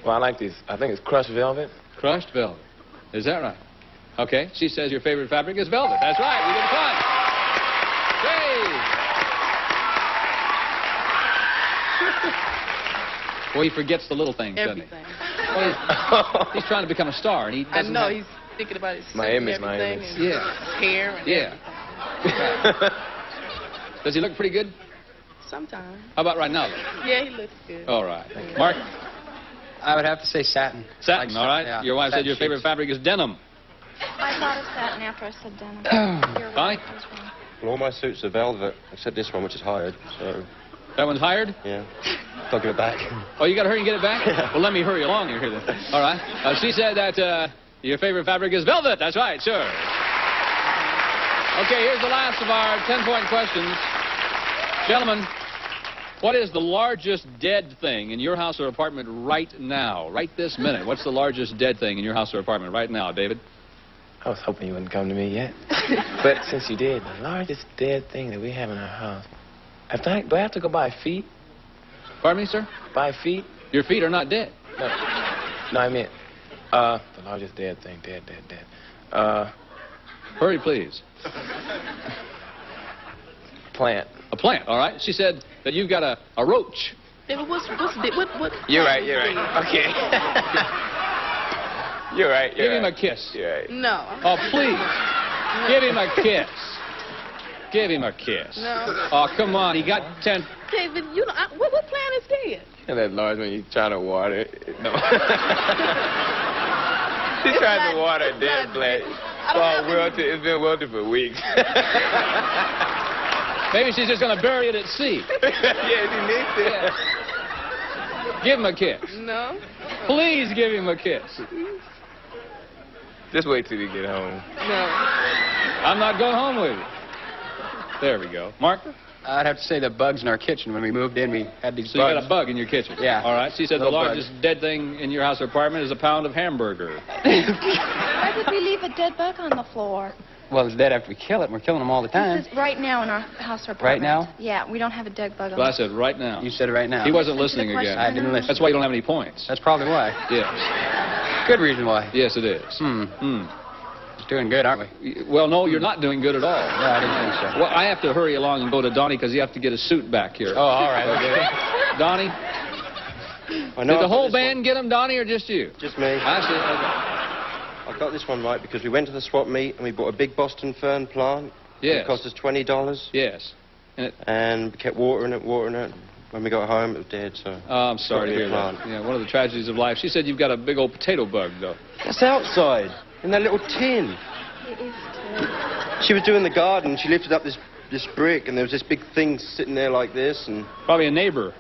I like these. I think it's crushed velvet. Crushed velvet. Is that right? Okay. She says your favorite fabric is velvet. That's right. We get a point. Hey! Well, he forgets the little things, doesn't he? Everything. Well, he's trying to become a star, and he I doesn't know. have- He's thinking about his My suit and image, my everything image. and Yeah. his hair and Yeah. Does he look pretty good? sometimes. How about right now? Yeah, he looks good. All right. Mark? I would have to say satin. Satin, Like all right. yeah, Your wife said satin your favorite sheets. fabric is denim. I thought of satin after I said denim. You're Connie? right. I was wrong. Well, all my suits are velvet, except this one, which is hired. So, That one's hired? yeah. I'll give it back. Oh, you got to hurry and get it back? Well, let me hurry along here then. All right. She said that your favorite fabric is velvet. That's right, sure. Okay, here's the last of our 10-point questions. Gentlemen, what is the largest dead thing in your house or apartment right now? Right this minute. What's the largest dead thing in your house or apartment right now, David? I was hoping you wouldn't come to me yet. But since you did, the largest dead thing that we have in our house. Do I have to go by feet? Pardon me, sir? By feet? Your feet are not dead. No, I meant the largest dead thing. Dead. Hurry, please. Plant. A plant, all right. She said that you've got a roach. David, what? You're right. Okay. You're right. Give him a kiss. You're right. No. Oh, please. Give him a kiss. Give him a kiss. No. Oh, come on. He got 10. David, you know, what plant is dead? And that large when you try to water it. No. She tried to water a dead plant. Oh, wilted. It's been wilted for weeks. Maybe she's just going to bury it at sea. Yeah, she needs to. Yeah. Give him a kiss. No. Please give him a kiss. Just wait till you get home. No. I'm not going home with you. There we go. Mark? I'd have to say the bugs in our kitchen. When we moved in, we had these So bugs. you got a bug in your kitchen? Yeah. All right. She said the Little largest dead thing in your house or apartment is a pound of hamburger. Why would we leave a dead bug on the floor? Well, it's dead after we kill it, and we're killing them all the time. This is right now in our house or apartment. Right now? Yeah, we don't have a dead bug on Well, I it. said right now. You said it right now. He wasn't Listen to the listening again. question. I didn't listen. That's why you don't have any points. That's probably why. Yes. Good reason why. Yes, it is. Doing good, aren't we? Well, no, you're not doing good at all. No, I didn't think so. Well, I have to hurry along and go to Donnie because you have to get his suit back here. Oh, all right. Okay. Donnie? Did the whole band get him, Donnie, or just you? Just me. I see. I got this one right because we went to the swap meet and we bought a big Boston fern plant. Yes. It cost us $20. Yes. And we kept watering it. When we got home, it was dead, so... Oh, I'm sorry to hear that. Yeah, one of the tragedies of life. She said you've got a big old potato bug, though. That's outside, in that little tin. It is too. She was doing the garden. She lifted up this brick, and there was this big thing sitting there like this, and... Probably a neighbor.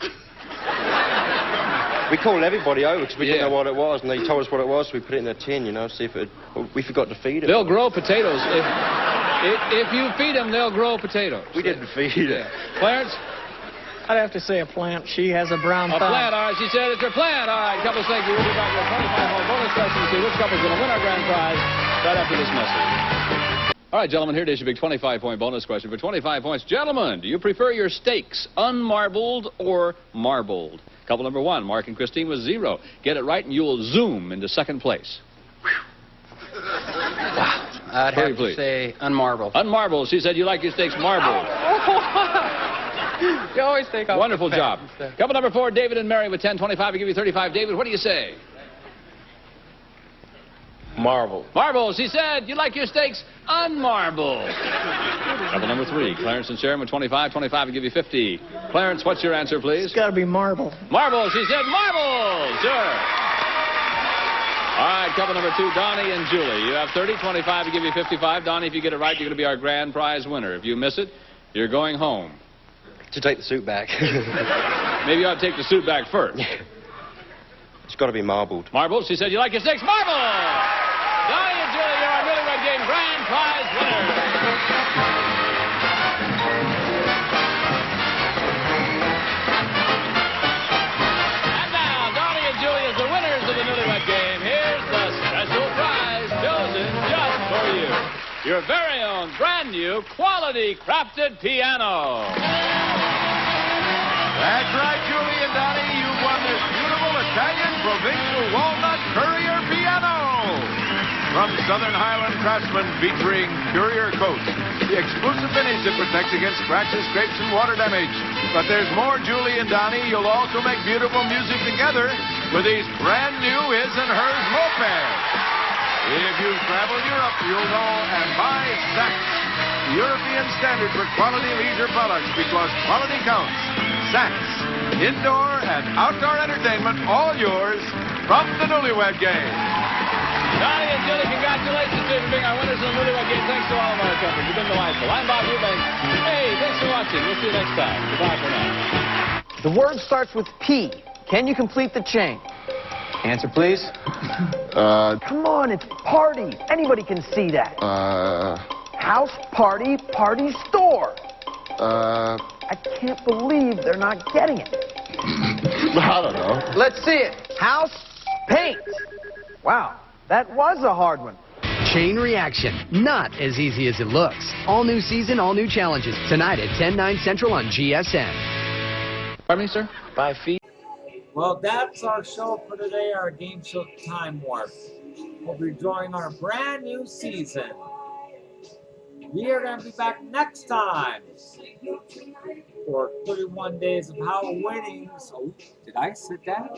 We called everybody over because we didn't know what it was, and they told us what it was, so we put it in a tin, you know, see if it... We forgot to feed it. They'll grow potatoes. If you feed them, they'll grow potatoes. We didn't feed it. Clarence? I'd have to say a plant. She has a brown thumb. A plant, all right. She said it's her plant. All right, couples, thank you. We'll be back with a 25-hole bonus question to see which couple's going to win our grand prize right after this message. All right, gentlemen, here it is, your big 25-point bonus question. For 25 points, gentlemen, do you prefer your steaks unmarbled or marbled? Couple number 1, Mark and Christine with 0. Get it right and you will zoom into second place. Wow. I'd have to say unmarbled. Unmarbled. She said you like your steaks marbled. You always take off. Wonderful job. Couple number 4, David and Mary with 10.25. I give you 35. David, what do you say? Marble. Marble. She said you like your steaks unmarbled. Couple number 3, Clarence and Sharon with 25.25. I give you 50. Clarence, what's your answer, please? It's got to be marble. Marble. She said marble. Sure. All right, couple number 2, Donnie and Julie. You have 30, 25 to give you 55. Donnie, if you get it right, you're going to be our grand prize winner. If you miss it, you're going home. To take the suit back. Maybe you ought to take the suit back first. It's got to be marbled. Marbled? She said you like your steaks marbled. Donnie and Julie, you're our Newlywed Game grand prize winners. Your very own brand new quality crafted piano. That's right, Julie and Donnie. You won this beautiful Italian provincial walnut courier piano. From Southern Highland Craftsman featuring Courier Coat, the exclusive finish that protects against scratches, scrapes, and water damage. But there's more, Julie and Donnie. You'll also make beautiful music together with these brand new His and Hers mopeds. If you've traveled Europe, you'll know and buy Saks, the European standard for quality leisure products, because quality counts. Saks, indoor and outdoor entertainment, all yours from the Newlywed Game. Donnie and Julie, congratulations to you for being our winners in the Newlywed Game. Thanks to all of our companies. You've been delightful. I'm Bob Eubanks. Hey, thanks for watching. We'll see you next time. Goodbye for now. The word starts with P. Can you complete the chain? Answer, please. Come on, it's party. Anybody can see that. House, party, party, store. I can't believe they're not getting it. I don't know. Let's see it. House, paint. Wow, that was a hard one. Chain reaction. Not as easy as it looks. All new season, all new challenges. Tonight at 10/9 Central on GSN. Pardon me, sir? 5 feet. Well, that's our show for today, our game show Time Warp. We'll be enjoying our brand new season. We are going to be back next time for 31 Days of Halloween. Oh, did I sit down?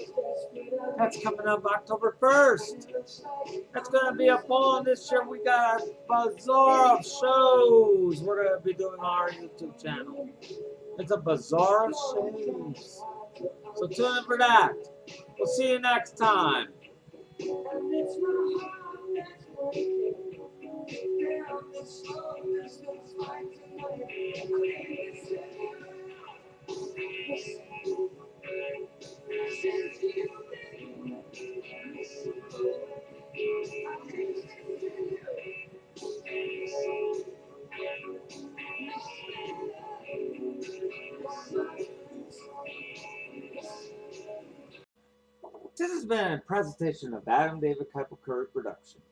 That's coming up October 1st. That's going to be a ball. This year we got a bazaar of shows we're going to be doing on our YouTube channel. It's a bazaar of shows. So tune in for that. We'll see you next time. This has been a presentation of Adam David Keuper Curry Productions.